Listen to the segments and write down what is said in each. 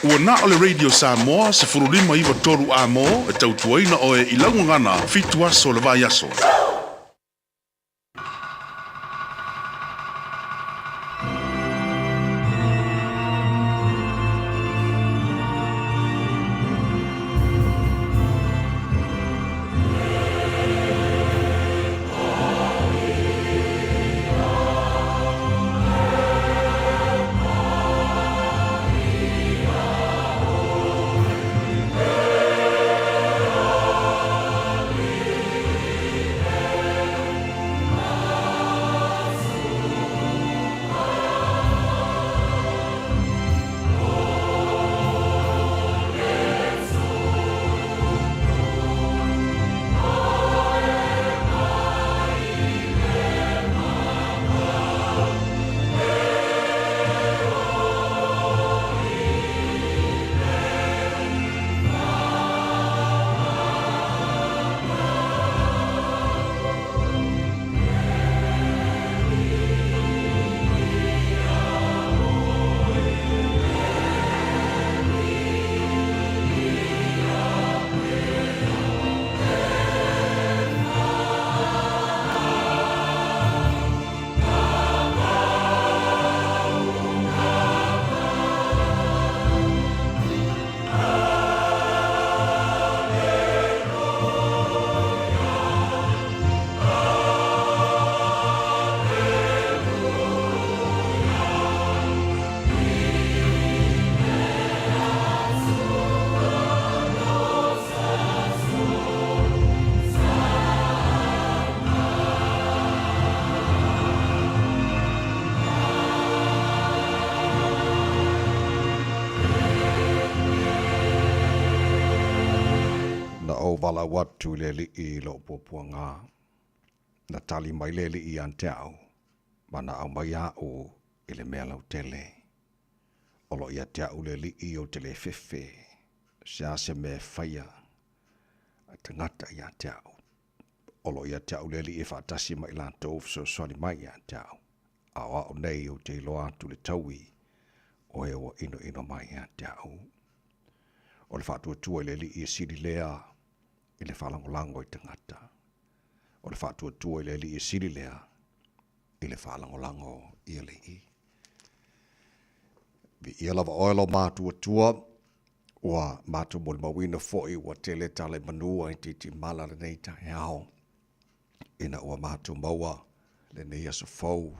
Ua na ole Radio Samoa se furulima iwa toru a mo e tautuaina o e ilangu ngana fitua so le vai aso. Wala watu le li I lo popuanga na tali mai le li I an Taeao mana au mai o ile mea lau tele olo ia Taeao le li I o tele fefe sia se me faia tangata ia Taeao olo ia Taeao le li I fatasi mai la tof so soli mai ia Taeao awa o nei o te loa tu le taui o e o ino mai ia Taeao o le fatu tua le li I siri lea I le whalangolango I tangata. O le whātua I le li I siri lea, I le whalangolango I le I. Vi ia lava oelo mātua ua mātua moli mawina foi ua tele tale manua I titi mala le nei Taeao. Ina ua mātua maua le nei aso fau.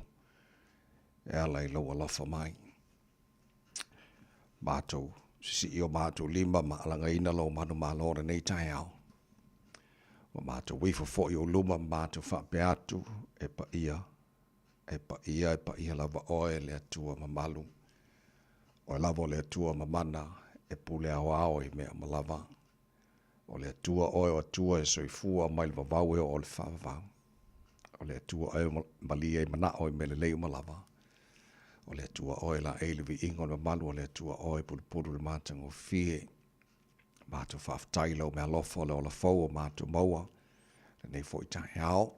Ea lai laua lafa mai. Mātua, si I o mātua lima ma alanga ina lau manu malo le nei Taeao. Wa mātou wifo fo I o luma mātou whapeatu e pa ia lava oe le atua ma Malu. O lava le atua ma mana e pule ao I mea ma lava. O le atua oe o atua e soifua mai le vavau e o le whavavau. O le atua oe malia e mana oe me le leu ma lava. O le atua oe la eile vi ingon ma Malu o le atua oe pulu le mātango fie. Mātou whaftai lau mea lofo le o la fau o mātou maua. Le nei fo I Taeao.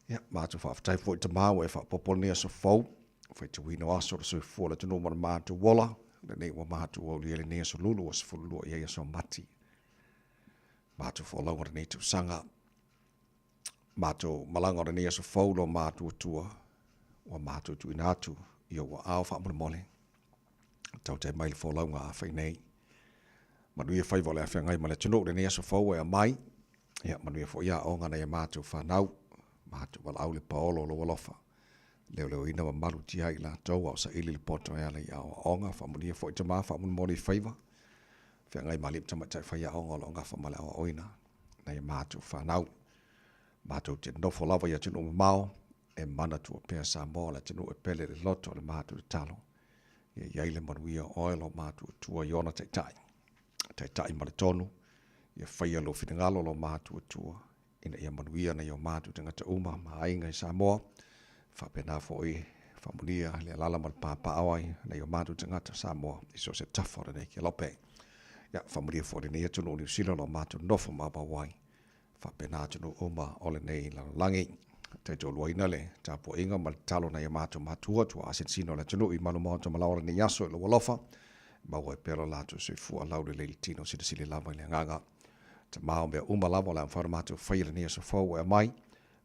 Ia, mātou whaftai fo I ta mau e whapopo nea so fau. Fai te wino aso le soifua le tunu mana mātou wola. Le nei wa mātou o li ele nea so lulu o se fululu o ia so mati. Mātou fo launga le nei tu sanga. Mātou malanga le nea so fau lo mātou tua. Wa mātou tu inatu. Ia wa ao wha mole. Tau te maile fo launga a whai nei. Manuia fai vole a whengai ma le tunu le nea so fau e a mai. Ia manuia fo ia o ngana ia mātou whanau. Mātou wala au le paolo lo walofa. Leo ina wa Malu tia I la tau au sa ili le poto ea le ia o onga. Whamunia fo I ta maa whamun mori whaiva. Whengai ma lip tamatai whai ia onga lo onga whamale au oina. Na ia mātou whanau. Mātou te nofo lava ia tunu mao. e mana tua pea Samoa le tenu e pele le loto le mātu le talo. Iai le manuia oe lo mātu tua iona taitai. Taitai ma le tonu. Ia whaia lo whingalo lo mātu tua. Ina ia manuia na ia mātu tangata uma ma ainga i Samoa. Whapena fo i whamunia le alala ma le pāpāawai na ia mātu tangata Samoa. Iso se tafora nei ki lope. Ia whamunia fo le nei atunu o New Zealand lo mātu nofo ma bawai. Whapena atunu uma o le nei la langi. Te to luaina le tapo inga ma talo na ia mātu matua tua asensino le atunu i malu maota malaora ni yaso i lo walofa. Maua e pelo latu se fua laude le tino sili lava i le nganga. Te mao mea uma lava la mwhara mātu whaia le nia so fau e mai.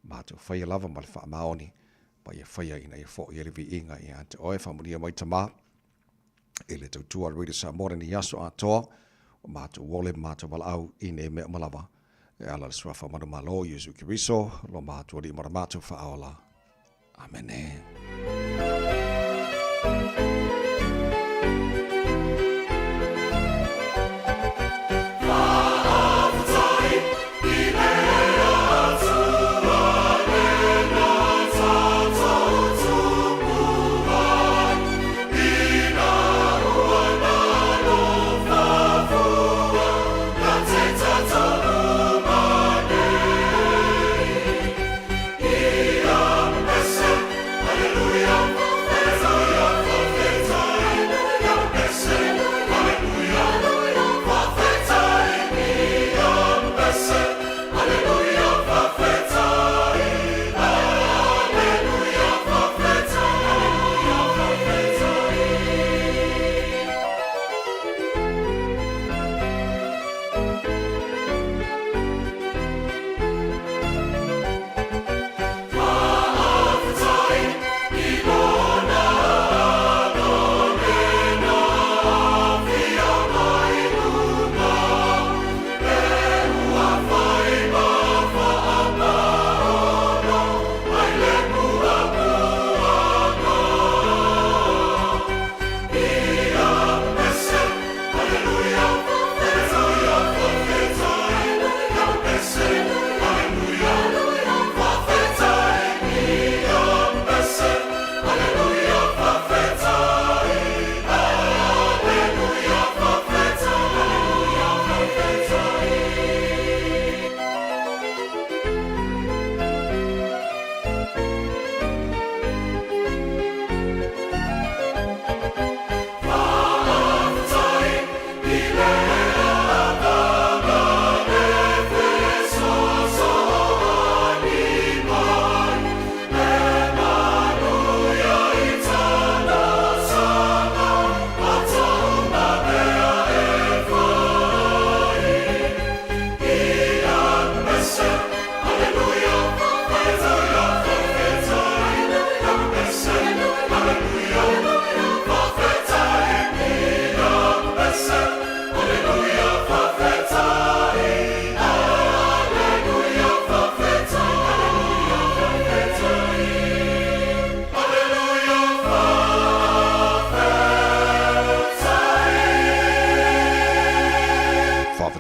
Mātu whaia lava ma le wha maoni. Pa ia whaia ina ia fo i elevi inga i ante oe whamunia mai tama. E le tautua rida sa mora ni yaso a toa. O mātu wole mātu wala au ine mea malava. E ala le swafa manu malo Yesu Kiriso. Lo mātu ori mara mātu wha aola. Amene.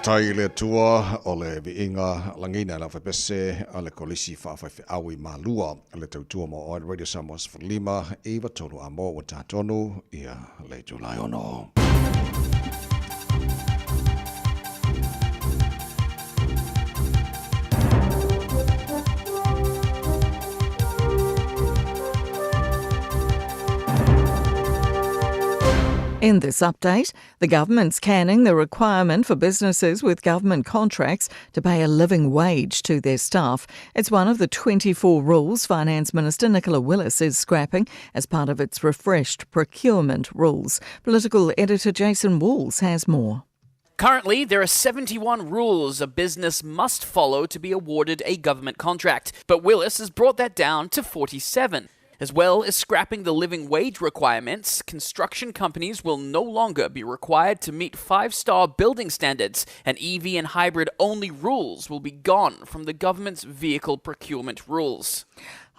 Tai le tua o le viinga langina la fepese ale kolisi whawhaiwhi awi malua le tautua mo o Radio Samoa Lima iwa tonu a mo wata tonu ia le Julai ono. In this update, the government's canning the requirement for businesses with government contracts to pay a living wage to their staff. It's one of the 24 rules Finance Minister Nicola Willis is scrapping as part of its refreshed procurement rules. Political editor Jason Walls has more. Currently, there are 71 rules a business must follow to be awarded a government contract, but Willis has brought that down to 47. As well as scrapping the living wage requirements, construction companies will no longer be required to meet 5-star building standards, and EV and hybrid-only rules will be gone from the government's vehicle procurement rules.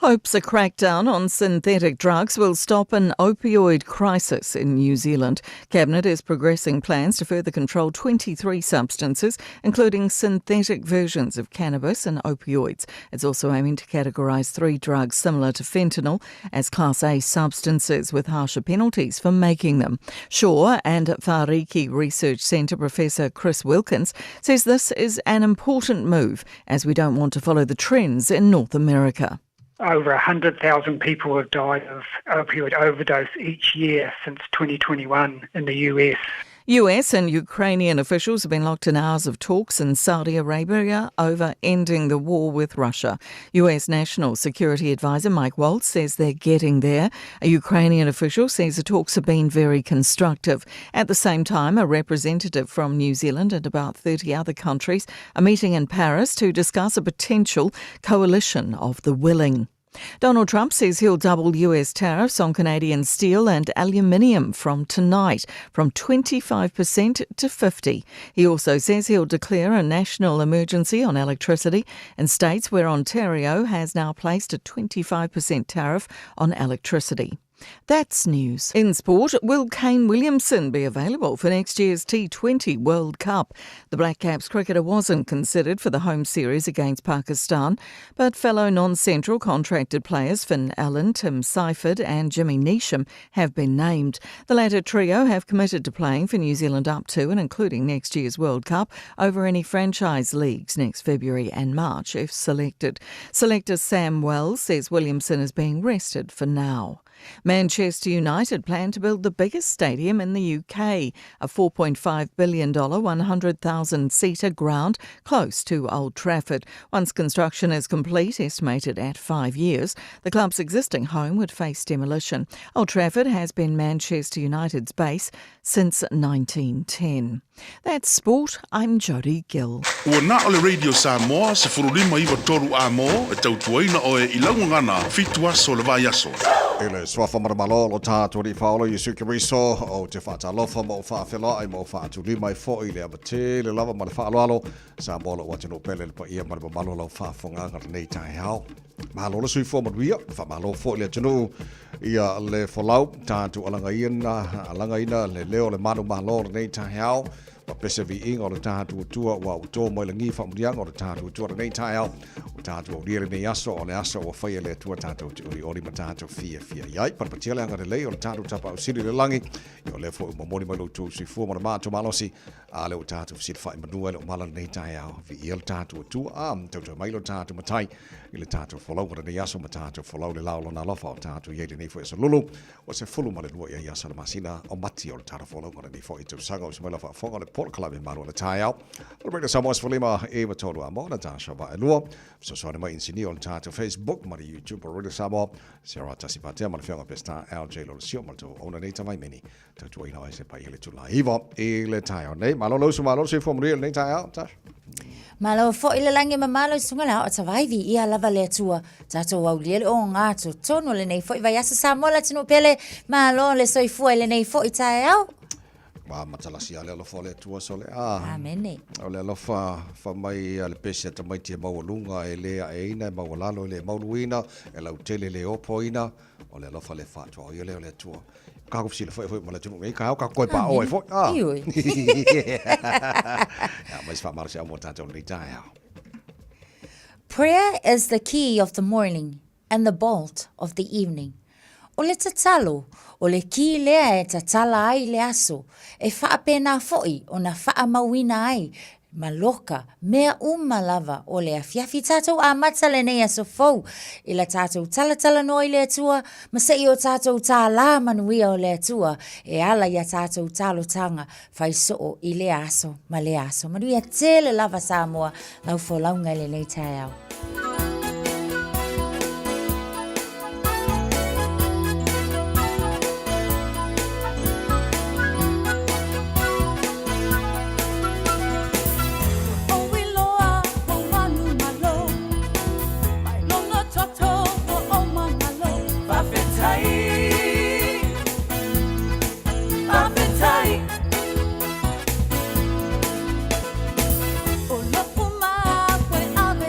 Hopes a crackdown on synthetic drugs will stop an opioid crisis in New Zealand. Cabinet is progressing plans to further control 23 substances, including synthetic versions of cannabis and opioids. It's also aiming to categorise 3 drugs similar to fentanyl as Class A substances with harsher penalties for making them. Shaw and Whariki Research Centre Professor Chris Wilkins says this is an important move as we don't want to follow the trends in North America. Over 100,000 people have died of opioid overdose each year since 2021 in the US. US and Ukrainian officials have been locked in hours of talks in Saudi Arabia over ending the war with Russia. US National Security Advisor Mike Waltz says they're getting there. A Ukrainian official says the talks have been very constructive. At the same time, a representative from New Zealand and about 30 other countries are meeting in Paris to discuss a potential coalition of the willing. Donald Trump says he'll double US tariffs on Canadian steel and aluminium from tonight, from 25% to 50%. He also says he'll declare a national emergency on electricity in states where Ontario has now placed a 25% tariff on electricity. That's news. In sport, will Kane Williamson be available for next year's T20 World Cup? The Black Caps cricketer wasn't considered for the home series against Pakistan, but fellow non-central contracted players Finn Allen, Tim Seifert and Jimmy Neesham have been named. The latter trio have committed to playing for New Zealand up to and including next year's World Cup over any franchise leagues next February and March if selected. Selector Sam Wells says Williamson is being rested for now. Manchester United plan to build the biggest stadium in the UK, a $4.5 billion 100,000-seater ground close to Old Trafford. Once construction is complete, estimated at 5 years, the club's existing home would face demolition. Old Trafford has been Manchester United's base since 1910. That's sport. I'm Jodie Gill. Ua na ole Radio Samoa se furulima iwa toru a mo e tautuaina o e ilaungangana fitua so le vai aso. Ele swafa maramalo lo tātou ri whaolo i suki riso o te whaatalofa mo whaafela ai mo whaatulima i fo i le abate le lava ma le whaaloalo sa molo wate no pele le pa ia maramalo lau whaafonganga nei Taeao. Mahalo le sui fo maruia, whamalo fo i le tunu ia le wholau tātou alangaina le leo le manu mahalo nei Taeao. Pa pese vi inga o le tātou tua wa uto mo le ngi whamurianga o le tātou tua nei Taeao. O tātou o riere nei aso o le aso o whaia le tua tātou te ori ma tātou fia. Iai, parpatia le anga le lei o le tātou tapa o siri le langi. I o le fo umamoni mai lo tu sui fua ma le mātou malosi. A le o tātou siri whai manua le o mala nei Taeao. Vi ia le tātou tua tautua mai lo tātou matai. I le tātou wholau ma nei aso ma tātou wholau le laulo na lofa o tātou iei le nei fo e sa lulu. O se fulu ma le lua ia sa le masina o mati o le tātou wholau ma nei fo i tau sanga o se mai lofa whonga le Port Club in Malu le Taeao. Le break Samoa Sfalima e wa tolu amo na tasha ba elua. So so mai insini on tātou Facebook ma YouTube o Radio Samoa. Sera tasi patea ma le whianga pesta LJ lo sio ma to ona nei tamai meni. Tautua ina ai se pa ile tu la iva e le Taeao nei. Malo lo su malo se fo mri nei Taeao tash. Malo fo ile lange mamalo sungala o tawaivi ia lava le tua tato au le o ngato tono le nei fo i vai asa Samoa la tino pele malo le soifua le nei fo i Taeao. Wa matalasi ale lo fo le tua so le Amene. O le lo fa mai le pese ta mai te maulunga e le e ina maulalo le mauluina e la utele le opoina o le lo fa le fa to o le tua. Ka ko fisi le fo ma le tunu ngai ka ko pa o e fo. Ioi. Ja, mas fa marcha mo tanto le Taeao. Prayer is the key of the morning and the bolt of the evening. O le tatalo, o le ki lea e tatala ai le aso, e whaapena foi o na whaamawina ai, maloka, mea lava o le afiafi tātou a mata le nei aso fau, i la tātou talatala no i le atua, ma se i o tātou tā la manuia o le atua, e ala ia tātou talo tanga, fai soo i le aso, ma le aso, manuia tele lava Samoa, lau fo launga le nei Taeao. Oh, look for my way, I'll be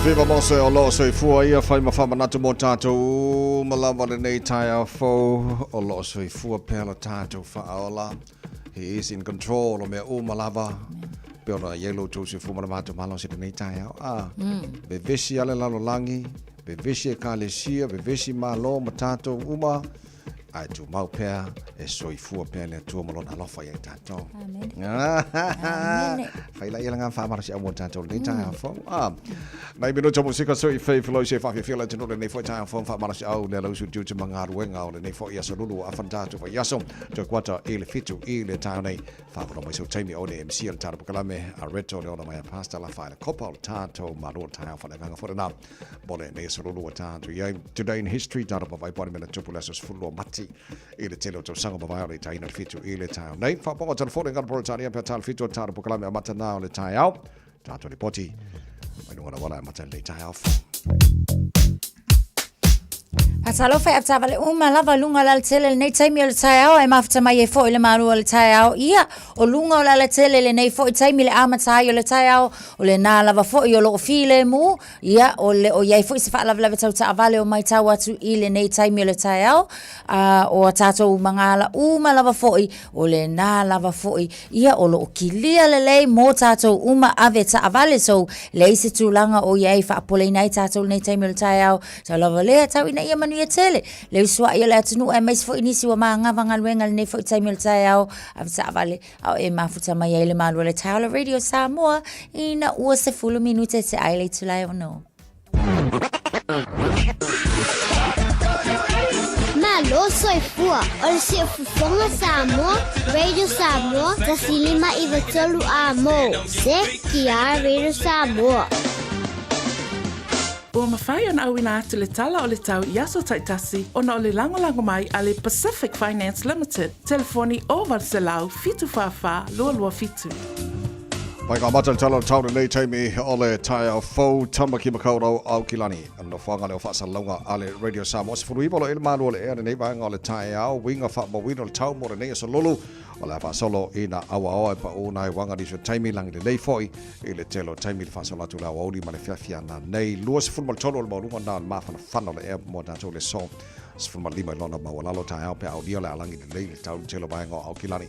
Viva mose o lo so fua ia fai mawhama natu mo tātou malawa le nei Taeao fau o lo so fua pēla tātou whaola. He is in control o mea o malawa. Peo na yellow tō se fua malamatu malo se le nei Taeao. Be vesi ale lalo langi, be vesi e kālesia, be vesi malo ma tātou uma. Ai tu mau pea e soifua pea le tua malona alofa ia tātou. Amen. Fai la ia ngā whamara si au tātou nei Taeao fau. Nei mino tomo sika so I fei filo se whawhi whila tino le nei fo Taeao fau whamara si au le lausu tiu te mga ruenga o le nei fo ia sa lulu a whantātou wa iaso. Toi kuata I le fitu I le tāo nei. Whawara mai so taimi o le MC al tātou pukalame a reto le ona mai a pasta la whaile kopa o tātou maru o Taeao whane vanga whorena. Bole nei sa lulu a tātou. Today in history tātou pa vai pari mena tupu lesos fulu o mati. I le tele o tau sanga mawai o le taina le fitu I le Taeao. Nei, whaponga telefone ngana porotania pia tāle fitu o tāle pukalame a matana o le Taeao. Tātou le poti. Mai nungana wala a matana le Taeao. Atalo fai atavale lava lunga la tele nei taimi o le Taeao e mafta mai e fo le maru o le Taeao ia o lunga o la tele le nei fo taimi le amatai o le Taeao o le na lava fo I o lo file mu ia o le o ia fo se fa lava tau ta vale o mai tau atu I le nei taimi o le Taeao o tato mangala lava fo o le na lava fo ia o lo kilia le mo tato ave ta vale so le se tulanga o ia fa pole nei tato nei taimi o le Taeao sa lava le tau ina ia manu tele le swa ia le tunu e mai fo inisi wa manga vanga luenga le fo taimi le Taeao avsa vale au e mafuta mai le malu le Taeao radio Samoa ina ua se fulu minute se ai le tulai ono Malo soy fua o se fufonga Samoa radio Samoa tasilima I vatolu amo se kia radio Samoa. Ua mawhai ana au ina atu le tala o le tau iaso taitasi ona o le lango mai a le Pacific Finance Limited. Telefoni o Varselau fitu whawha lua fitu. Pai ka mata le tala o tau nei taimi o le Taeao fau tama ki makaurau au kilani. Ano whanga le o whaasa launga a le Radio Samoa. Se furu ibolo ele malu o le ea nei vanga o le Taeao. Winga wha mawina o le tau mo le nei so lulu. O le wha solo ina awa e pa o nai wanga di so taimi langi le lei foi. I le telo taimi le wha solo atu la wauri ma le whiawhia na nei. Lua se furu mal tolo o le maurunga na mawhana whana o le ea mo na tau le so. Se furu mal lima lona mawalalo Taeao pe au dio le alangi le lei le tau telo vanga au kilani.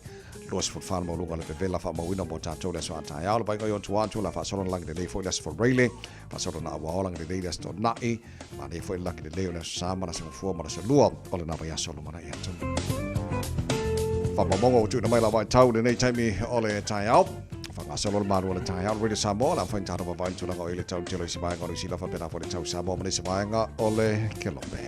Los for fan mo lunga le vela fa mo wina mo tatou le so Taeao le bainga yon tuatu la fa solo lang de foi les for rele fa solo na wa lang de les to nai ma ne foi lang de le sa ma se fo ma se lua o le na va solo ma ya tu fa mo mo tu na mai la vai tau de nei taimi o le Taeao fa nga solo ma le Taeao radio Samoa la fa intaro va tu la o le tau telo si vai ngoro si la fa pena for le tau Samoa ma se vai nga o le kelombe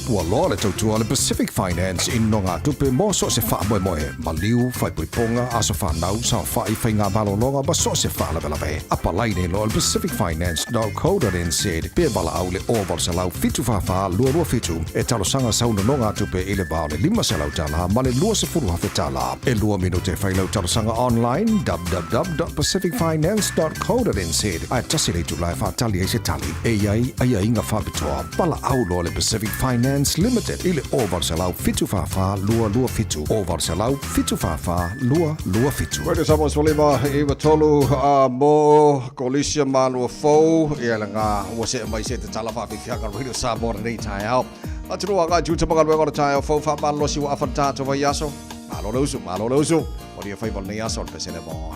Ua loa le tautua le Pacific Finance in nonga tupe mo so se wha moe moe. Maliu, whai puiponga, aso whanau, sa whai whai ngā balo longa, ba so se wha la velawe. Apa lai nei loa le pacificfinance.co.nz. Pea bala au le oval se lau fitu whawha, lua fitu. E talo sanga sauna nonga tupe ile bao le 5 se lau tala, ma le lua se furu hafe tala. E lua minute whai lau talo sanga online, www.pacificfinance.co.nz. Ai tasi le tu lai whatali e se tali. E iai, ai inga whabitoa. Bala au loa le Pacific Finance Limited ile over salau fitu fafa lua fitu over salau fitu fafa lua fitu. Radio Samoa solima iwa tolu mo kolisia malu fo ia nga wase mai se te tala fa fianga Radio Samoa nei Taeao. Atru aga juta magal wenga Taeao fo fa malo si wa afanta to yaso. Malo losu. O dia fai vol nei yaso pe se le mo.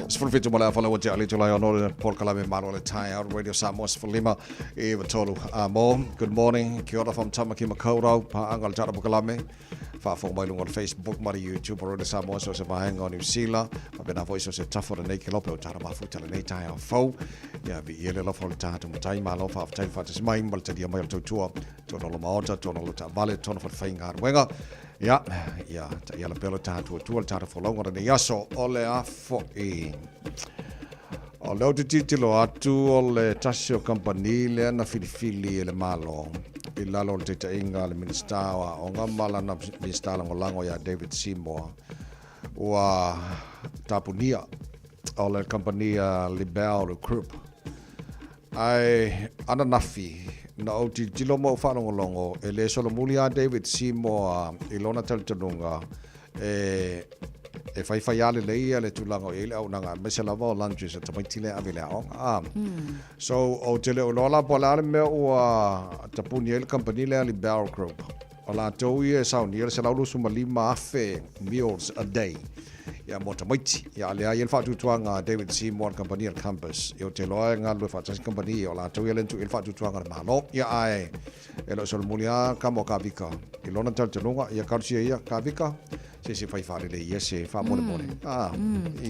Sfulfito mala fala wa jali tulai ono Paul Kalame Malu le Taeao Radio Samoa Sfulima e Tolu Mo. Good morning. Kia ora from Tamaki Makaurau pa angal tara Kalame. Fa fo mai lungo Facebook mari YouTube Radio Samoa so se vahenga o New Zealand. Pa bena voice se tafo nei kilope o tara mafu tala nei Taeao fo. Ya vi ele lo fo tata mo tai malo fa tai fa tes mai mal tadi mai to tua. Tono lo maota tono lo ta vale tono fo fainga wenga. Ja, ta ia la pelo tātua tua le tāra whalaunga ne yaso o le afo i. O leo te titilo atu o le tasio company le ana filifili e le malo. I lalo le te tainga le ministawa o ngamala na ministala ngolango ya David Samoa. Ua tapunia o le company Liberal Group. Ai ana nafi. Na o ti tilo mo whanongolongo e le solo muli a David Samoa i lona taltanunga e whai ale leia le tulango e le au nanga mese lava o lanju sa tamaitile a vile aonga so o te leo lola pola mea ua tapuni e le company le Liberal Group o la tau e sauni e se laulu suma 5 afe meals a day ya mo tamaiti ya le ai el fatu tuanga David Samoa company al campus e o te loa nga lu fatu company o la tau e lentu el fatu tuanga le malo ya ai e lo sol mulia kamo kavika i lona taltanunga ia karsia ia kavika se fai fare le ia se fa mole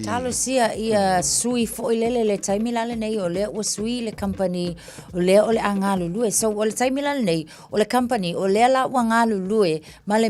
talo sia ia sui fo ilele le taimilale nei o le o sui le company o le angalu lue so o le taimilale nei o le company o le la angalu lue male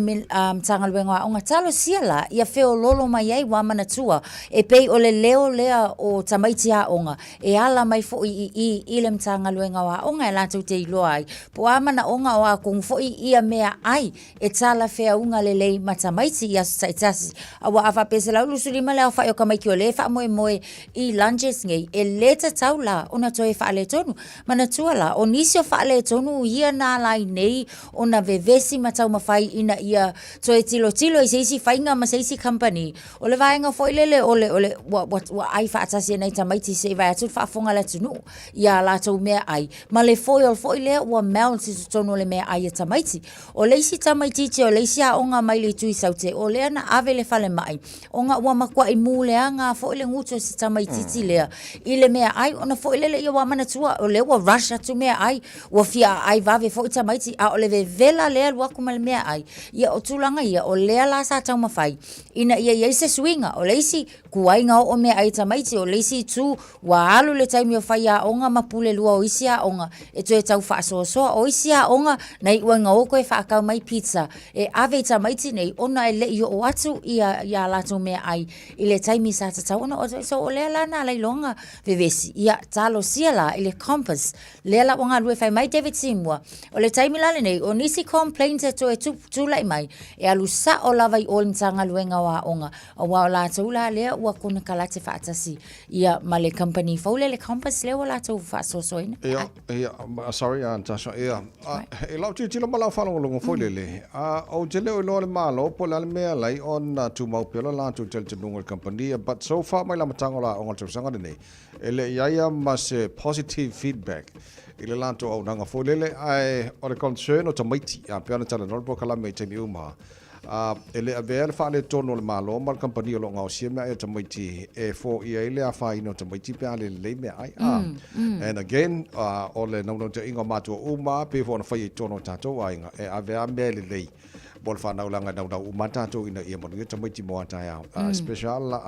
tanga luenga o talo sia la ia feo lolo mai ai wa manatua e pei o le leo lea o tamaiti a onga e ala mai fo i le tanga luenga wa onga e la tu te ilo ai po amana onga o a kung fo ia mea ai e tala fea unga le lei matamaiti ia saitasi awa afa pese la ulu sulima le afa yo kamai ki o le fa moe i lunches ngai e leta taula ona toe fa le tonu mana tuala o nisio fa le tonu ia na lai nei ona vevesi matau mafai ina ia toe tilo i seisi fainga ma seisi company o le vaenga foi lele ole wa ai fa atasi nei tamaiti se vai atu fa fonga le tunu ia la tau mea ai ma le foi le wa mount si tonu le mea ai tamaiti o leisi tamaiti o leisi a onga mai le tui saute o le na ave le fale mai onga ua makua i muleanga fo ile nguto si tamaiti lea ile mea ai ona fo ile ia wa manatua o le wa russia tu mea ai wa fia ai vave fo tamaiti a o le vela le lua kuma mea ai ia o tulanga ia o le la sa tau mafai ina ia se swinga o leisi kuainga o mea ai tamaiti o leisi tu wa alu le taimi o faya onga mapule lua o isia onga e tu e tau fa so o isia onga nei wanga o koe fa ka mai pizza e ave tamaiti nei ona ele yo o atu ia la tu mea ai ile taimi sa tau ona o so o le la na lai longa vevesi ia talo sia la ile compass le la wanga lue fai mai David Samoa o le taimi la nei o nisi complaint to e tu lai mai e alu sa o lava i o mtanga luenga wa onga o wa la tu la le wa kuna kalate fa atasi ia male company faule le compass le la tu fa so ina sorry Antasha e lau tilo mala fa longo foile le o te leo lo le malo po la mea lai on tu mau pelo la tu tel tunga company but so far mai la matanga la on tu sanga nei ele ia mas positive feedback ile la tu au nanga foile le ai o le concern o tamaiti a pena tala no po kala me te miuma ele avea fa le tono le malo mal company lo ngau sia me e tamaiti e fo ia ile a fa ino tamaiti pe ale le me ai and again ole no te inga matu uma pe fo na fa i tono tato ai e avea me le bol fa na ulanga na umata to ina ia mo ngi tamaiti mo Taeao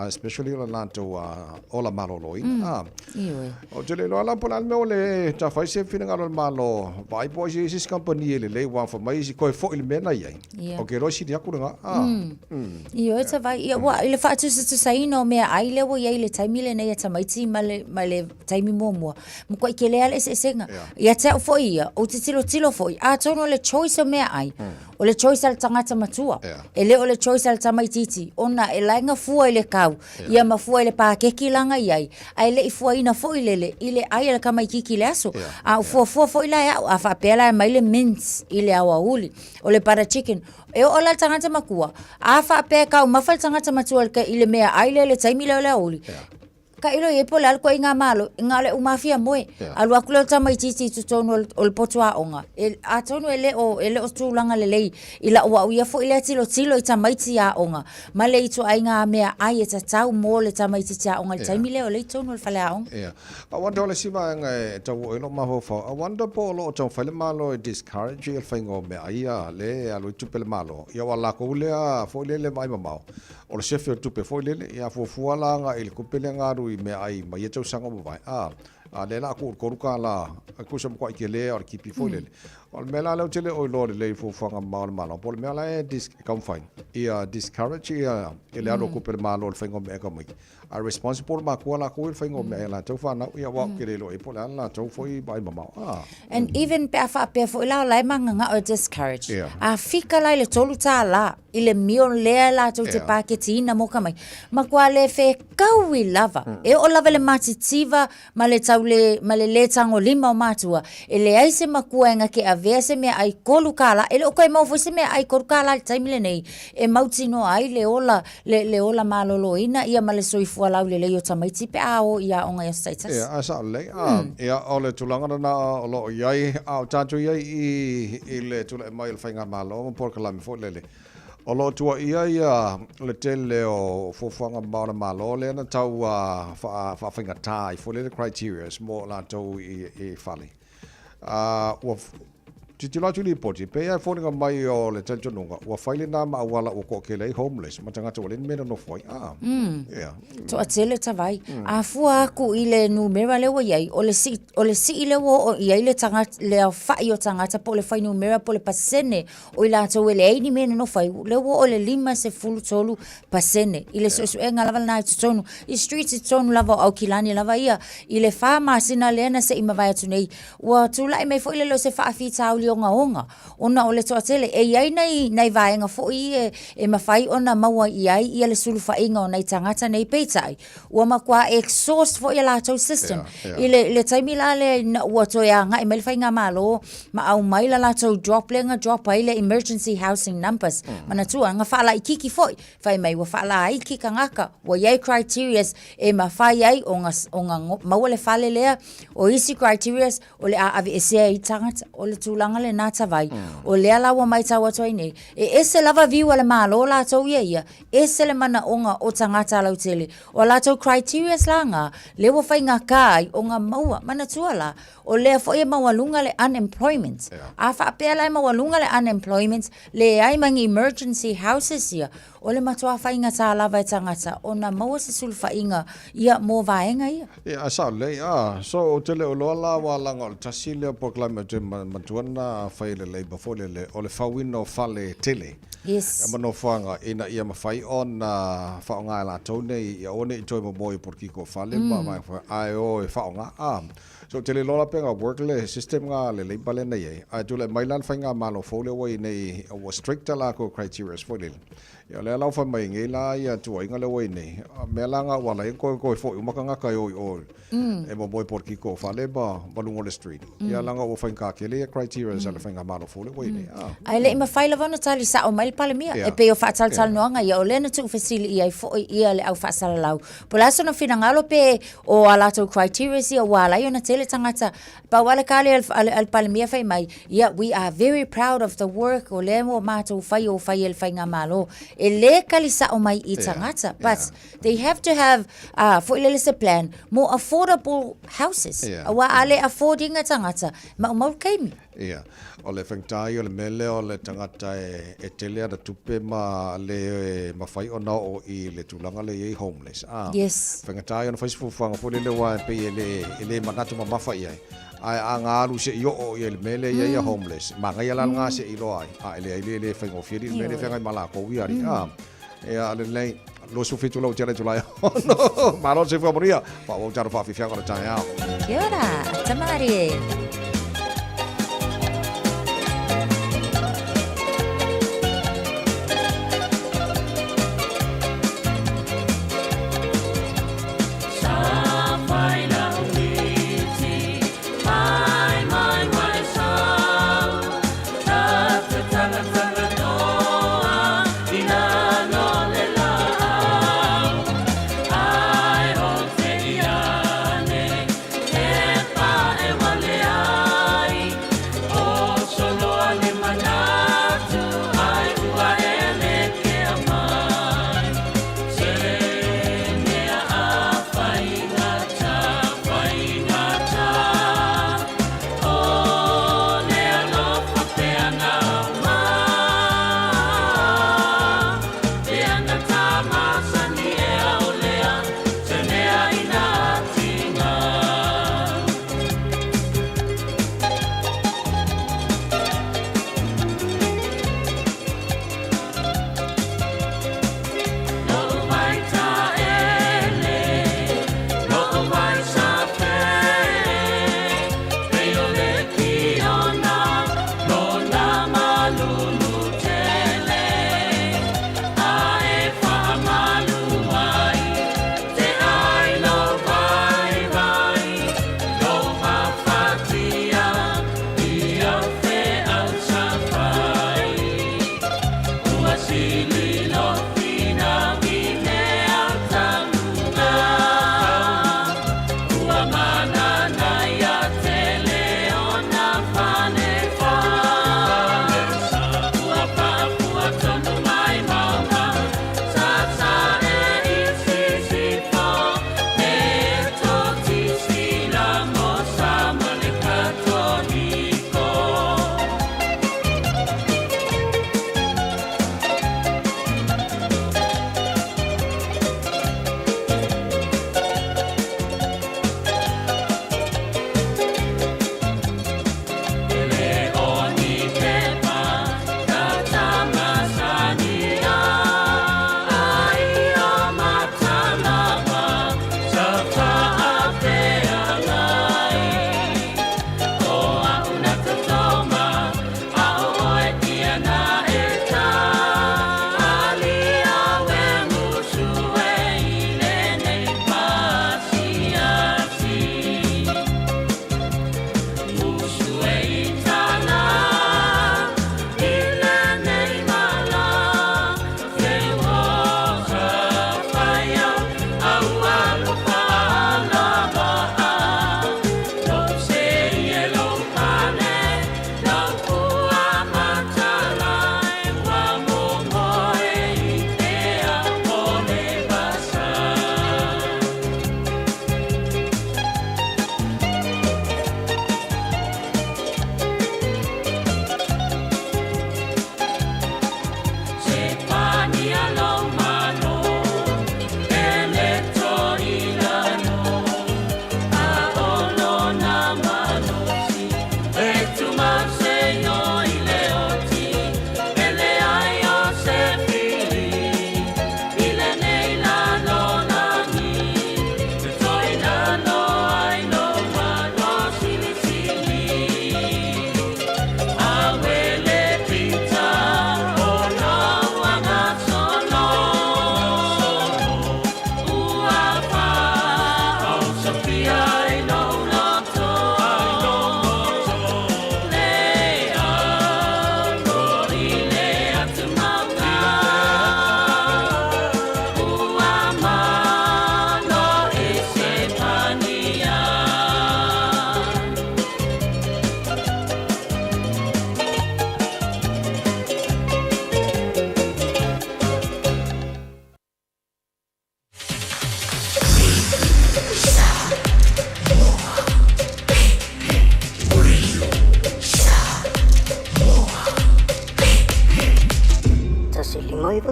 especially la lanto ola malo loi o te le lo ala pola me ole ta fa se fina ngalo malo vai po sis company le wa fa mai si ko fo il mena ia o ke ro si dia kuranga io ta vai ia wa ile fa tu sai no me ai le wo ia ile taimi le nei tamaiti male taimi mo mo ko ke le ale se senga ia ta fo ia o te tilo fo a tono le choice me ai o le choice al tangata matua e le o le choice al tamaititi ona e lainga fua ile kau ia mafua ile pa keki langa iai ai le fua ina fo ile ai le kama kiki le aso a fua ile a fa pela mai le mince ile awa uli o le para chicken e o la tangata makua a fa pe kau mafal tangata matua ile mea ai le taimi le uli ka ilo e pole al ko inga malo inga le umafia moe alu akule tama ititi tutonu ol potua onga a tonu ele o tulanga le ila wa uia fo ile tilo i tama iti a onga male itu ainga mea ai e tatau mo le tama iti a onga le taimi le o le tonu ol fale a onga I wonder le siva nga tau ilo maho fa I wonder po lo tau fale malo discourage il faingo me ia le alu tupele malo ia wala ko le fo le mai mamao o le chef tupe fo le ia fo fuala nga il kupele nga ru me ai mai e tau sanga mo vai le la ko ruka la ko sem ko ke le or kipi fo le o me la le tele o lo le fo fanga mal malo po me la e come fine ia discourage ia ele alo kupele malo le faingo me ka mai a responsible ma ko la ko il faingo me la tau fa na ia wa ke le lo e po la tau foi bai mamao and even pe fo la manga nga o discourage a fika la le tolu la ile mio le la tau te paketina mo ka mai ma kwa le fe kaui lava e o lava le matitiva ma le tango lima o matua ele ai se makuenga ke avea se me ai kolu kala ele o kai mau fo se me ai kolu kala le taimile nei e mautino ai le ola maloloina ia ma le soifua lau le o tamaiti pe ao ia onga ia status asa le ia o le tulanga na o lo iai au tatu iai i le tula mai le fainga malo por kala me fo le o lo tua ia le tele o fofanga maona malo le na tau fa fainga tai fo le criteria mo la tau i fali titila tuli poti pe ia fo nga mai o le tension nunga wa faile na ma wala o ko kele homeless matanga to le mena no foi to atele tavai a fua ku ile numera le wo yai o le si ile wo ia ile tanga le fa yo tanga ta po le fa numera po le pasene o ila to le ai ni mena no fai le wo o le lima se fulu tolu pasene ile so enga lava na tonu I streets tonu lava au kilani lava ia ile fa ma sina lena se ima vai tunei wa tu lai me fo ile lo se fa fita onga ona o le toa tele e iai nei vaenga fo I e mawhai ona maua iai ia le sulu whainga o nei tangata nei peitai ua makua exhaust fo I la tau system I le taimi la le na ua toia nga I mele whainga malo ma au mai la tau drop ai le emergency housing numbers mana tua nga whaala I kiki foi whai mai ua whaala ai kika ngaka ua iai criterias e mawhai ai o nga maua le whale lea o isi criterias o le aavi e sea I tangata o le tūlanga le nata vai o le ala wa mai tawa toi nei ese lava viu ale malo la tau ia ese le mana onga o tangata lau tele o la tau criteria langa le wo fainga kai o nga maua mana tuala o le fo e mawalunga le unemployment a fa pe la mawalunga le unemployment le ai mangi emergency houses ia o le matua fainga ta lava tangata o na maua se sulfa inga ia mo vaenga ia asa le so o tele o lola wa langa o tasile proclaim matuana faile le before le o le fawino fale tele yes ama no fanga ina ia mafai on faonga la tone ia one I toi mo moi por kiko fale ma ai o faonga so tele lola penga work le system nga le bale nei ai tu le mailan fainga malo fole wo nei o strict la ko criteria for le ia le la fa mai ngai la ia tu inga le wo nei melanga wala ko fo makanga kai o e mo moi por kiko fale ba balungo le street ia langa o fainga ke le criteria le fainga malo fole wo nei ai le mafai la vona tali sa o mai pale mia e pe o fa tal noanga ia o le na tu facility ia fo ia le au fa sala lau polaso no finangalo pe o ala to criteria ia wala ia na tele tangata pa wala kale al palmia fai mai yeah we are very proud of the work o le mo mato fai el fainga malo e le kalisa o mai I tangata but they have to have for a plan more affordable houses wa ale affording a tangata ma kaimi o le whangtai o le mele o le tangata e tele ada tupe ma le mawhai o nao I le tulanga le ei homeless yes whangatai o na whaisifufanga po le wa pe ele manatu ma mawhai ai anga alu se yo o le mele ia homeless ma ngai ala nga se ilo ai ele whaingo whiri mele whangai mala ko wiari ale nei lo su fitu lo tele tulai ma lo se famoria pa o taro fa fianga na Taeao kia ora tamari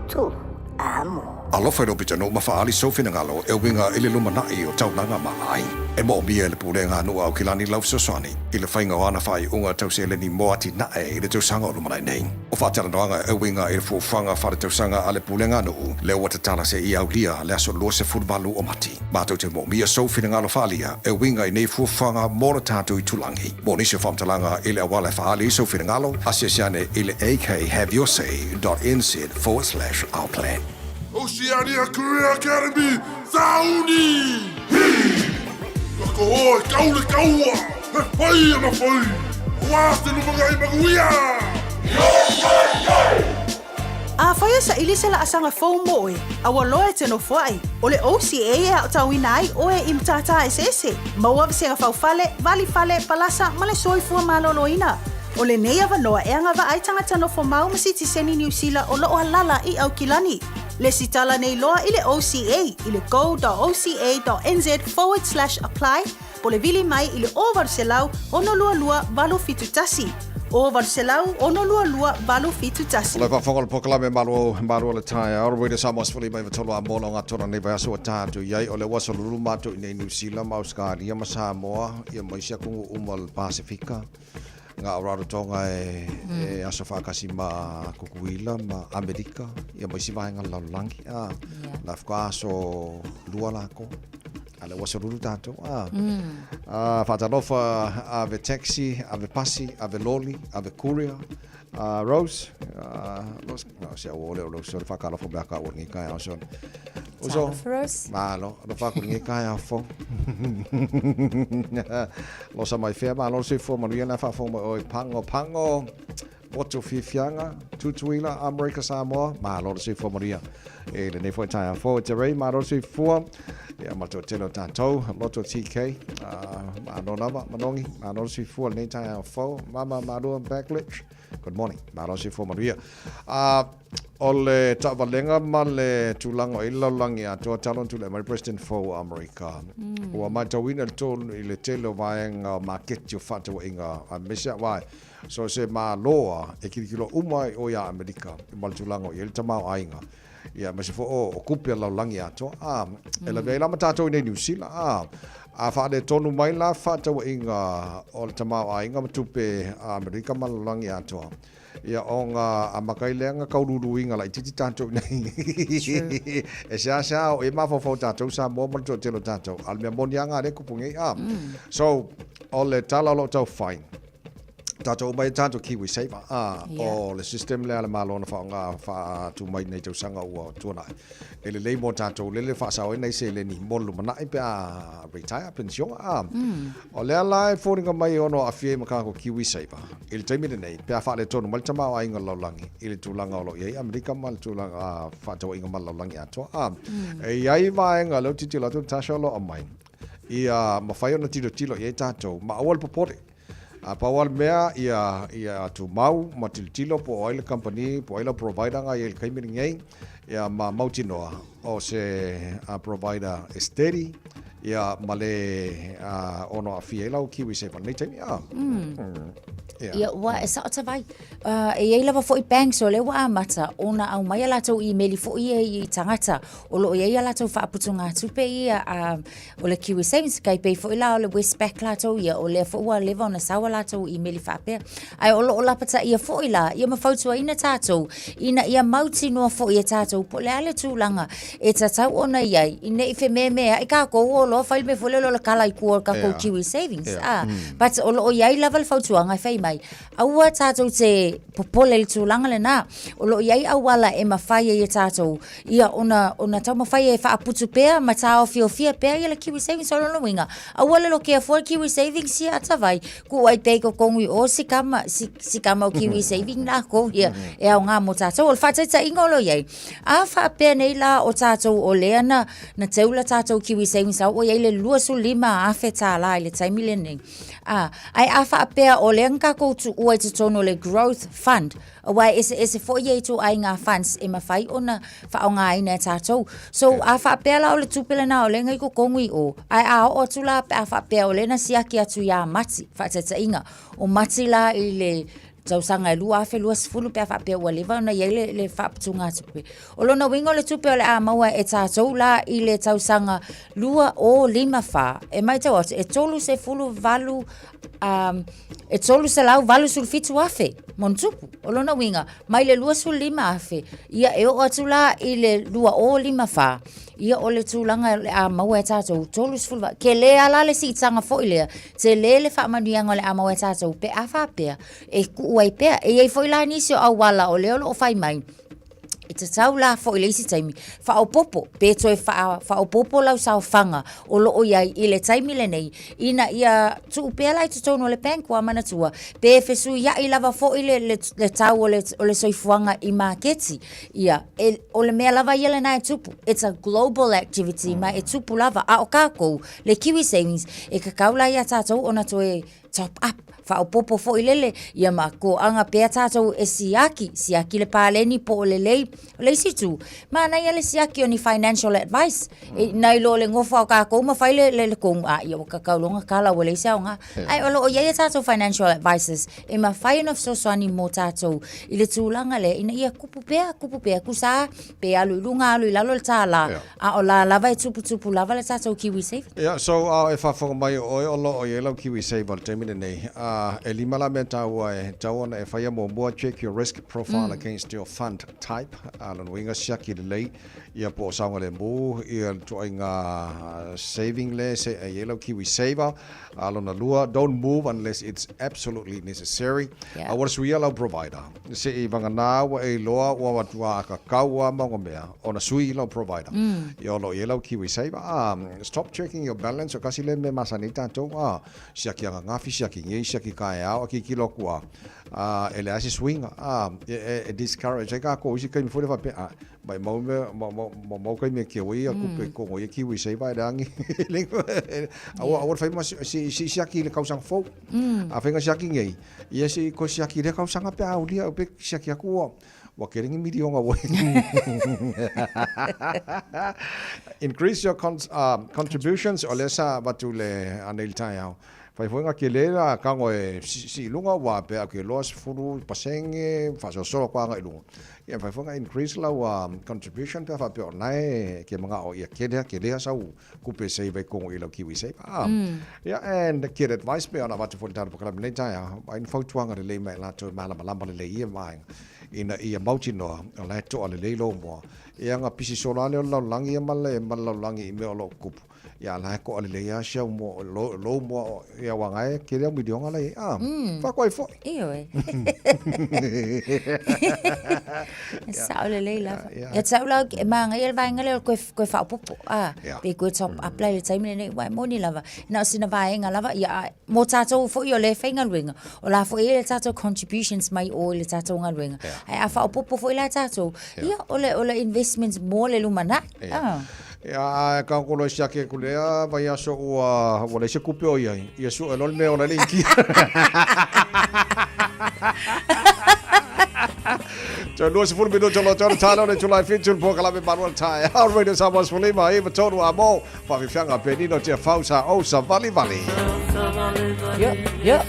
tolu amo. Alofa no pita no mafaali sofina ngalo e winga ile luma na i o tau nanga mai. E mo bia le pule nga no au kilani lau sosani. Ile fainga wana fai unga tau se le ni moati na e ile tau sanga o luma nei. O fatala noanga e winga ile fu fanga fara tau sanga ale pule nga no le wata tala se i au lia le aso lo se futbalu o mati. Mato te mo bia sofina ngalo falia e winga i nei fu fanga mora tatu i tulangi. Mo nisi famtalanga ile awale faali sofina ngalo asiasiane ile akhaveyourSay.nz/our plan. Oceania Career Academy, Sauni! Kako hoi, kaule kaua! He whai ana whai! Wāste lumangai maguia! A whaia sa ili se la asanga fau moe, a waloe te no whai. O le OCA e au tawina ai o e imtata e sese. Maua visenga fau fale, vali fale, palasa, male soifua maloloina. O le nei awanoa e anga wa ai tangata no whamau masiti seni New Zealand o loo halala i au kilani. Le sitala nei loa i le OCA i le go.oca.nz/apply po le vili mai i le Ovaruselau Honolua Valo Fitutasi. Ovaruselau Honolua Valo Fitutasi. Le whawhonga pokalame maru le Taeao. Ora wede Samoa sfuli mai vatolo a mono ngā tona nei vai aso a tātu iai o le wasalulu mātu i nei New Zealand ma Australia ma Samoa ia maisia kungu umal Pasifika. Ngā auraro tonga e aso whakasi ma Kukuila, ma Amerika, ia maisi vaenga laulangi. La whaka aso lua lako, ale wasa ruru tātou. Whatalofa ave taxi, ave pasi, ave loli, ave courier, Rose, se au ole o Rose, whakalofo mea ka uangi kai au son. Uso, malo, no whakuringi kai au fo. Losa mai whea ma, losa i fo maria na whafo mai oi pango, Oto Fifianga, Tutuila, Amerika Samoa, ma losa i fo maria. E le nefo tai au fo, te rei, ma losa i fo, ia mato tino tātou, loto TK, ma nonava, manongi, ma losa i fo, le tai au fo, mama marua backlich. Good morning, ma losa i fo maria. O le tawalenga ma le tūlanga i laulangi atua talon tu le mai President Fo Amerika. Ua mai tawina le tōnu i le telo vaenga marketi o whatawa inga a mesia wai. So se ma loa e kirikilo umai o ia Amerika i mal tūlanga i le tamau ainga. Ia mese fo o kupia laulangi atua. E la vei lama tātou i nei New Zealand. A whaade tonu mai la whatawa inga o le tamau ainga matupe Amerika ma laulangi atua. Ia o ngā amakaileanga kaururu inga lai titi tātou nei. E sea o e mawhawhau tātou sa mō maratua telo tātou. Almea moni anga re kupungi. So, o le tala lo tau whain. Tātou mai tātou kiwi saver. O le system lea le malona whaonga wha tu mai nei tau sanga ua tuanai. E le lei mō tātou lele whaasau e nei se le ni molu manai pe a retire pension. O lea lai fōringa mai ono a fie makako kiwi saver. I le taimine nei, pe a wha le tonu mai tamau a inga laulangi. I le tūlanga olo iei Amerika ma le tūlanga whātawa inga ma laulangi atua. E iai vaenga lau titi latu tasha lo a mai. Ia mawhai ona tilo iei tātou. Ma awal popore. A pawal mea ia tu mau matiltilo po oil company po oil provider nga il kaimini ngai ia ma mautinoa o se provider steady ia male ono afiela o kiwi se nei tani Ia wa e sa o tawai. E ei lava fo I banks o le wa amata ona au mai ala tau emaili fo I tangata o lo ei ala tau whaaputunga tupe ia o le kiwi savings kai pei fo ila o le Westpac la tau ia o le fo ua leva ona sawa la tau emaili whaapea. Ai o lo lapata ia fo ila ia mawhautua ina tātou ina ia mauti noa fo ia tātou po le ale tūlanga e tatau ona iai ina ife mea I ka kou o lo whail me fo le lo la kala I kua ka kou kiwi savings. But o lo iai lava le whautua ngai whai mai. Aua tātou te popole le tūlanga le nā. O lo iai awala e mawhai e tātou. Ia ona tau mawhai e whaaputu pēr, ma tā o fia pēr i le kiwi savings o lono winga. Awala lo kia fua kiwi savings ia atawai. Ku ai pei ko kongui o sikama o kiwi savings nā ko ia e au ngā mo tātou. O le whataita inga o lo iai. A whaapea nei la o tātou o lea na teula tātou kiwi savings au o iai le lua su lima a whetā la i le taimile nei. Ai a whaapea o lea ngā koutu ua I te tono le growth fund. Awai ese fo iei tu ai ngā funds e mawhai ona whao ngā ina e tātou. So a whaapea la o le tupele na o le ngai ko kongui o. Ai a o tula a whaapea o le na siaki atu ia mati. Whaatata inga. O mati la I le tau sanga e lua afe lua sifulu pe afa pe ua lewa na iai le whaapatunga tupe. O lona wingo le tupe o le a maua e tātou la i le tau sanga lua o lima wha. E mai tau atu, e tolu se fulu valu, e tolu se lau valu sulfitu afe, mon tupu. O lona winga, mai le lua sul lima afe, ia e o atu la i le lua o lima wha. Ia o le tūlanga le a maua e tātou, tolu se fulu va. Ke le ala le si tanga fo i lea, te le whaamanuianga le a maua e tātou, pe afa pea, e kuuai pea, e ei fo i la nisi o awala o leo lo o fai mai. E te tau la fo i le isi taimi, whaopopo, pe toi whaopopo lau sao whanga, o loo iai i le taimi le nei, ina ia tuu pea lai te tono le penkua manatua, pe fesu ia i lava fo i le tau o le soifuanga i maketi, ia, o le mea lava ia le na e tupu, it's a global activity, ma e tupu lava, a o kākou, le Kiwi Savings, e kakaula ia tātou ona toe top up, whaopopo fo i lele, ia ma ko anga pea tātou e siaki le pāleni po o le lei, leisi tu. Ma nai ale siaki o ni financial advice. Nai lo le ngofa o kākou ma whai le kong a ia o kakaulonga kala o leisi au ngā. Ai o lo o iaia tātou financial advices. E ma whai na fsoswani mo tātou i le tūlanga le ina ia kupu pea, kusa pe alu ilunga alu ilalo le tāla. A o la lava e tupu lava le tātou Kiwi Save. Yeah, so e whawhonga mai o lo o ielau Kiwi Save al temine nei. E lima la me tau e tau ona e whaia mo mua check your risk profile against your fund type. Alon winga siaki le lei ia po saunga le mu ia toi ngā saving le se e yellow Kiwi Saver alon lua don't move unless it's absolutely necessary. What is yellow provider se I vanga na wa e loa wa watua ka kaua mango mea ona sui lo provider ia lo yellow Kiwi Saver stop checking your balance o kasi le me masanita to siaki nga ngafi siaki ngi siaki Taeao ki kilo kua ele asi swing e discourage ka ko isi kai mi fole fa pe mai mau kai me ke wi ku pe ko ye Kiwi Saver dangi awar fai mas si siaki le kausang fo a fenga siaki ngi ia si ko siaki le kausang pe aulia pe siaki aku wa kering mi dionga wo increase your contributions o lesa batule anel Taeao fai foi nga ke lera ka ngoe si lunga wa pe ke los furu pasenge fa so kwa nga lunga ia fai foi nga increase la wa contribution pe fa pe online ke mga o ia ke le sa ku pe sei vai ko i lo Kiwi Save ia and ke advice pe ona watu fontar po kala le taia ai fo tuanga le mai la to mala le ia mai ina ia mautino la to le lo mo ia nga pisi solale lo langi male langi me lo kupu ia la ko le ia sia mo lo mo ia wanga ke le mi dionga lai fa koi fo e sa le la e sa la ma nga ia vai nga le ko fa popo pe ko top apply le time ne wai mo ni lava na sina vai nga lava ia mo tato fo io le fenga luenga o la fo ile tato contributions mai o le tato nga luenga ai fa popo fo ile tato ia o le investments mo le lumana ia ka ko lo siake kulea vai aso o le se kupe o ia su e lol me o le linki so no se ful minuto lo toro talo le tulai fitul po kala me manual tai already Samoa's fulima e toru amo fa vi fianga penino te fausa o sa vali yeah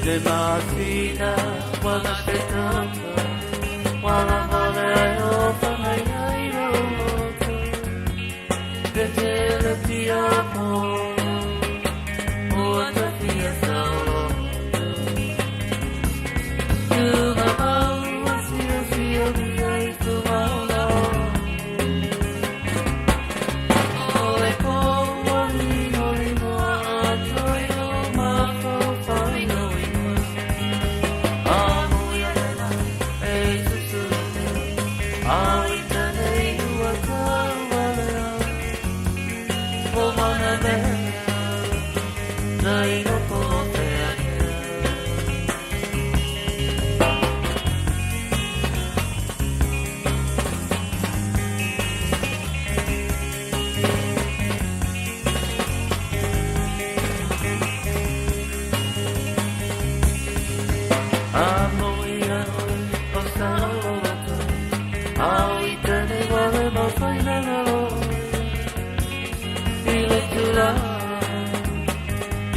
Demasiada wala petanga wala mole o fanai ai roto que te lo tiamo o ta fia solo tu mamá si mi ai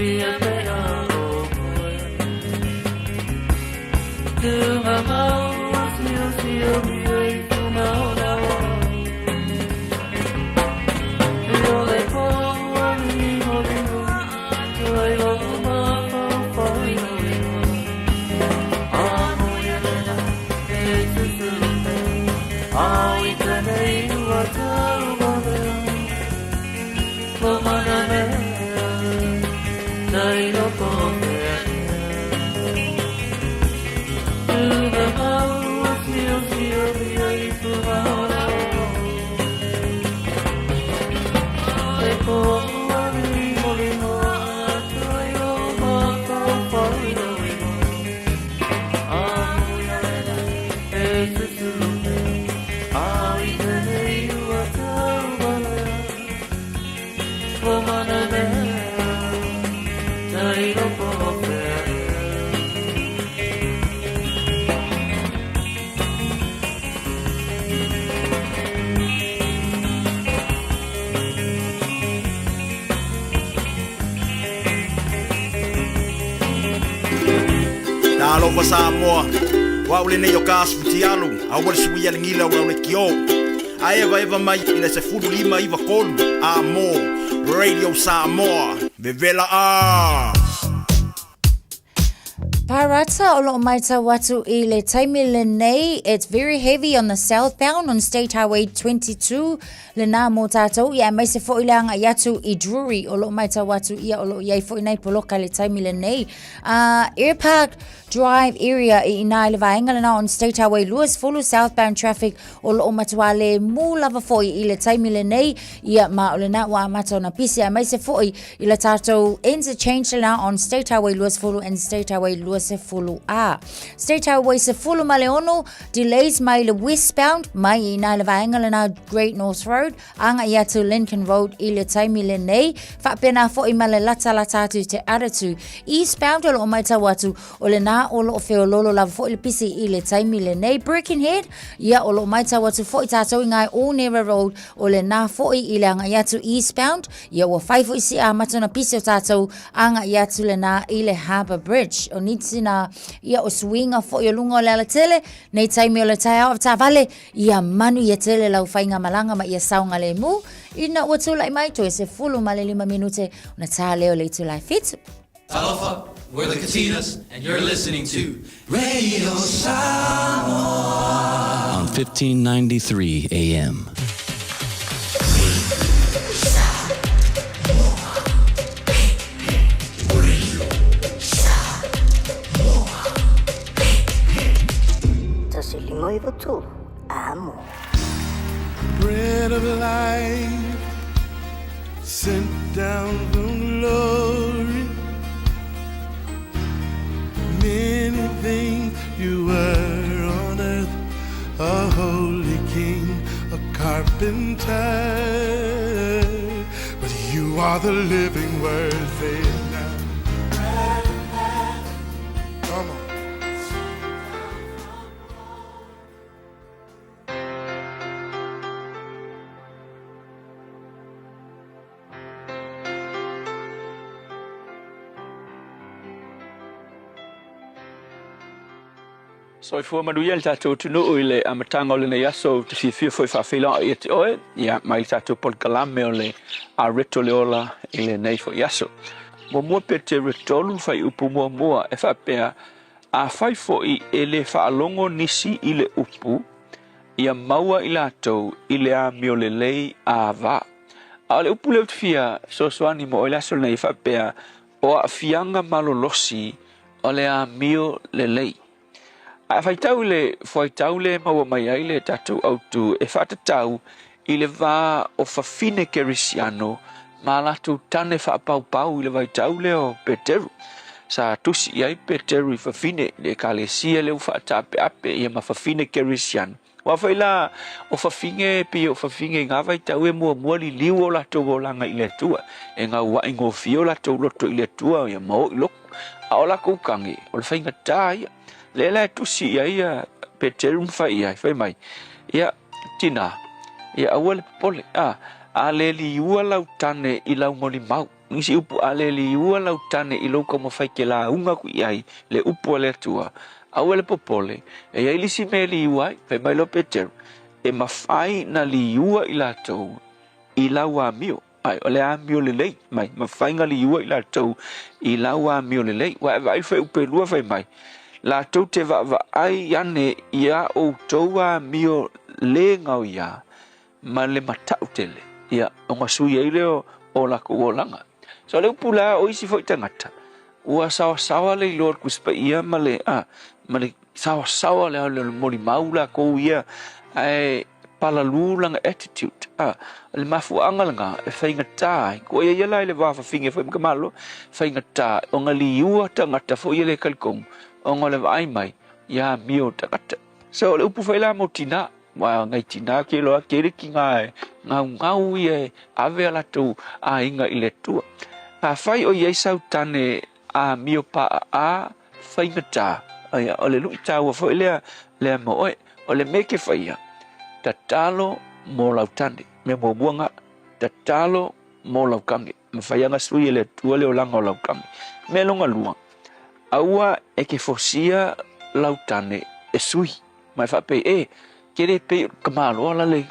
pia pera o koe Tunga mau sio sio miei tuma ora Yo le poa ni mo ni mo Toi lo ma fa fa ino ino Amo ya lena e susu Au i tenei ua tau wane Lo mana me Nai no koe Tunga mau sio sio miei tuma ora Le poa ni mo ni mo Toi lo ma fa fa ino ino Amo ya lena e susu Au i tenei ua tau wane Lo mana me Nai no koe Alofa Samoa, wa ule nei o kasu tialu, a wale sui ala ngila ula ule kio. A eva mai ina se fudu lima iwa kolu, a mo, Radio Samoa, vevela a. Parata o loo maita watu I le taimile nei. It's very heavy on the southbound on State Highway 22. Le nā mō tātou ia mai se fo I leanga I atu I Drury o loo maita watu ia o loo iai fo I nei poloka le taimile nei. Air Park Drive area I ina le vaenga le nā on State Highway Lewis Fulu southbound traffic o loo matua le mū lava fo I le taimile nei. Ia ma o le nā wa mata o na pisi a mai se fo I le tātou interchange le nā on State Highway Lewis Fulu and State Highway Lewis se fulu a. State Highway se fulu maleono, delays mai le westbound, mai I nā le vaenga le nā Great North Road, anga I atu Lincoln Road I le taimi le nei, whapena fo I male lata atu te aratu. Eastbound o lo mai tau atu, o le nā o lo feo lolo lava fo I le pisi I le taimi le nei. Birkenhead, ia o lo mai tau atu fo I tātou ngai All Nera Road, o le nā fo I le anga I atu eastbound, ia o whai fo I si a matona pisi o tātou, anga I atu le nā I le Harbour Bridge. O niti na ia o swinga fo I lunga o le ala tele, nei taimi o le Taeao ta vale, ia manu ia tele lau whainga malanga ma ia saunga le mu, ina ua tūlai mai to e se fulu ma le 5 minute, una tā leo le tūlai fitu. Alofa, we're the Katinas, and you're listening to Radio Samoa on 1593 AM. Bread of life sent down from glory. Many things you were on earth, a holy king, a carpenter, but you are the living word. Say it now. Come on. So I fua manuia le tātou tunu I le amatanga o le nei aso te fia foi whawhila I te oe. Ia mai tātou pol kalame o le a reto le ola I le nei foi aso. Mo mua pe te retolu whai upu mua e whapea a whai foi e le whaalongo nisi I le upu. Ia maua I lātou I le a mio le lei a wā. A le upu leo te fia soani mo o le aso nei whapea o a fianga malolosi o le a mio le lei. A whaitau le maua mai ai le tātou autu e whatatau I le wā o whawhine kerisiano ma lātou tane whapaupau I le waitau le o Peteru. Sa tusi ai Peteru I whawhine le kalesia le whaatape ape I ma whawhine kerisiano. Wa whaila o whawhinge pi o whawhinge ngā waitau e mua li liu o lātou o langa I le tua. E ngā waingo fio lātou roto I le tua o ia mao I loko. A o lako ukangi o le whainga tā ia. Lela tusi ia Peteru mwhai ia, whai mai. Ia tina, ia awale pole. ale li ua lau tane I lau moli mau ngisi upu ale li ua lau tane I lau kama fai ke la unga ku iai le upu ale atua au ele popole e ai lisi me li ua fai mai lo peteru e mawhai na li ua I lātou I lau a mio ai ole a mio le lei mai mawhai nga li ua I lātou I lau a mio le lei wa vai fai upe lua fai mai lātou te va ai ane ia o tau a mio le ngau ia ma le matau tele ia o ngasui ai leo o la ko langa so le pula o isi foi tangata ua sawa le lord kuspa ia ma le sawa le mori maula ko ia ai pala lulanga attitude le mafu angalanga e fainga tai ko ia la le va fa finge foi kamalo fainga tai o ngali ua tangata fo ia le kalkong o ngole vai mai ia mio tangata so le upu faila mo tina wa ngai tina ke lo ke ki ngai ngau ie ave ala tu a inga ile tu a fai o ye sau tane a mio pa a fai ngata ai ole lu ta wa fo le mo o le meke fai ta talo mo lau tande me mo buanga ta talo mo lau kange me fai nga sui le tu le langa lau kange me longa luang aua e ke fosia lau tane e sui mai fa pe kere pe kamalo le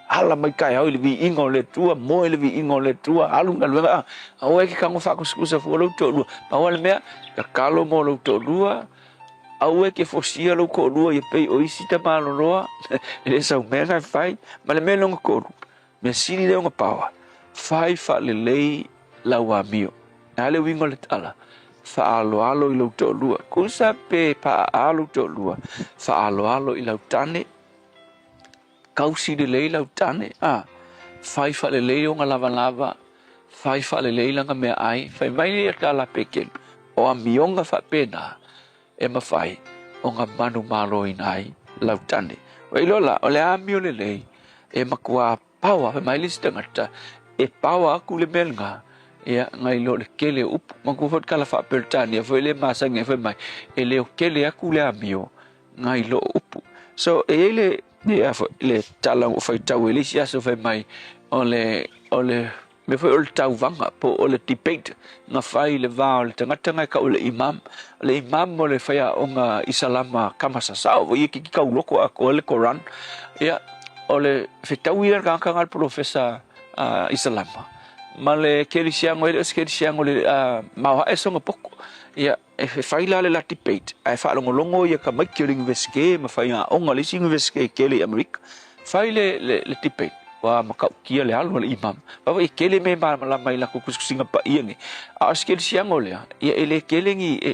ala mai kai au le vi ingo le tua mo le vi ingo le tua alu ngalu au e ke kango fa ko skusa fo lo to lu pa wala me ka kalo mo lo to lu au e ke fosia lo ko lu e pe o isi ta malo roa e sa me na fai ma le me lo ko me sili le nga pawa fai fa le lei la wa mio ale wingo le tala fa alo I lo to lu ku sa pe pa alo to lu fa alo I lo tane kausi de lei lau tane fai fa le lei o nga lava fai fa le lei langa me ai fai mai le kala peken o a mionga fa pena e ma fai o nga manu malo inai lau tane o ilola o le a mio le lei e ma kua pawa fai mai lista ngata e pawa aku le melnga ia ngai lo le kele up ma ku fot kala fa pertani foi le masang e fai mai e le o kele aku le a mio ngai lo up so e le le talang fai tau ele sia so fai mai ole me foi ol tau vanga po ole debate na fai le va le tanga ka ole imam mo le fai o nga isalama kamasa sa o ye ki ka loko ko le Quran ya ole fe tau ia ka ngal professor isalama male kelisiango le ma e so ngopoko ia e fai la le debate ai fa longo ia ka mai ki investigate ma fai o nga le investigate kele America fai le debate wa maka kia le alu le imam ba e kele me ma la mai la ku kusinga pa iengi a skel siango le ia ele kelengi e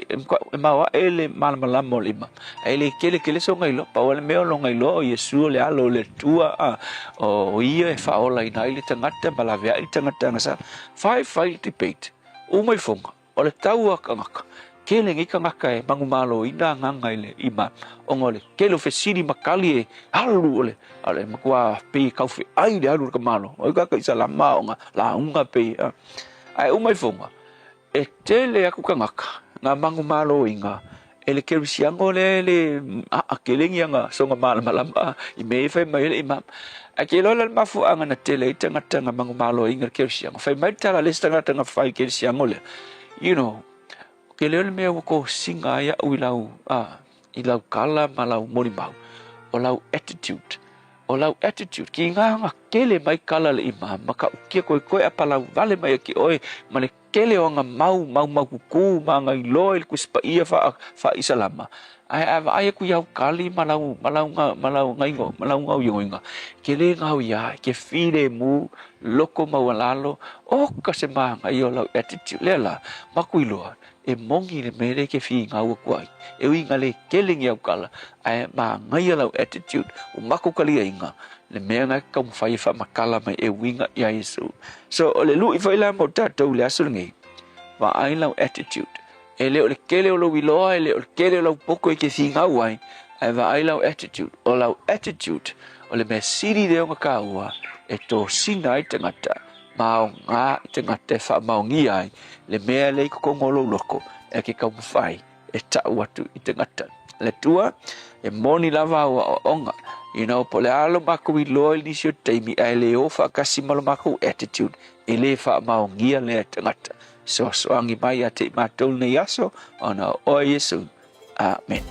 ma wa ele ma la mo le imam ele kele so ngai lo pa wala me lo ngai lo yesu le alu le tua o ia e fa ola ina ile tangata ma la vea ile tangata ngasa fai debate o mai fonga o le tau akanga kele ngi kangaka e mangumalo ina nganga ile imam ongole kelo fesiri makali alu ole makua pe kaufe ai le alu kamalo o ka isa la maonga la unga pe ai umai fonga e tele aku kangaka nga mangumalo inga ele kelisiango le akelengi nga songa malama I me fe mai le imam akelo la mafu anga na tele tanga mangumalo inga kelisiango fe mai tala le tanga fai kelisiango le you know kele me ko singa ya ilau kala malau morimau o lau attitude ki nga kele mai kala le imam maka kia koe apa lau vale mai ki oe male kele o nga mau kuku nga iloil kuspa ia fa isalama ai ku yau kali malau ngau yonga kele ngau ya ke file mu loko mawalalo o kasema ngayo lau attitude lela makuiloa e mongi le mere ke fi ngau kuai e winga le keling yau kala ai ma ngai lau attitude o mako kali inga le mea ka fai fa makala mai e winga ya Yesu so le lu I faila mo tatou le asulngi wa ai lau attitude e le kele o lo wiloa e le kele lo poko ke fi ngau ai va ai lau attitude o le me siri de o ka ua e to sinai tangata mau nga tangata fa mau ngi ai le mea le ko ngolo loko e ke ka fai e ta watu I tangata le tua e moni lava o onga po le alo maku I loa I nisi o teimi ai le o whakasi malo maku attitude e le wha maongia le tangata so angi mai a te mātou nei aso ona o Yesu amen.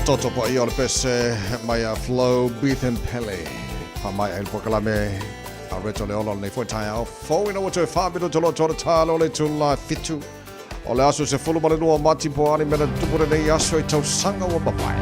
Toto po I ole pese mai a flow beat and pele. Pa mai el pokalame a reto le olo nei foi Taeao. Fo ina o te fabito tolo tolo talo le tula fitu. O le aso se fulu male lua mati po ani mena tupure nei aso I tau sanga o babai.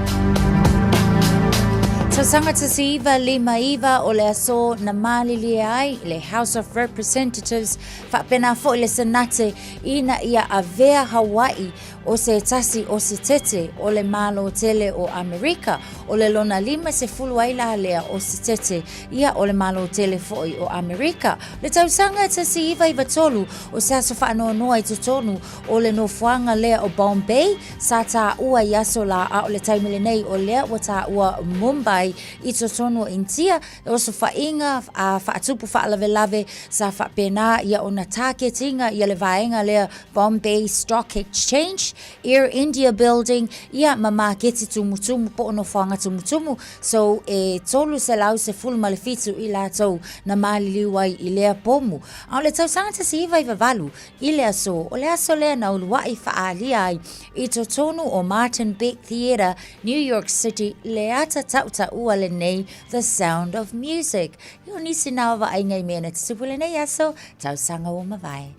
Tausanga tasiva lima iva o le aso na malili ai le House of Representatives whapena fo le senate ina ia avea Hawaii o se tasi o se tete o le malo tele o Amerika o le lona 50 ai la lea o se tete ia o le malo telefoi o Amerika. Le tausanga te si iwa tolu o se aso whaanoa i te tonu o le nofuanga lea o Bombay sa ta ua yaso la a o le taimile nei o lea wa ta ua Mumbai i te tonu o India o so whainga a whaatupu whaalave sa whapena ia o na targetinga ia le vaenga lea Bombay Stock Exchange, Air India Building, ia mamaketi tumutumu po ono whanga tumutumu. So tolu se lau se fulu malefitu i la tau na mali liwai i lea pomu. Au le tau sanga te si iwa valu i lea so, o lea so lea na uluwa i whaalia ai i to tonu o Martin Beck Theatre, New York City, lea ta tauta ua le nei The Sound of Music. Io nisi nawa ai ngai mena te supule nei aso, tau sanga o mawai.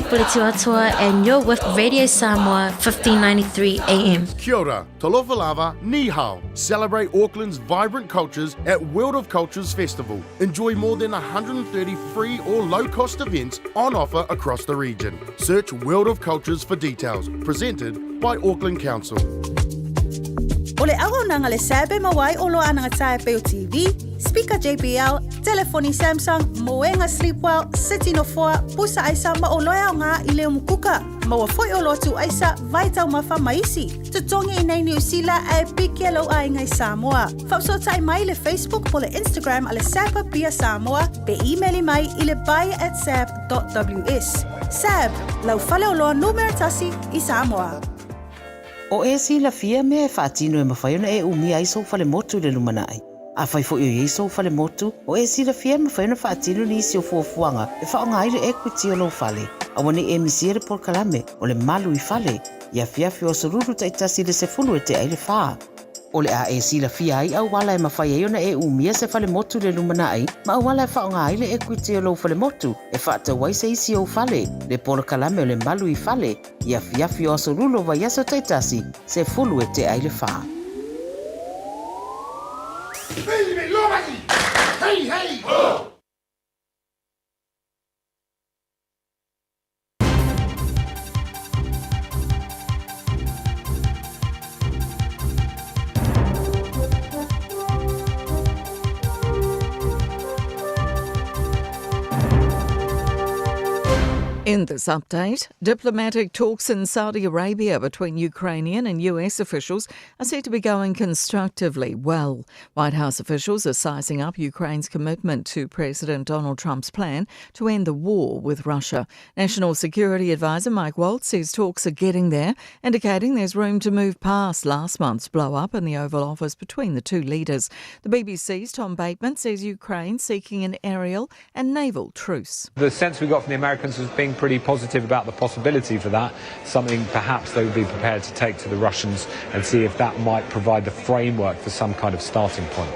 Pulituatua, and you're with Radio Samoa 1593 AM. Kia ora, talofa lava, ni hao. Celebrate Auckland's vibrant cultures at World of Cultures Festival. Enjoy more than 130 free or low-cost events on offer across the region. Search World of Cultures for details. Presented by Auckland Council. O le aho nanga le sabe mawai o loa nanga tae peo TV, speaker JBL, telefoni Samsung, moenga Sleepwell, City no 4, pusa aisa ma o loa o ngā i leo mukuka. Maua foi o lotu aisa, vai tau mawha maisi. Tutongi i nei New Zealand e piki alo ai ngai Samoa. Fauso tai mai le Facebook po le Instagram a le Sapa Pia Samoa, pe emaili mai i le buy@sab.ws. Sab, lau fale o loa numeratasi i Samoa. O si la fia me e whaatino e mawhaiona e umia iso fale motu le lumanai. A whai fo i iso fale motu, o si la fia mawhaiona whaatino ni isi o fuafuanga e whaonga aile equity o lo fale. A wane e misiere por kalame o le malu i fale, ia fiafi o soruru taitasi le sefulu e te aile whaa. O le a si la fia ai au wala e mawhaiona e umia se fale motu le lumanai, ma au wala e whaonga aile equity o lo fale motu, e whaata waise isi o fale, le por kalame o le malu i fale, ia fiafi o soruru wa yaso taitasi, se fulu e te aile whaa. Hey, hey! Oh! In this update, diplomatic talks in Saudi Arabia between Ukrainian and US officials are said to be going constructively well. White House officials are sizing up Ukraine's commitment to President Donald Trump's plan to end the war with Russia. National Security Advisor Mike Waltz says talks are getting there, indicating there's room to move past last month's blow-up in the Oval Office between the two leaders. The BBC's Tom Bateman says Ukraine's seeking an aerial and naval truce. The sense we got from the Americans was being pretty positive about the possibility for that, something perhaps they would be prepared to take to the Russians and see if that might provide the framework for some kind of starting point.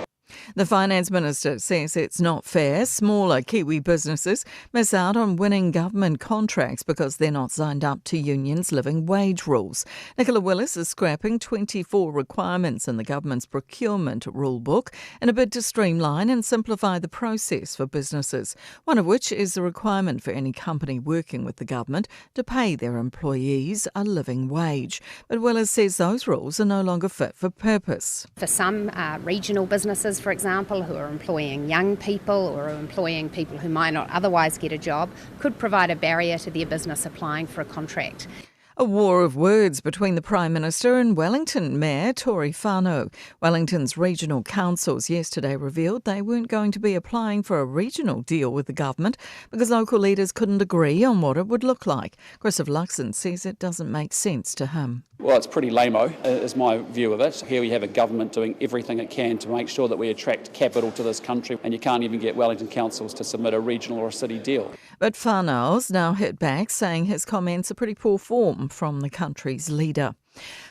The Finance Minister says it's not fair smaller Kiwi businesses miss out on winning government contracts because they're not signed up to unions' living wage rules. Nicola Willis is scrapping 24 requirements in the government's procurement rule book in a bid to streamline and simplify the process for businesses, one of which is the requirement for any company working with the government to pay their employees a living wage. But Willis says those rules are no longer fit for purpose. For some regional businesses, for example, who are employing young people or are employing people who might not otherwise get a job, could provide a barrier to their business applying for a contract. A war of words between the Prime Minister and Wellington Mayor Tory Whanau. Wellington's regional councils yesterday revealed they weren't going to be applying for a regional deal with the government because local leaders couldn't agree on what it would look like. Christopher Luxon says it doesn't make sense to him. Well, it's pretty lame-o, is my view of it. Here we have a government doing everything it can to make sure that we attract capital to this country, and you can't even get Wellington councils to submit a regional or a city deal. But Whanau's now hit back, saying his comments are pretty poor form from the country's leader.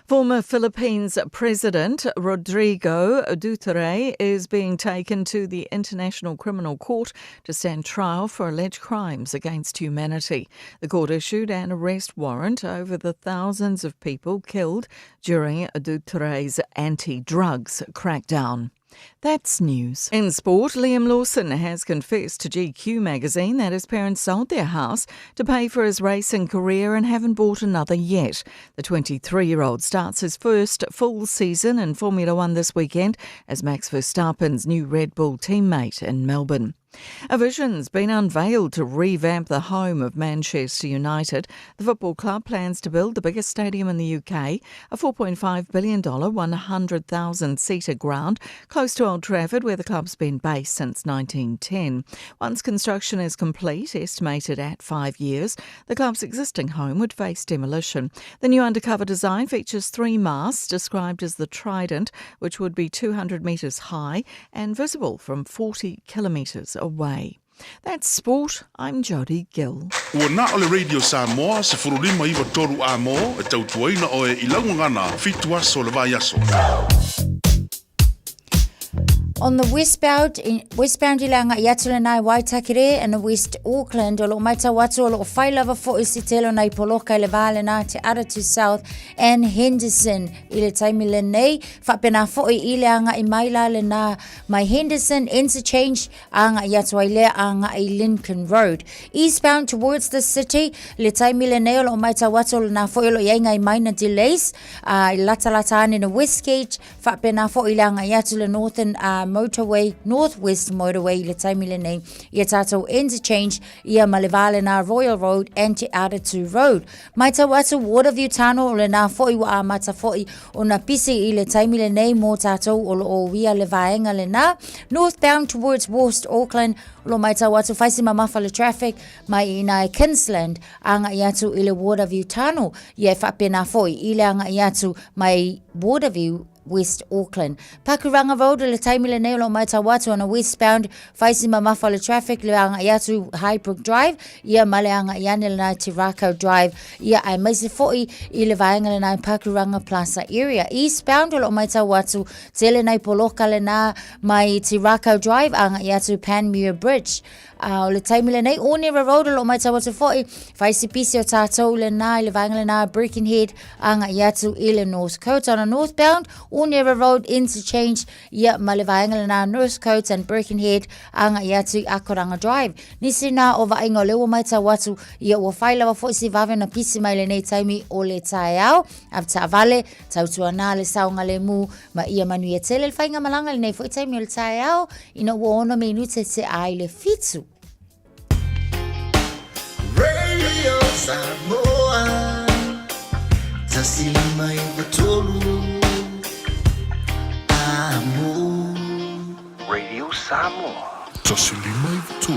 Former Philippines President Rodrigo Duterte is being taken to the International Criminal Court to stand trial for alleged crimes against humanity. The court issued an arrest warrant over the thousands of people killed during Duterte's anti-drugs crackdown. That's news. In sport, Liam Lawson has confessed to GQ magazine that his parents sold their house to pay for his racing career and haven't bought another yet. The 23-year-old starts his first full season in Formula One this weekend as Max Verstappen's new Red Bull teammate in Melbourne. A vision's been unveiled to revamp the home of Manchester United. The football club plans to build the biggest stadium in the UK, a $4.5 billion, 100,000-seater ground close to Old Trafford, where the club's been based since 1910. Once construction is complete, estimated at 5 years, the club's existing home would face demolition. The new undercover design features 3 masts described as the Trident, which would be 200 metres high and visible from 40 kilometres away. That's sport. I'm Jodie Gill. Ua na ole Radio Samoa se furulima iwa toru a mo e tautuaina o e ilaungangana fitua so le vai aso. On the westbound ilanga Yatulanai Waitakere and the West Auckland, o lo maita watu o lo whailava fo isi telo nei poloka le vale na te Aratu South and Henderson i le taimi le nei. Whapena fo i ileanga i maila le na mai Henderson interchange anga Yatuailea anga i Lincoln Road. Eastbound towards the city, le taimi le nei o lo maita watu o na fo i lo yenga i maina delays. Lata in the Westgate, whapena fo i leanga Yatu le Northern motorway, northwest motorway, le taimi le nei, ia tātou interchange, ia malevale na Royal Road and te Aratu Road. Mai tau atu Waterview Tunnel, le nā foi wa a mata foi o na pisi i le taimi le nei mō tātou o wia le vaenga le nā. Northbound towards West Auckland, lo mai tau atu whaisi mamafa le traffic, mai i nai Kinsland, anga i atu i le Waterview Tunnel, ia whapena foi, i le anga i atu mai Waterview West Auckland. Pakuranga Road le taimi le nei lo mai tawatu on a westbound whaisi mamafa le traffic le anga i atu Highbrook Drive, ia male anga i ane le nai Tirako Drive, ia ai maise foi i le vaenga le nai Pakuranga Plaza area. Eastbound lo mai tawatu tele nei poloka le na mai Tirako Drive anga i atu Panmure Bridge. O le taimi le nei Onera Road lo mai tawatu foi whaisi pisi o tātou le nai le vaenga le nai Birkenhead anga i atu i le North Coast. On a northbound Onera Road interchange, ia malevaenga na North Coast and Birkenhead, anga ia tu Akoranga Drive. Nisi na o vaenga lewa mai tawatu, ia ua whailawa fo si vave na pisi mai le nei taimi o le Taeao, av ta vale, tautua na le saunga le mu, ma ia manu ia tele le whainga malanga le nei fo i taimi o le Taeao, ina ua ono me inute te ai le fitu. Radio Samoa, tasili mai batolu. Radio Samoa. Tasilima i tu.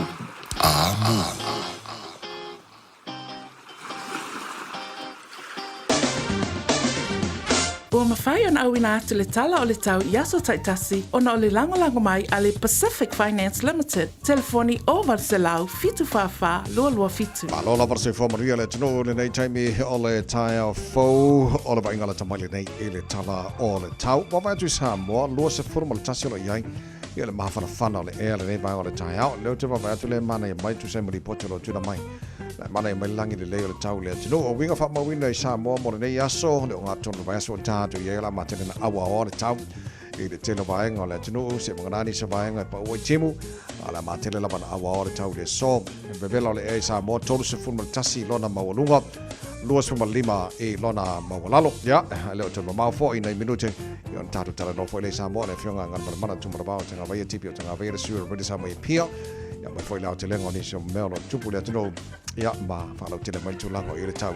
Ua mawhai ona awina atu le tala o le tau Yaso Taitasi ona o le lango mai a le Pacific Finance Limited. Telefoni o Varselau fitu whawha lua fitu. Lola varse fo Maria le tino le nei taimi o le Taeao fo o le vaingala tamai nei e le tala o le tau. Wawa atu Samoa lua se furma le tasi o le iai. Ia le mahawhana whana o le ea le nei vai o le Taeao. Leo te wawa atu le mana i mai tu se muri pote lo tuna mai. Le mana i mai langi le leo le tau le tino. O winga wha mawina i Samoa mo le nei aso. Le o ngā tonu vai aso o tātu i ela matene na awa o le tau. I le telo vaenga o le tino se mganani se vaenga i pa ua timu. Ala matele lava na awa o le tau le so. Bevela o le ea i Samoa tolu se funma le tasi lona mawalunga. Luas funma lima i lona mawalalo. Ya, leo tonu mau fo i nei minute. I on tātu tala no fo i le Samoa le whionga ngan mana tumara bao tanga vai tipi o tanga vai resura redi Samoa i pia. Ya mai fo i lao te lengo ni se meo no tupu le tino. Ya ma whalau tele mai tulango i le tau.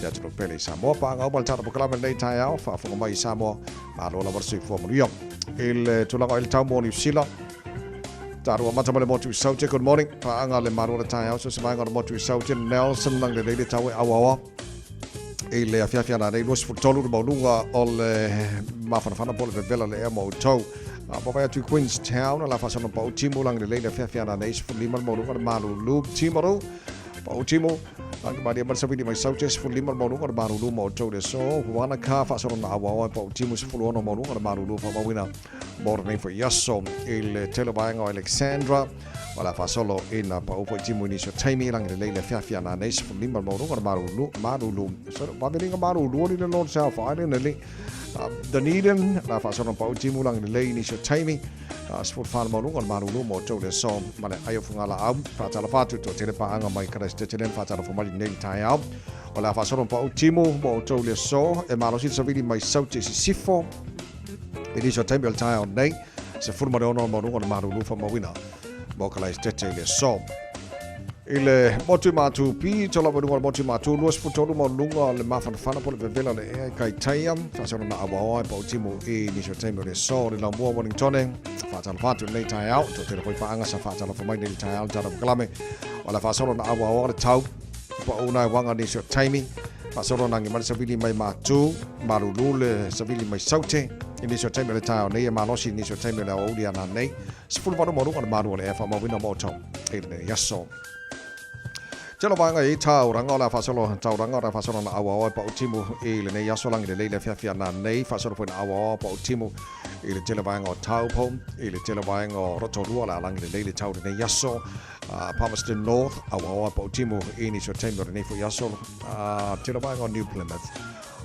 Ya tino pele i Samoa pa ngau mal tata pokalama nei Taeao. Whaafunga mai i Samoa. Ma lola varsi fo maria. Il tulango i le tau mo New Zealand. Tarua matamale motu i saute. Good morning. Paanga le marua le Taeao. So se vaenga le motu i saute. Nelson lang le leile tau e awawa. I le afiafiana nei luas futolu le maulunga o le mawhanawhana po le vela le ea mo tau. Pawai atu Queenstown. La fasana pa utimu lang le leile afiafiana nei sifulima le maulunga le Malu Timaru. Pa utimu. Ang maria marsawini mai saute sifulima le maulunga le Malu mo tau le so. Wana ka fasana na awawa pa utimu sifuluono maulunga le Malu pa mawina. Mora nei for yaso. Il televaenga o Alexandra. Wala fasolo ina pa upo timu inisio taimi lang le leile fiafiana nei sifulima le maulunga le Malu. So wawilinga Malu ni le Lord South Island le Dunedin. La fasana pa utimu lang le leile inisio taimi. Sport fan maulunga le Malu mo tau le so. Mane ayo fungala au. Fatala fatu to tele pa anga mai kares te telen fatala fumali nei Taeao. Wala fasana pa utimu mo tau le so. E malosi savili mai saute si sifo. Inisio taimi al Taeao nei. Se furma de ono maulunga le Malu fa mawina. Mokalai tete le so. Ile motu matu pi tola maulunga motu matu luas futolu maulunga le mawhanawhana po le vevela le ea kai taiam. Fasana na awaoa pa utimu i nisio taimi le so. Le laumua Wellingtone. Fatala fatu nei Taeao. To tele poi paanga sa fatala famai nei Taeao. Tara pakalame. Wala fasana na awaoa le tau. Pa unai wanga nisio taimi. Fasana na ngimani savili mai matu. Marulu le savili mai saute. Inisio taimi le Taeao nei. Malosi inisio taimi le auliana nei. Sifulu wano maulunga le Malu le efa mawina mo tau. Ele yaso. Telo vanga i tauranga o la fasolo tauranga o la fasolo na awa pa utimu i le nei yaso lang le leile fiafiana nei fasolo po na awa pa utimu i le telo vanga o taupo i le telo vanga o rotorua la lang le leile tau le nei yaso Palmerston North awa pa utimu i ni so taimi le nei fo yaso telo vanga o New Plymouth.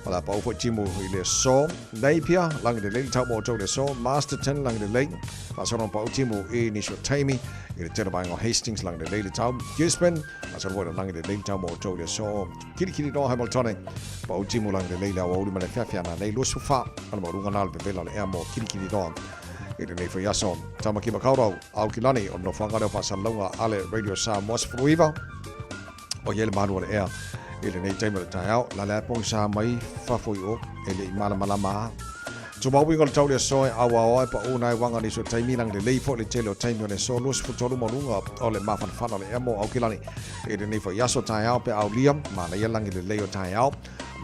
Wala pa upo timu i le so. Napier lang le leile tau mo tau le so. Masterton lang le leile. Fasolo pa utimu i ni so taimi. I le telo vanga o Hastings lang le leile tau. Gisborne. Fasolo lang le leile tau mo tau le so. Kiri no Hamilton. Pa utimu lang le leile o uli male fiafiana nei lusu fa. Ana mo runga nal bevela le ea mo kiri no. I le nei fo yaso. Tama ki makaurau. Au kilani o no whangare o fasalonga ale Radio Samoa Sfuruiva. O yele manu le ea. Ele nei taimi le Taeao, la lea pong sa mai whafoi o, ele i malama. Tumawi ngol tau le soe awa oa pa unai wanga ni so taimi lang le leifo le tele o taimi o le so lus futolu monunga o le mawhanawhana le emo au kilani. Ele nei fo yaso Taeao pe au liam, ma na ialangi le leo Taeao,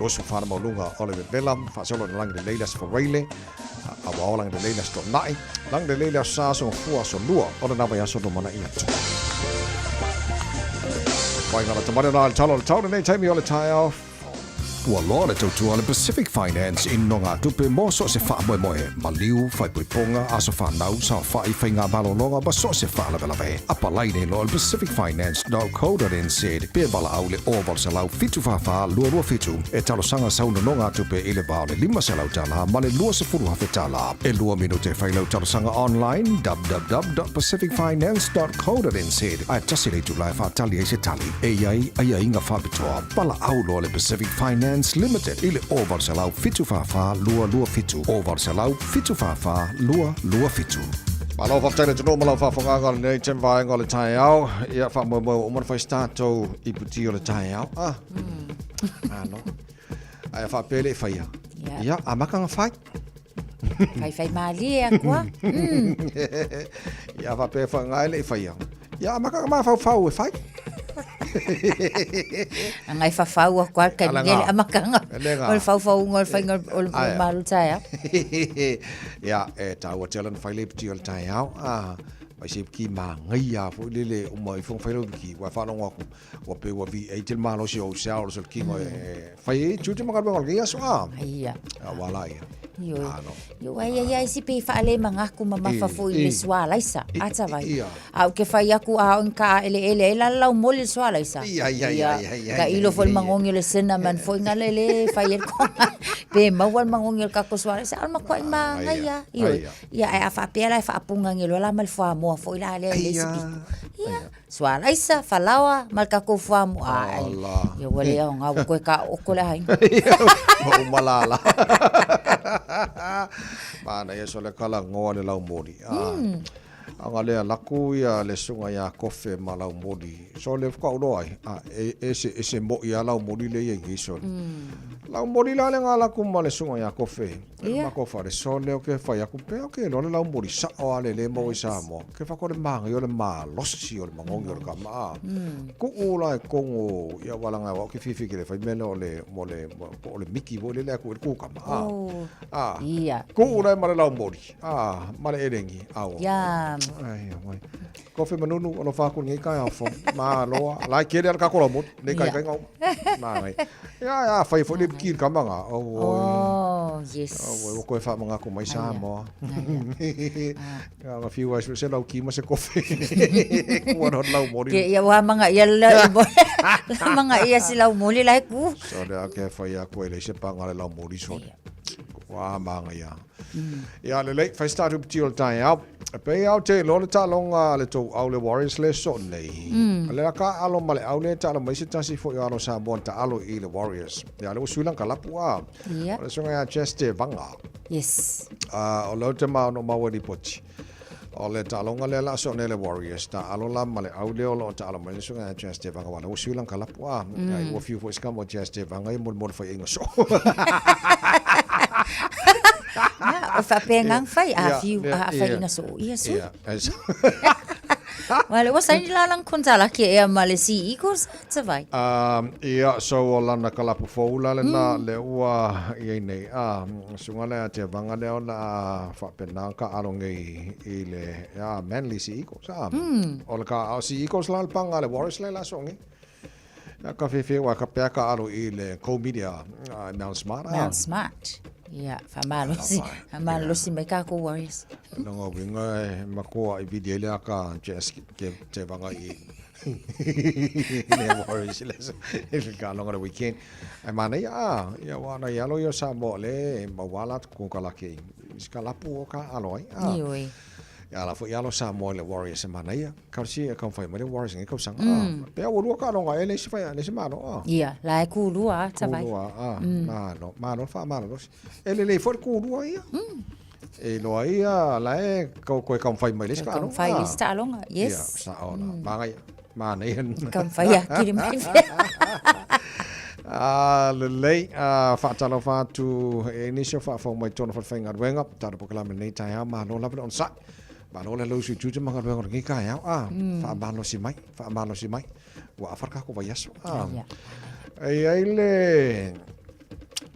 lus whana monunga o le vela, whasolo le langi le leilas for reile, awa o langi le leilas to nai, lang le leilas sa so fua so lua, o le nawa yaso no mana iatu. Wai ngana tamare na le tau nei taimi o le Taeao. Ua loa le tautua le Pacific Finance in no ngā tupe mo so se wha moe maliu, whai puiponga, aso whanau, sa whai whai ngā malolonga, ba so se wha lawe. Apa lai nei loa le pacificfinance.co.nz pe bala au le oval se lau fitu whawha lua fitu. E talo sanga sauna no ngā tupe i le bao le 5 se lau tala, ma le lua se furu hawhe tala. E lua minute whai lau talo sanga online, www.pacificfinance.co.nz. Ai tasi le tu lai whatali e se tali. E ai ngā whabitoa. Bala au loa le Pacific Finance Limited ile oval salau fitu fafa lua fitu oval salau fitu fafa lua fitu. Malo fa tele no malo fa fonga ngal nei tem vai ngal Taeao ia fa mo o mo fa stato I puti o le Taeao no ai fa pele fa ia amaka fa fai mali a kwa ia fa pe fa ngai le fa ia amaka ma fa fa Angai whawhau a kwa kai ngele amakanga. Ol whawhau ngol whainga ol Malu Taeao. Ia, tau a telan whaile piti ol Taeao. Mai se ki ma ngai a fo lele o mai fo whailo ki wa whanonga ko wa pe wa vi e til malo si o sa o so ki ngoi whai chuti maka ngol ki aso Ia. Wala ia. Yo ai si pe whaale mangaku mamafafu i le swala isa. Ata vai. Au ke whai aku a onka ele lau mole swala isa. Ia. Ka ilo fo mangongi le cinnamon fo ngale le whai el konga. Pe mawal mangongi el kako swala isa. Alma kwa ima ngai ia. Ia ai a whapea lai whaapunga ngelo la mal fwa mo fo ila le sipi. Ia. Swala isa falawa mal kako fwa mo. Yo wale au ngau koe ka okole hai. O malala. Mana ia so le kala ngoa le lau mori. Anga lea laku ia le sunga ia kofe ma lau mori. So le whaka uroa ai. Ese mo ia lau mori le ia ngiso. Lau mori la le ngā laku ma le sunga ia kofe. Ma kofa le so le o ke whai aku pe o ke lo le lau mori sa o ale le mo i sa mo. Ke whako le maanga i o le maa losi o le mangongi o le kama. Kuku la e kongo ia walanga wa o ke fifi ke le whai mele o le miki o le lea ku e kuka ma. Kuku la e ma le lau mori. Ma le erengi. Ai, mai. Kofe manunu ono whaku ngai kai afo. Ma loa. Lai kere al kakola mut. Nei kai ngau. Ma ngai. Ia, whai fo le kir kamanga. Yes. O koe wha mga ko mai sa mo. Nga whiu ai se lau ki ma se kofe. Kua no lau mori. Ke ia wa mga ia la mga ia si lau mori lai ku. So le ake whai a koe le se panga le lau mori so. Wa mga ia. Ia le lei whai start up tiol Taeao. Pe au te lo le talonga le tau au le Warriors le so nei. Le ka alo male au le talo mai se tasi fo alo sa bon ta alo i le Warriors. Ia le usulan ka lapu a. Le songa ya cheste vanga. Yes. O lo te ma no mawari poti. O le talonga le la so nei le Warriors ta alo la male au le lo ta alo mai le songa ya cheste vanga wala usulan ka lapu a. Ai wo fiu fo skamo cheste vanga i mo fa ingo so. O whapengang whai a whiu a whai inga so ia su. Wale, wa saini la lang kontala ki ea ma le Sea Eagles, ta vai? Ia, so o lana kalapu foula le na le ua iei nei. Sunga lea te vanga leo na whapenang ka alonge i le Manly Sea Eagles. O le ka Sea Eagles la panga le Warriors le la songi. Ka whiwhi wa ka pea ka alo i le co-media Mount Smart. Mount Smart. Ia, whamalosi. Whamalosi mai kako Warriors. Nonga winga e makoa i video le aka te wanga i ne Warriors les. Ele ka longa le weekend. Ai mana ia wana ia lo yo Samoa le mawala ko kala ke. Iska lapu o ka alo ai. Ioi. Ia la fo ia lo Samoa le Warriors mana ia. Ka si e ka fai mai le Warriors ngai ka sanga. Pe o lu ka longa ele si fai le si mano. Ia, la e kulua ta vai. Kulua mano fa mano. Ele le for kulua ia. E lo ia la e ko ka fai mai le ska no. Fai le sta longa. Yes. Ia, sa ona. Mangai mana ia. Ka fai a kiri mai. Lei whaatalo whaatu e nisio whaafau mai tona whaafenga ruenga tara pokalame nei Taeao mahalo lawe on sa mahalo le lausi tutu mga ruenga ringi Taeao whaamalo si mai wa afarka ko vayaso ai le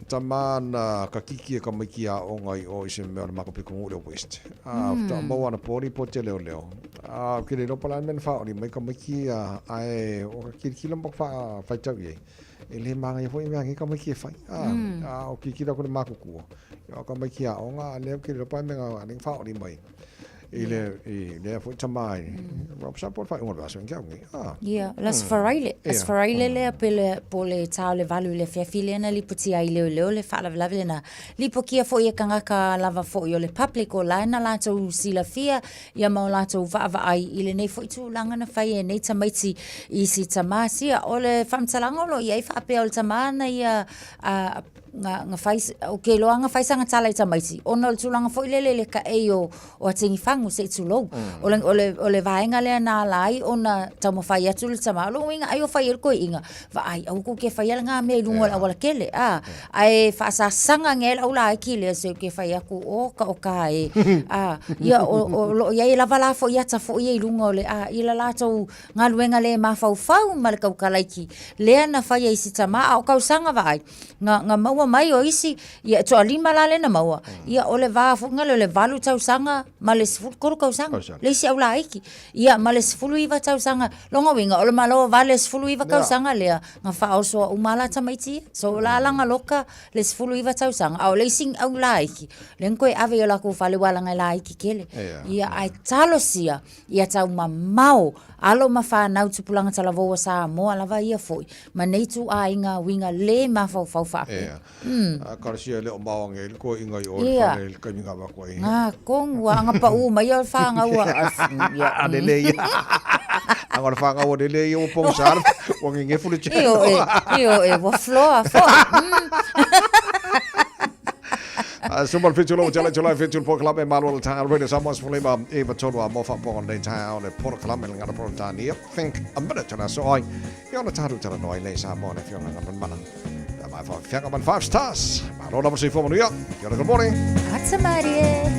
tamana ka kiki ka miki a o ngai o ise me ona makopiko ngule west ta mo ana pori po te leo ke le no palamen fa ori mai ka miki ai o ki kilo mo fa tau ye ele manga ia foi ngi ka mai ki fai o ki kira ko ma ku yo ka mai ki a nga le ki ro pa me nga ni fa ori mai ele foi tamai rob sa por fai un vaso ngi ia las faraile le pele pole tau le valu le fiafile na liputi ai le fa la na lipokia foi kanga ka lava foi le public o la na la tu sila fia ia ma la tu va ai ile nei foi tu langa na fai nei tamaiti i si tamasi o le famtalanga lo ia fa pe o tamana ia nga fai o ke loa nga fai sanga tala ita maisi ona le tulanga fo le ka e o atingi fangu se tulo ole vaenga le na lai ona tamo fai atu le tama lo winga ai o fai ko inga va ai au ko ke fai nga me lungo la wala kele ai fa sa sanga ngel au la ki le se ke fai aku o ka e ia o ia la vala fo ia ta fo ia lungo le ila la tau nga luenga le ma fau mal ka kalaiki le na fai isi tama au ka sanga vai nga maua mai o isi ia to alima la le na maua ia ole va fu nga le valu tau sanga male sful koru ka sanga le si au la iki ia male sfulu iwa tau sanga longa winga ole malo vale sfulu iwa ka sanga le nga fa o so umala tamaiti so la langa loka le sfulu iwa tau sanga au le sing au la iki le koe ave yo la ku fale wala nga la iki kele ia ai talo sia ia tau mamau alo mafa na utupulanga tala vo sa mo ala va ia foi ma nei tu a inga winga le ma fa fa ka sia le o maonge ko inga i o le ka minga ba ko nga kong wa nga pa u mai o fa nga wa ya adele ya agora fa nga o dele yo pong sar o nge fulu che io e vo floa fo Sumal fitulu jala jala fitul po club e Malu Taeao radio Samoa's problema e batolo a mofa po on Taeao le por club e ngara por Tania think a minute na so ai yo na tatu tala noi le Samoa if yo nga pan mana da mai fa fianga man 5 stars Malu number 4 for New York good morning Hatsa Marie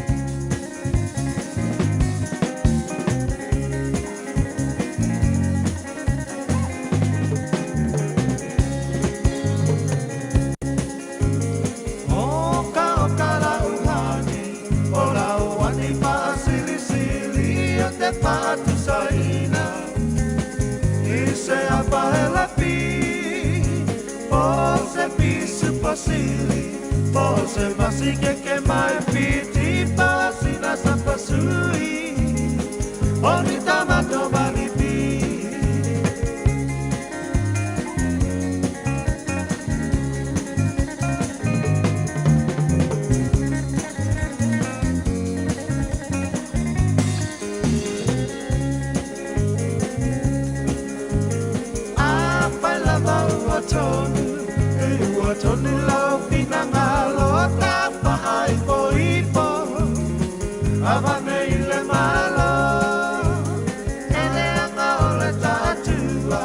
Pose masih que mai piti pasi na sapasui Bonita mato balipi Apa la watonu watonu la pinangalo tapa ai poipo avane ile malo ele anga ole tatua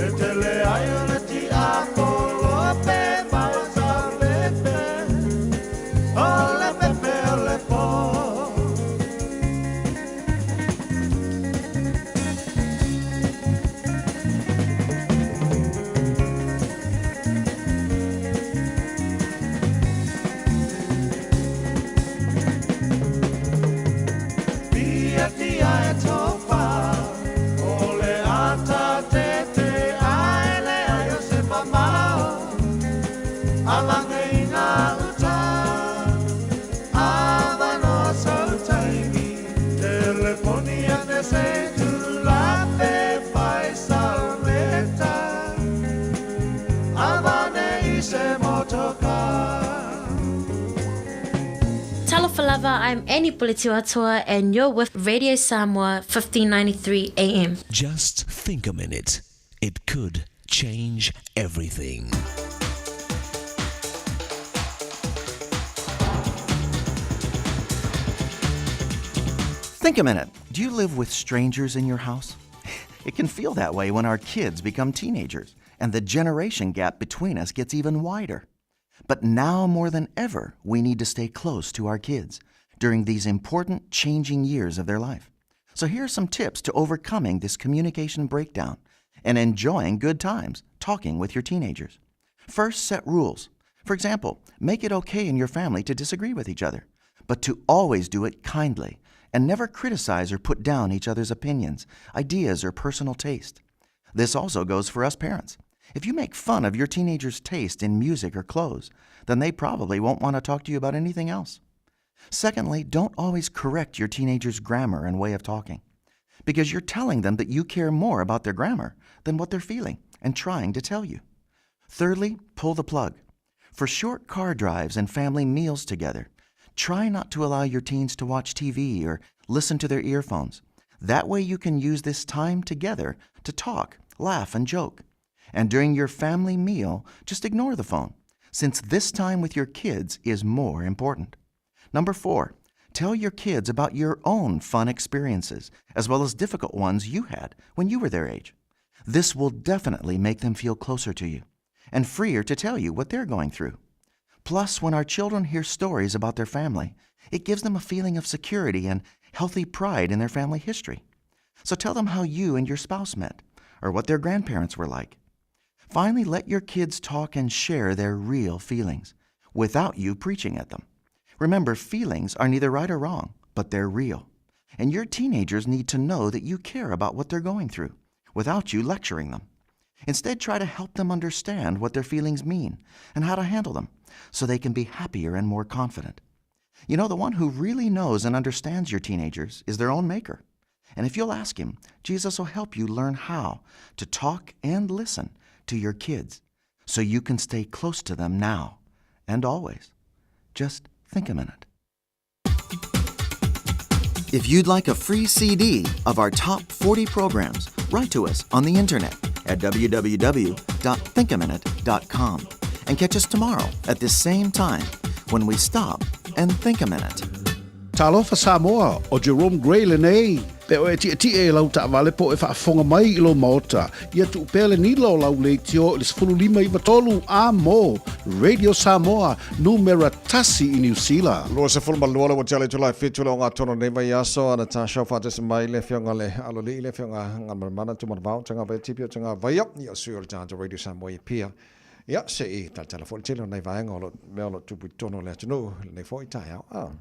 etele ai ole ti apolo pe pausa pepe ole po I'm Annie Pulitiwatua and you're with Radio Samoa 1593 AM. Just think a minute. It could change everything. Think a minute. Do you live with strangers in your house? It can feel that way when our kids become teenagers and the generation gap between us gets even wider. But now more than ever, we need to stay close to our kids during these important changing years of their life. So here are some tips to overcoming this communication breakdown and enjoying good times talking with your teenagers. First, set rules. For example, make it okay in your family to disagree with each other, but to always do it kindly and never criticize or put down each other's opinions, ideas, or personal taste. This also goes for us parents. If you make fun of your teenager's taste in music or clothes, then they probably won't want to talk to you about anything else. Secondly, don't always correct your teenager's grammar and way of talking, because you're telling them that you care more about their grammar than what they're feeling and trying to tell you. Thirdly, pull the plug. For short car drives and family meals together, try not to allow your teens to watch TV or listen to their earphones. That way you can use this time together to talk, laugh, and joke. And during your family meal, just ignore the phone. since this time with your kids is more important. Number 4, tell your kids about your own fun experiences, as well as difficult ones you had when you were their age. This will definitely make them feel closer to you and freer to tell you what they're going through. Plus, when our children hear stories about their family, it gives them a feeling of security and healthy pride in their family history. So tell them how you and your spouse met, or what their grandparents were like. Finally, let your kids talk and share their real feelings, without you preaching at them. Remember, feelings are neither right or wrong, but they're real. And your teenagers need to know that you care about what they're going through, without you lecturing them. Instead, try to help them understand what their feelings mean and how to handle them, so they can be happier and more confident. You know, the one who really knows and understands your teenagers is their own maker. And if you'll ask him, Jesus will help you learn how to talk and listen to your kids, so you can stay close to them now and always. Just think a minute. If you'd like a free CD of our top 40 programs, write to us on the internet at www.thinkaminute.com and catch us tomorrow at this same time when we stop and think a minute. Talofa Samoa o Jerome Gray le nei. Pe o e e lau ta vale po e whaafonga mai I lo maota. Ia tu pele ni lau le tio le 15 a mo. Radio Samoa, numera tasi I New Zealand. Lua se fulma luola wa jale tulai fitu le o ngā tono nei vai aso ana tāsha whātesi mai le whionga le aloli le whionga ngā marmana tumarvau tanga vai tipio tanga vai up. Ia sui o le tāta Radio Samoa I pia. Ia se I tā telefoni tilo nei vaenga o lo mea lo tupu tono le atunu nei fo I Taeao.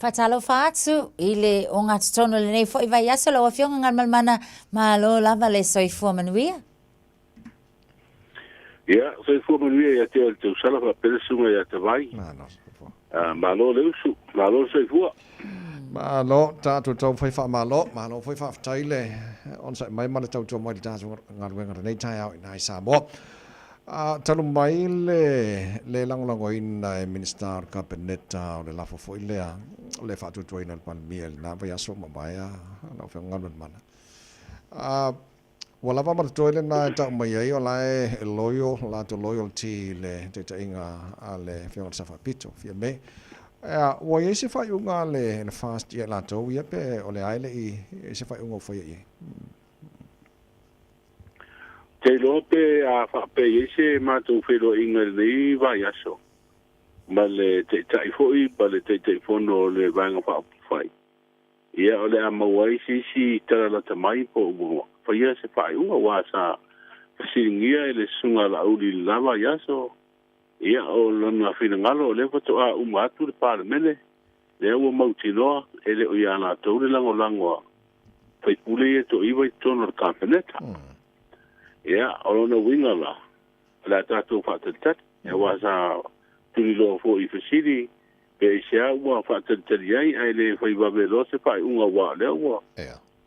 Fatalo fatu ile o ngā tono le nei fo I vai aso la wafionga ngal malmana ma lo lava le soifua manuia. Ia, soifua manuia ia te usala pa peresunga ia te vai. Ma lo le usu, ma lo soifua. Ma lo tātu tau whaiwha ma lo whaiwha whataile on sa mai mana tau tau mai le tātu ngā ruenga nei Taeao I nai Samoa. Talu mai le langolango ina Minister Cabinet o le lafo foi le whaatutua ina le pandemia le nā vai aso mamaia na whea nganwan mana. Wa lava matatua le nā tau mai ai o lae loyalty le te inga a le whionga sa whapito fia me. Wa i se whaiunga le fast ia lātou ia pe o le aile I se whaiunga o whaia I. Te lope a whape ese mātou whiro inga nei vai aso. Ma le te taifoi, ma le te taifono le vanga whai. Ia o le a mawai si tara la tamai po umunga. Whaia se whai unga wā sa whasiringia le sunga la uli lava i aso. Ia o lana whina ngalo le whato a atu le pāremene. Le ua mautinoa ele o iana tau le lango. Whai pule e to iwa I tono le kāpeneta. Ia, o lona winga la. La tātou whātatat. Ia wasa turi loa fo I whasiri. Pe I sea ua whātatari ai. Ai le whai wawe lo se whai unga wā lea ua.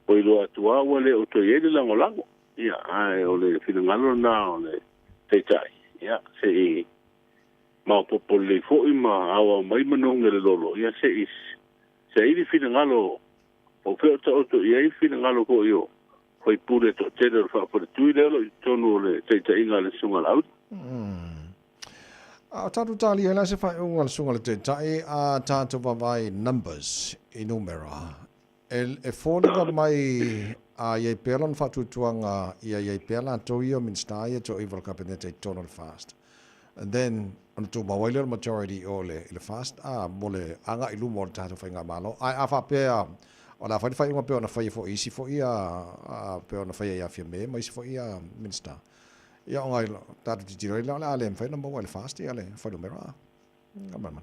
Poi loa tua ua le o toi ele lango. Ia, ai o le whingalo nā o le teitai. Ia, se I maupopo le fo I ma awa mai manonga le lolo. Ia se I li whingalo. O wheo ta oto I ai whingalo ko I o. Foi pure to tele fa por tu le lo tonu le te inga le sunga la out. Tatu tali ela se fai unga le sunga le te tai a tatu vai numbers I numera. E fōlinga mai a iei pelon fatu tuanga iei pela to io minsta ia to evil cabinet tono fast. And then on to mawailer majority o le fast mole anga ilu mo tatu fai nga malo. Ai a fa pe o la fai unga pe ona fai fo isi fo ia pe ona fai ia fia me mais fo ia minsta ia onga tatu tiro la le fai no mo le fast ia le fai no mera ngama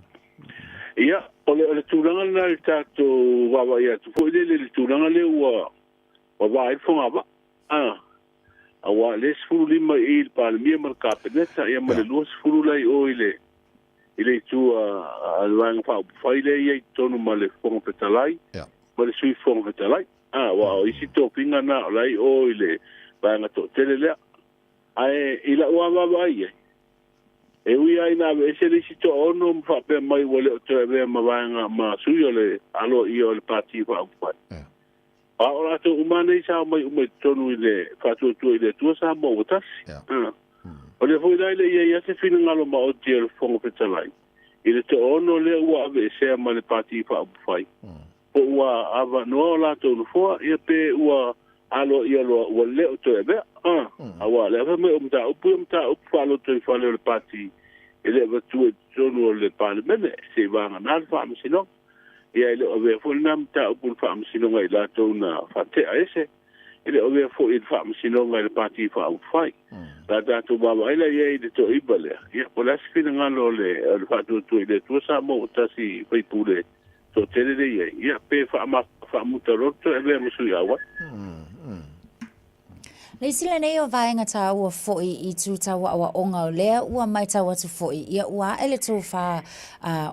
ia ole tulanga na tatu wa ia tu fo le tulanga le wa wa fonga ba awa les fulu lima I palmia marka peneta ia ma le los fulu lai o ile tu alwang fa fai le ia tonu ma le fonga petalai ma le sui fonga petalai wa isi to pinga na lai o ile banga to telele ai ila wa ba ia e ui ai na ese le si to ono fa pe mai wale to be ma banga ma sui ole alo I ole parti fa fa ora to umane sa mai tonu ile fa tu ile tu sa mo tas O le foi dai le ia se fina ngalo ma o te fongo petalai. I le te ono le ua ave sea ma le pati fa fai. Po ua ava no la to no fo ia pe ua alo ia lo ua le o to ebe. Awa le ava me umta fa lo to fa le pati. Ele va tu sono le parlemene se va na fa sino. Ia le ave fo na mta upu fa sino ngai la to na fa te ese. Ele ave fo il fa sino ngai le pati fa fai. La datu baba ila ye de to ibale ya pola sfina ngalo le fa tu ile tu sa mo tasi fai pule to tele de ye ya pe fa mutaroto ele musu ya wa Le sila nei o vaenga tā ua fo'i I tū tawa awa onga o lea ua mai tawa tu fo'i ia ua ele tū wha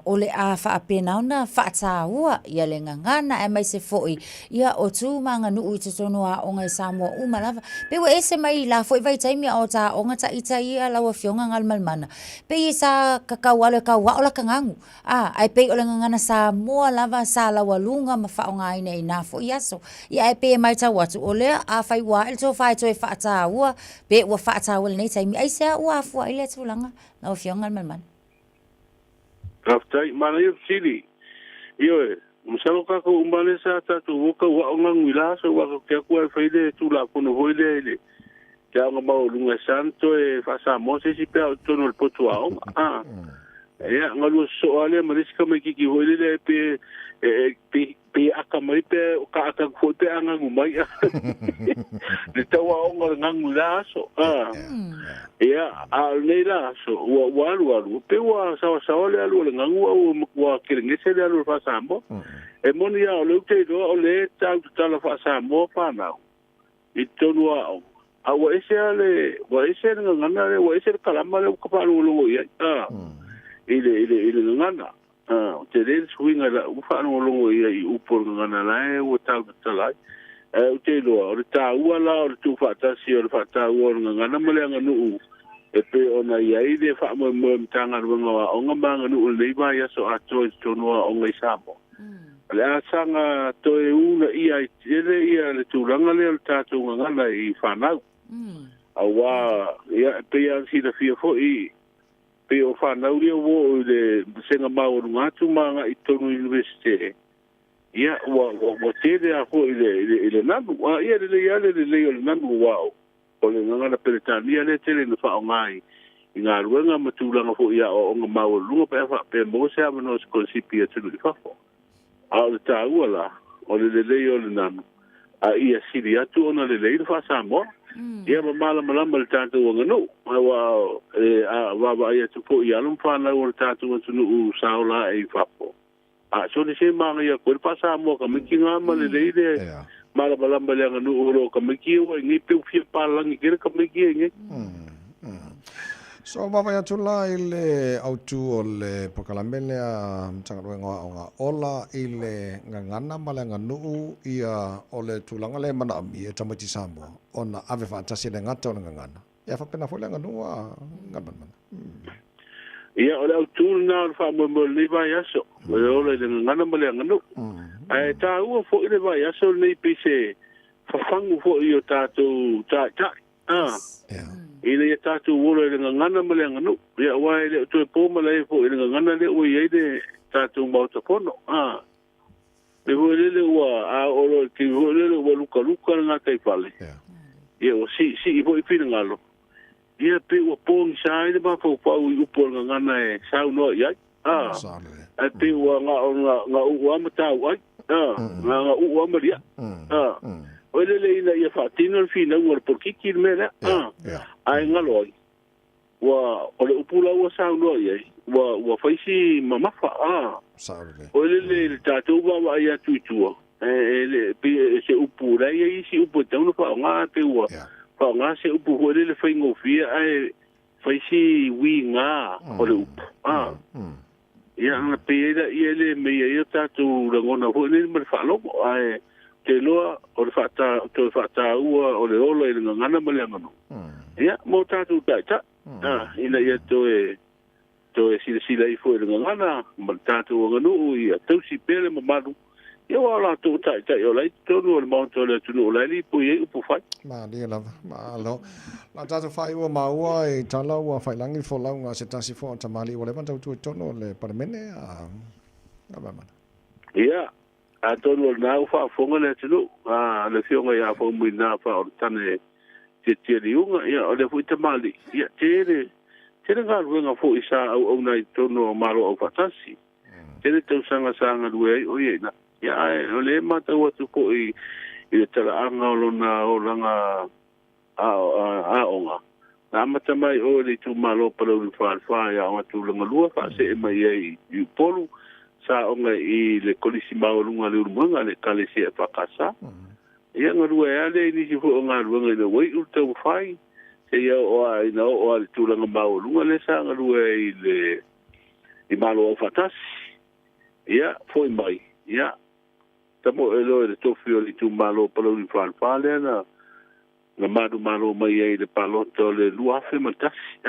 o le a wha apena una wha tā ua ia le ngangana e mai se fo'i ia o tū manga nuu I tutono a onga I Samoa umalava pe ua ese mai la fo'i vai taimi o tā onga ta ita ia lawa fionga ngal malmana pe I sa kakau alo ka wa ola kangangu ai pe o le ngangana Samoa lava sa lawa lunga ma wha onga ine I na fo'i aso ia e pe mai tawa tu o lea a whai wa ele tō whai tō fa'ata ua pe ua fa'ata ua nei taimi ai sea ua afua I le tūlanga na o fionga malman. Kaftai mana I sili. Io musalo ka ko umbale sa ta tu woka wa onga ngila so wa ke ku ai faile tu la kono hoile ile. Ka nga mau lunga santo e fa sa mo se si pe o tono il potu a onga. Ya ngalu so ale mariska me ki hoile le pe pe aka mai pe ka aka ko pe anga ngumai le tawa onga ngangu la so ya al nei la so wa pe wa sa le alu le ngangu wa kirengese le alu fa sambo e moni ya le te do o le ta la fa sambo fa na I tonu a wa ese nganga le wa ese kalama le ka pa lu ya ile ngana te le swinga la ufa no longo I upor ngana la o ta talai o te lo o ta ua la o tu fa ta si o fa ta ua ngana male nganu e pe ona ia I de fa mo tanga ngo o ngamba nganu le ba ya so a to no o ngai sabo le a sanga to e una ia ile le tu langa le ta tu ngana I fa na awa ia pe ya si da fia fo I pe o whanau ria wo le senga mau ngatu manga I tonu universite. Ia, wa tere a ho ile nanu. Ia le nanu wao. O le ngangana peretania le tere na whao ngai. I ngā ruenga matulanga ho ia o onga mau lunga pe mo se ama no skonsipi a tunu I whafo. A o le tā ua la, o le o le nanu. A ia siri atu ona le na wha Samoa. Ia mala le tātou o nganu. Wa ia tupo I alum whānau o le tātou o tunu saola e whapo. So le se manga ia koe pasa mo ka miki ngā ma le mala le nganu uro ka miki o ngi pe fia palangi kere ka miki ngi. So baba ya tula ile autu o le pokalamele a mtangaruenga o ngā ola ile ngangana male nganu ia o le tulanga le mana ami e tamati Samoa o na ave fantasi le ngata o na ngangana. Ia whapena fole nganu a ngana. Ia o le autu na wha mo le vai aso. O le ngangana male nganu. Ai tā ua fo ile vai aso nei pise whafangu fo I o tātou tā. Ile ia tātou wolo I le ngangana ma le nganu. Ia wai le toi pōma le fo I le ngangana le ui ei le tātou mauta pono. Le hui lele ua a olo ki hui lele ua luka ngā tai pale. Ia o si I fo I pina ngalo. Ia pe ua pōngi sa I le ma fau I upo ngangana e sau noa iai. Ai pe ua ngā ua amatau ai. Ngā ua amaria. O le ina ia whaatino le whina ua le porkiki le mea ai ngalo ai. Wa o le upula ua saunoa iai. Wa whaisi mamafa. O le tātou wawa ai atu itua. Se upu rai ai si upu tauna whaonga te ua. Whaonga se upu hua le whaingo fia ai whaisi wi ngā o le upu. Ia anga peira ia le mea ia tātou rangona hua le mara whaalomo ai. Te loa o le whata ua o le olo I le ngangana ma le angano. Ia, mo tātou taita. Ina ia toe sila I fo I le ngangana, ma tātou angano ia tausi pele ma malu. Ia wala tu tai o lai tonu o le maunto le tunu o lai li pu ye upu fai. Ma dia lava, ma alo. La tatu fai ua maua e tala ua fai langi fo launga se tasi fo tamali o le vantau tu tono le paramene a mana. Ia, a tonu o nau fa fonga le tunu, a le fionga ia fo mui na fa o tane te riunga, ia o le fui tamali, ia tere ngā ruenga fo isa au nai tonu o malo au fatasi. Tere tau sanga lue o ie na. Ia o le matau atu po i le taraanga o lona o langa a onga. Nā mata mai o le tu malo palau ni whaalwha ia o atu langa lua wha se e mai ai i polu sa onga i le kolisi maurunga le urumanga le kale se e whakasa. Ia ngā rua e ale nisi fo o ngā ruanga i le wei urtau whai se ia o a ina o a le tu langa maurunga le sa ngā rua i le i malo o whatasi. Ia fo i mai. Ia tamo e loe le tofi o li tu malo palau ni whaalwha le na na malo mai ai le paloto le luafe matasi.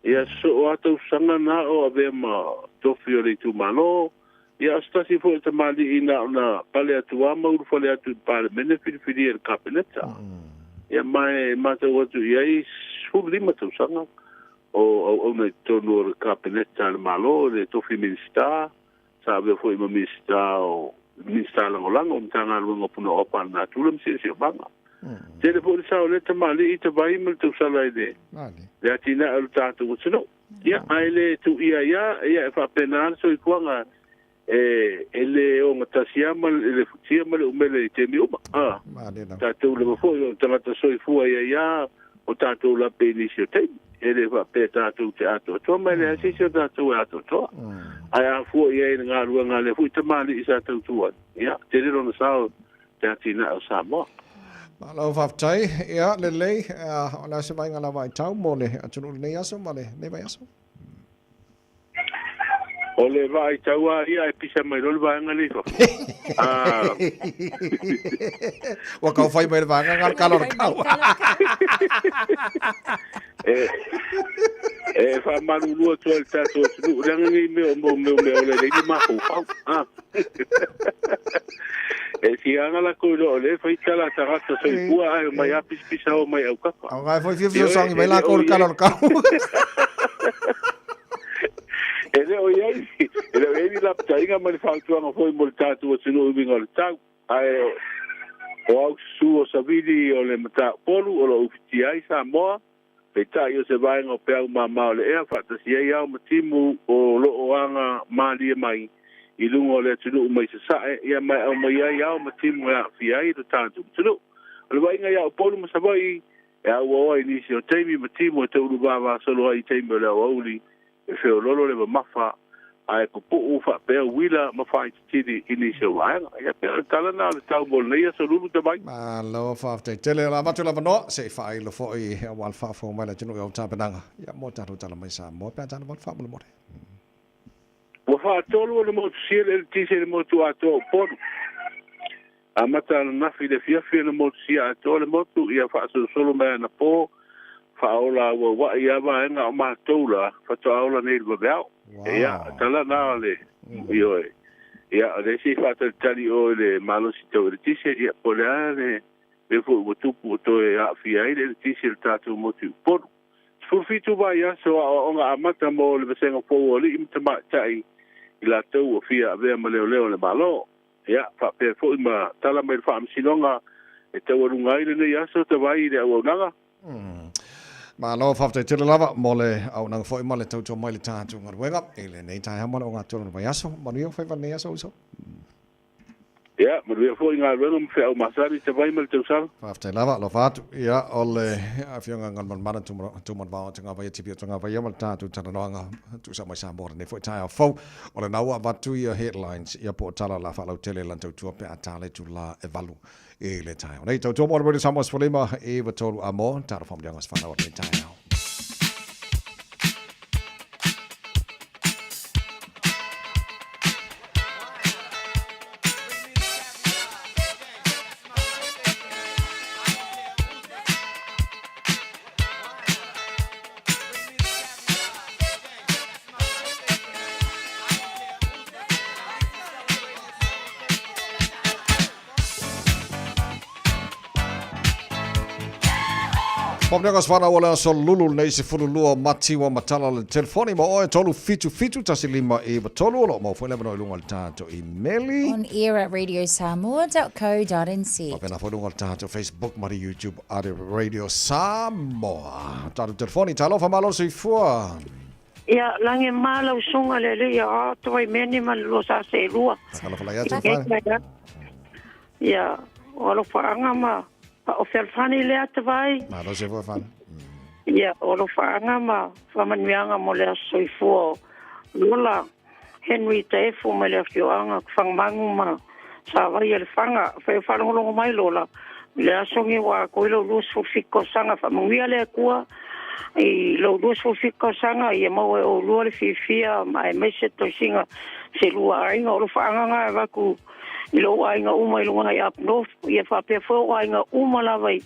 Ia so o atau sanga na o ave ma tofi o le tu malo. Ia stasi fo te mali ina na pale atu ama uru fale atu pale mene whiri e kapineta. Ia mai matau atu iai sulu lima tau sanga o nei tonu o le kapineta le malo le tofi minsta. Sa ave fo ima minsta o minsta langolango mtanga luenga puna opa na tulam si o banga. Tele po le sao le tamali i te vai mal tau sala i le. Le atina alu tātou o tino. Ia, ai le tu ia e whapenaan so i kuanga e le o ngatasiama le futiama le umele i te miuma. Tātou le mafo i o tangata so i fua ia o tātou la penisi o teimi. E le whape tātou te ato toa mai le asisi o tātou e ato toa. Ai a fua ia i ngā ruanga le fui tamali i sa tau tuan. Ia, te riro na sao te atina o Samoa. Malo whaftai, ia, le lei, o la se vai ngala vai tau mo le atunu nei aso, ma le nei vai aso. O le vai tau a ia e pisa mai roli vai ngale ko. Wa kau fai mai vai ngal kalor kau. Fa manu lua tu el tato tu rangi me o le di ma ko fa. Si anga la ko le fai tala tarata so ua ai mai apis pisa o mai au kapa. Au ngai foi fifo song mai la ko kalor kau. Ele o iai, ele o iai la ptainga mani whautuanga foi mo le tātua tino uminga o le tau. Ai o au su o savili o le mata polu o lo ufiti ai Samoa. Pe tai o se vaenga o peau mamao le ea whatasi ai au matimu o lo o anga maali e mai. I lungo le tino umai se sae, ia mai au mai ai au matimu e a fi ai do tātua tino. O le vaenga ia o polu masawai e au o ai nisi o teimi matimu e te uru bava solo ai teimi o le au auli. E feo lolo le mafa ai ko po fa pe wila mafa i tiri ini se wa ya pe tala na le tau bol nei so lulu te mai ma lo fa te tele la matu la no se fa i lo fo i wal fa fo mai la tino o ta penanga ya mo ta tala mai sa mo pe ta mo fa mo mo wa fa tolo le mo si le ti se le mo tu ato por amata na fi de fia le mo si ato le mo tu ia fa solo mai na po faola wa ia va nga ma tola fa tola nei go bel ia tala na le io ia le si fa tali o le malo si to le tise ia polare le fu tu to ia fi ai le tise tatu mo tu por fu fi tu va ia so o nga amata mo le senga fo le imtama tai ila to o fi ave ma le le malo ia fa pe fo ma tala me fa am sinonga e te warunga ile nei aso te vai le o nanga ma lo fafte tele lava mole au nang foi mole tau mai le tatu ngar wenga ele nei tai hama o ngatu no yaso ma no foi van yaso so ya ma no foi ngar wenga fe au masari te vai mal tau sal fafte lava lo fatu ya ole afionga ngal man man tu man ba tanga vai tipi tanga vai mal tatu tana no tu sa mai sa bor ne foi tai fo ole na wa batu your headlines ya po tala la fa lo tele lan tu pe atale tu la evalu e le Taeao. Nei tau tō mōra Samoa Sfolema e watolu a mō, tāra whamdiangas whanau le Taeao. Pomnega sfana wala so lulu nei se fululua mati wa matala le telefoni ma oe tolu fitu tasilima e tolu lo mo fole no lunga tato emaili On air at radiosamoa.co.nz. Pena fo lunga tato Facebook mari YouTube ade Radio Samoa. Tato telefoni talo fa malo se fua. Ia lange mala usunga le ia toi meni mal lo sa se lua. Kala fala ya te Ia olo faanga ma o felfani le atavai. Ma lo se fua fan. Ia olo faanga ma famanianga mo le soifua. Lula Henry Taeao me le fioanga fangmangu ma sa vai el fanga fe falongo mai lola. Le asongi wa koilo lus fiko sanga famangia le kua. I lo dos fika sanga I mo o lo le fifia mai mese to singa se lua inga o fanga nga va ku I lo ainga uma I lo nga ya no I fa pe fo ainga uma la vai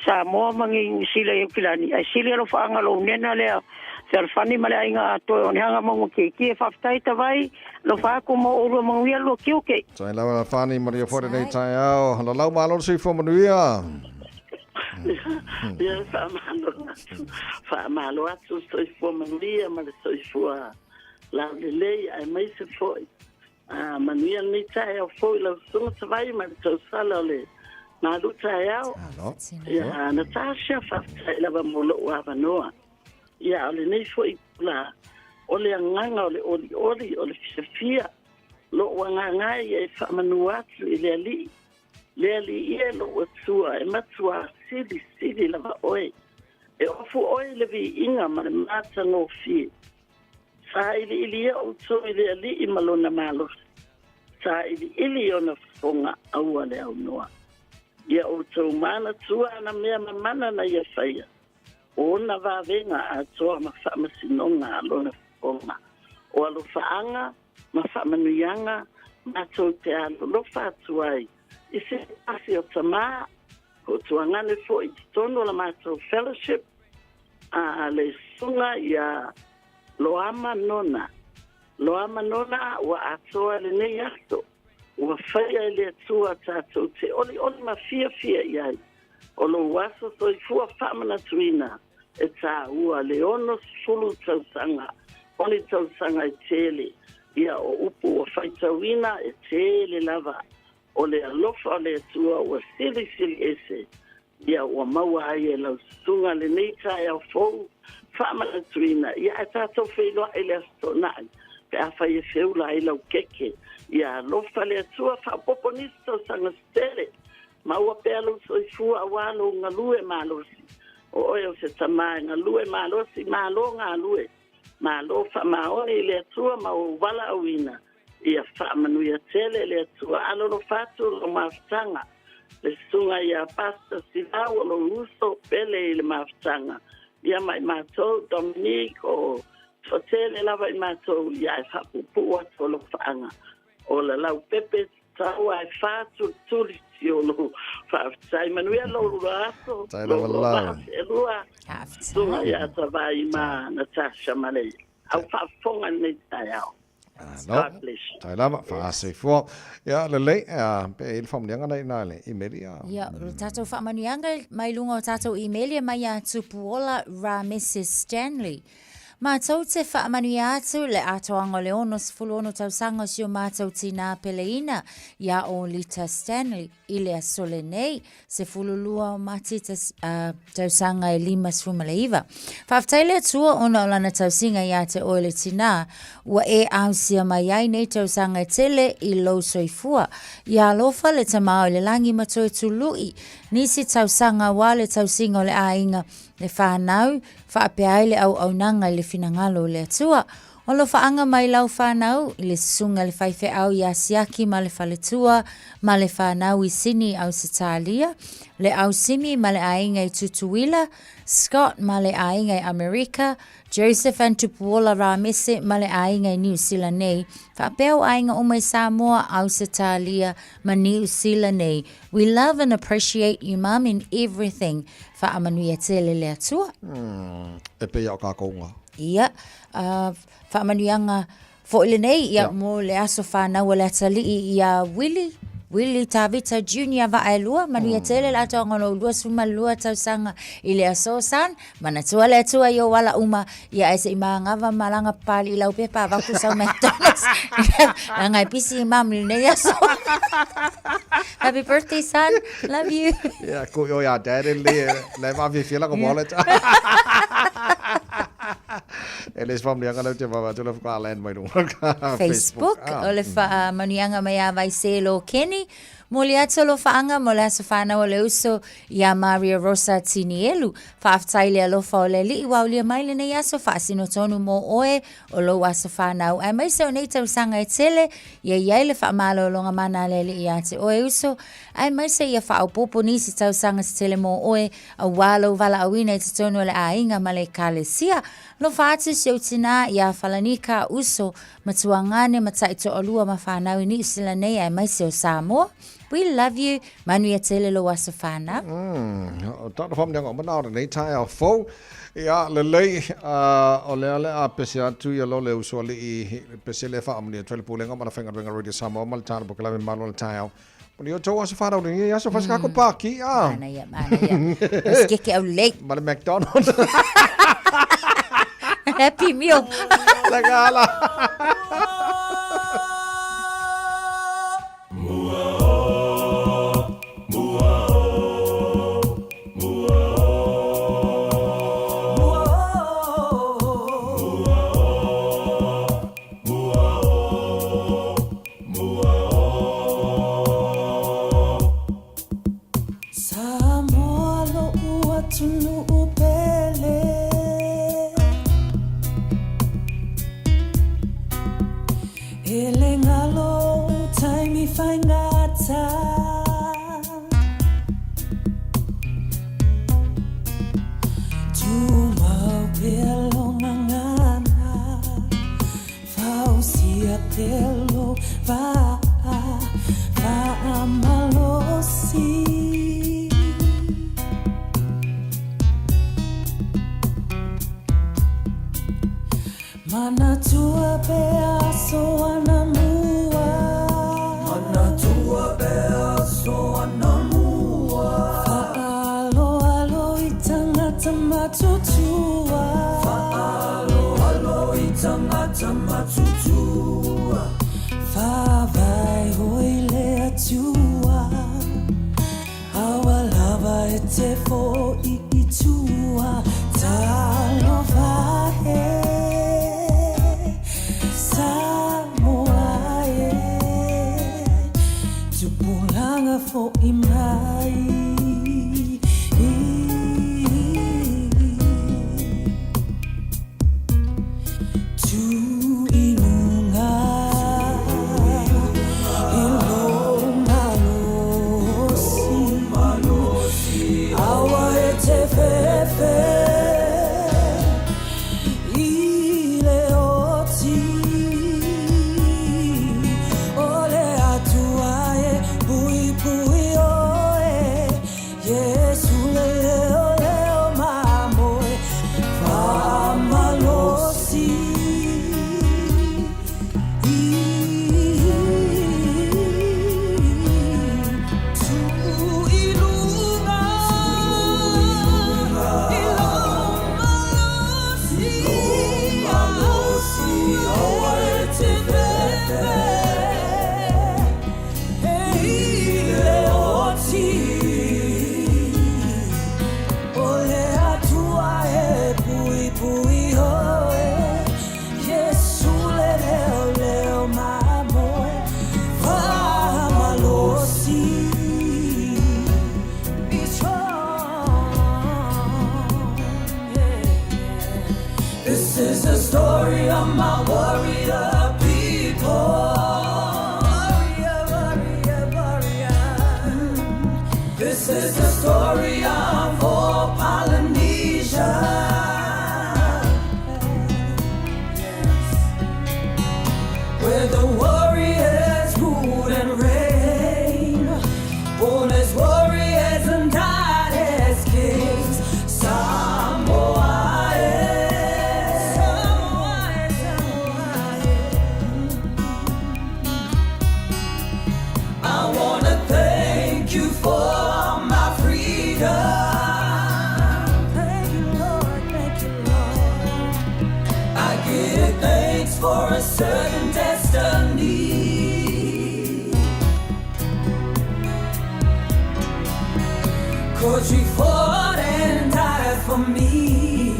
sa mo mangi sile kilani ai sile lo fanga lo nena le ser fani male ainga to on hanga mo ke fa tai ta vai lo fa ku mo o mo wi lo ki okay so la fani maria for nei Taeao lo ma lo se fo manuia Ia fa malo atu stoi fua manuia ma le stoi fua la lei ai mai se foi manuia ni Taeao foi la sunga savai ma le tau sala le Malu Taeao ia Natasha fa la va molo wa vanoa ia le nei foi la ole nganga ole fia lo nganga ia fa manuatu ile ali Leli ielo o tua e matua sili lava oe. E ofu oe le vi inga ma le mata no fi. Sa ili o tō ili ali I malona malo. Sa ili o na fonga aua le au noa. Ia o tō mana tua na mea mamana na ia whaia. O na wawenga a toa ma whamasinonga alona fonga. O alo whaanga, ma whamanuianga, ma tō te alo lo whatuai. I se pasi o tama, ko tuangane fo I tono la mato fellowship, le sunga ia loama nona. Loama nona wa atoa le nei ato. Wa whaia le atua tato te oli ma fia iai. O lo waso toi fua whamana tuina e tā ua le ono sulu tausanga. Oni tausanga e tele. Ia o upu wa whaitawina e tele lava. O le alofa le tua o sili ese. Ia o maua ai e lau sunga le nei Taeao fou. Whamana tuina. Ia e tātou wheloa e le astonai. Pe a whai e whiula e lau keke. Ia alofa le tua whapoponisto sanga stele. Maua pe alu soifua awalo ngalue malosi. O oe o se tamae ngalue malosi. Malo ngalue. Malo whamaone le tua ma o wala awina. Ia whaamanuia tele le atua alono fatu lo mafutanga. Le sunga ia pasta silau lo uso pele le mafutanga. Ia mai mātou Dominique o totele lava I mātou ia e whapupu atu lo whaanga. O la lau pepe tau ai fatu tulisi o lo whaafutai. Manuia lo ruraso. Tai lava lau. Elua. Sunga ia tawai ma Natasha Malay. Au whaafonga nei Taeao. No, tai lama fa se fo ya le pe il fam nyanga na le email ya tato fa manuanga mai lungo tato email mai ya tupuola ra Mrs Stanley ma tau te wha amanu atu le atoanga le ono sifulu tau sanga sio mātou tina peleina ia o Lita Stanley I le asole nei se fululua o mati tau sanga e 5 whaftaile atua ona o lana tau singa ia te oele tina ua e ausia mai ai nei tau sanga e tele I lo soifua ia alofa le tamao le langi matoe tului nisi tau sanga wale tau singa o le ainga le whanau, whaapeai le au nanga le finangalo le atua. O lo whaanga mai lau whanau, le sunga le whaife au I asiaki ma le whaletua, ma le whanau I sini au Sitalia, le au simi ma le ainga I Tutuila, Scott ma le ainga I Amerika, Joseph and Tupuola Ramese ma le ainga I New Zealand nei, whaapeo ainga umai Samoa au Sitalia ma New Zealand nei. We love and appreciate you, Mum, in everything. Whaamanuia tele le atua. E pe au kākounga. Ia, whaamanuianga fo ile nei, ia mo le aso whanau le atali ia Willie Willie Tavita Junior Vaelua, Manuia Tele Latongo Lua Suma Lua Tausanga, Ilea Sosan, Manatua Letua Yowala Uma, Yaisa Imangava Malanga Pali Laupepa, Vakusa McDonald's, Langai Pisi Mam Linea. Happy birthday, son. Love you. Ja, ko yo ya dad le ma vi fila ko bolet. Eles vão me agora te vai tu levar land mai no Facebook. Ole fa manianga maya vai selo Kenny. Moliato lo faanga mola safana ole uso ya Maria Rosa Tinielu fa aftaile lo fa ole li wa ole mai le ya so fa sino tonu mo oe o lo wa safana ai mai so nei tau sanga etele ya le fa malo lo ngana le li ya te oe uso ai mai se ya fa popo ni si tau sanga tele mo oe a walo vala awina te tonu le ainga male kalesia lo fa atu se utina ya falanika uso matuangane mataito olua mafana ni sila nei ai mai se o Samoa. We love you. Manuia tele lo wasafana. Tot from yang om na nei Taeao fo. Ja, le ole a pesia tu ya lo le uso le I pesele fa amni tele pulenga mana fenga venga radio Samoa mal tar bo kala Malu Taeao. Puni yo to wasafana ni ya so faska ko paki ah. Mana ya. Skeke au late. Mal McDonald's. Happy meal. Legala. I wanna a certain destiny. 'Cause you fought and died for me.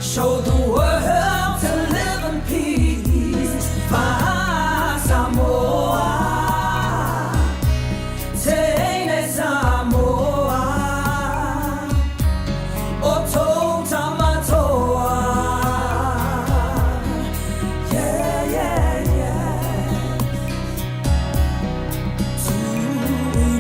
Show the world to live in peace. My Samoa, Tene Samoa, Oto Tamatoa. Yeah, yeah, yeah. Tuiluna,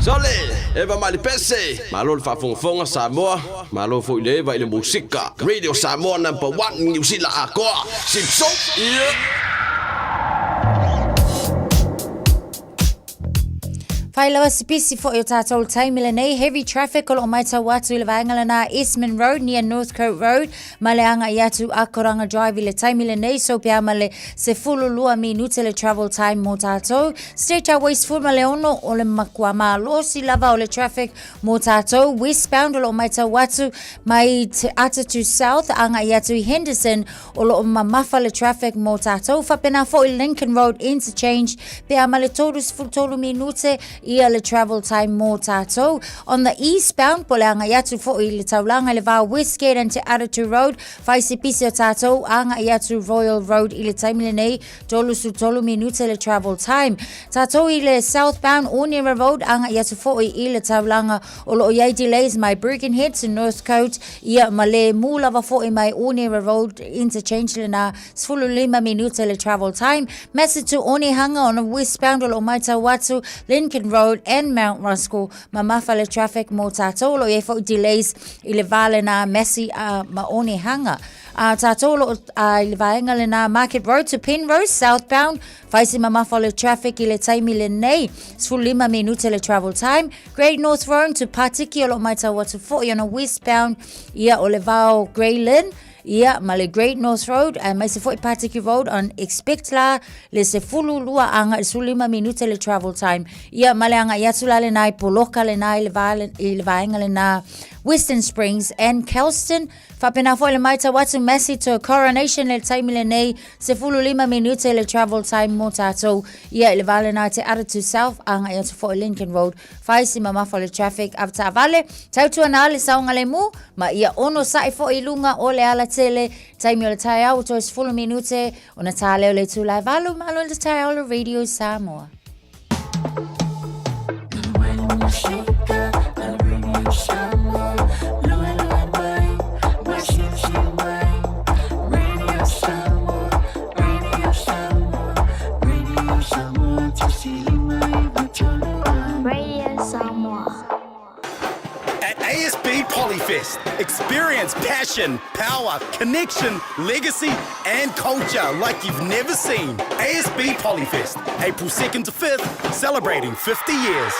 Sole, eva mali pese. Malu le whafonga Samoa. Malu fo ile va ile musika. Radio Samoa #1 New Zealand akoa. Simpson. Yeah. Whailawa sipisi fo o tātou taimile nei. Heavy traffic o mai tau watu I le vaengala na Eastman Road near Northcote Road. Male anga I atu Akoranga Drive I le taimile nei. So pia male se fululua minute le travel time mo tātou. State Highways full male ono o le makua losi lava o le traffic mo tātou. Westbound o mai tau watu mai te Atatu South anga I atu I Henderson o lo mamafa le traffic mo tātou. Whapena fo I Lincoln Road interchange. Pia male tolus full tolu minute ia le travel time mo tātou. On the eastbound, pole anga iatu fo I le taulanga le vā Westgate and te Atatu Road, whaisi pisi o tātou, anga iatu Royal Road I le taimile nei, tolu su tolu minute le travel time. Tātou I le southbound, Onera Road, anga iatu fo I le taulanga, o lo iai delays my Birkenhead to Northcote, ia male mūlava fo I mai Onera Road, interchange le na, sfulu 5 minute le travel time. Message to Onehanga on a westbound, o lo mai tawatu, Lincoln Road and Mount Ruskell, mamafa le traffic mo tātou lo e fo delays I le vale na Messi ma Onehanga. Tātou lo I le vaenga le na Market Road to Penrose southbound, whaisi mamafa le traffic I le taimi le nei, sfulu 5 minute le travel time. Great North Road to Patiki o lo mai tawatu fo I on a westbound, ia o le vao Grey Lynn, ia ma le Great North Road mai se foi Patiki Road on expect la le se fulu lua anga I sulima minute le travel time ia ma le anga iatula le nai poloka le nai le vaenga le na Western Springs and Kelston whapena foi le maita watu Messi to Coronation le taimi le nei se fulu 5 minute le travel time mo tātou ia le vale nai te Atatu South anga iatu foi Lincoln Road whaisi mamafa le traffic avta vale tautua na le saunga le mu ma ia ono sai foi lunga o le ala tele taimi o le Taeao to is full minute o na tāleo le tūlai valu malo le Taeao le Radio Samoa. ASB Polyfest. Experience passion, power, connection, legacy, and culture like you've never seen. ASB Polyfest, April 2nd to 5th, celebrating 50 years.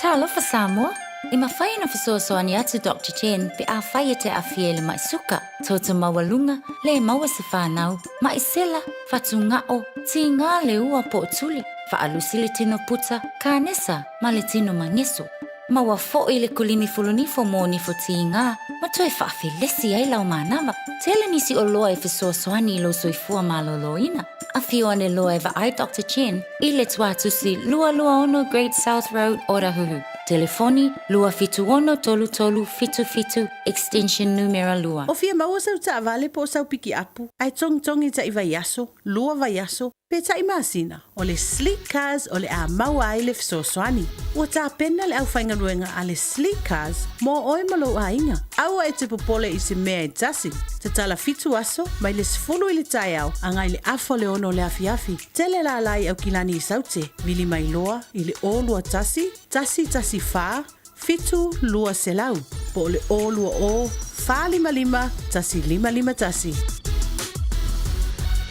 Talofa Samoa. I mawhai na whasoasoani atu Dr. Chen pe a whai te awhie le mai suka. Tōta mawalunga le maua se whanau. Ma I sela, whatu ngao, ti ngā le ua po tuli. Whaalusi le tino puta, ka nesa, ma le tino mangeso. Ma wa fo'i le kulini fulunifo mo nifo tinga. Ma toi whaafilesi ai lau manawa. Tele nisi o loa e fesoasoani I lo soifua maloloina. A fio ane loa eva ai Dr. Chen. I le tuatusi lua ono Great South Road, Orahuhu. Telefoni lua fitu ono tolu tolu fitu fitu extension numero lua. O fia maua sau ta vale po sau piki apu. Ai tong ta iwa yaso, lua va yaso. Pe ta imasina, o le sleek cars o le a maua ai le fisosoani. Ua ta pena le au whainga ruenga a le sleek cars mo oi malo a inga. Aua e te popole I se mea e tasi. Te tala fitu aso, mai le sifulu I le Taeao, angai le afo le ono le afiafi. Tele la lai au kilani I saute, vili mai loa, I le o lua tasi fa, fitu lua selau. Po le o lua o, fa lima, tasi lima tasi.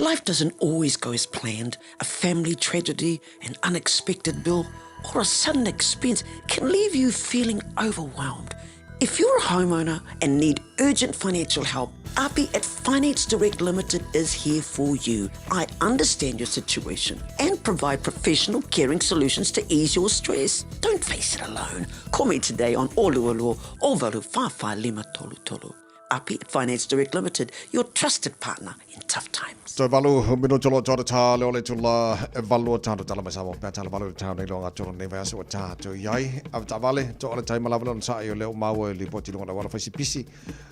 Life doesn't always go as planned. A family tragedy, an unexpected bill, or a sudden expense can leave you feeling overwhelmed. If you're a homeowner and need urgent financial help, Api at Finance Direct Limited is here for you. I understand your situation and provide professional caring solutions to ease your stress. Don't face it alone. Call me today on Oluolu Ovalu Fafa Lima Tolu Tolu. Api at Finance Direct Limited, your trusted partner in tough times. So valu minu tolo tolo ta le ole tula valu ta tala mai sama pa tala valu ta nei longa tolo nei va so ta to yai av ta vale to ole tai malavala on sa yo le mau li poti longa wala fasi pisi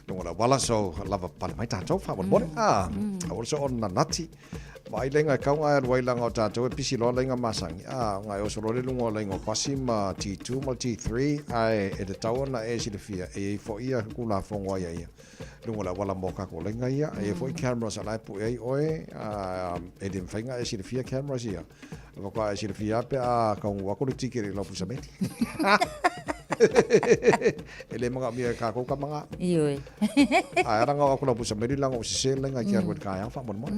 longa wala so lava pale mai ta to fa bon o so on na nati vai lenga ka nga wai langa ta to pisi lo lenga masang nga o so le lungo lenga pasima T2 mal T3 ai e de tawana e si de fia e fo ia kula fongo ia lunga wala moka ko lenga ia e fo cameras ala pu e oi e de finga e si de fia cameras ia va qua e si de fia pe a ka un wako tiki lo pusamenti ele mga mi ka ko ka mga ioi ai ranga ko lo pusamenti lang o si selenga kia ko ka ya fa mon mon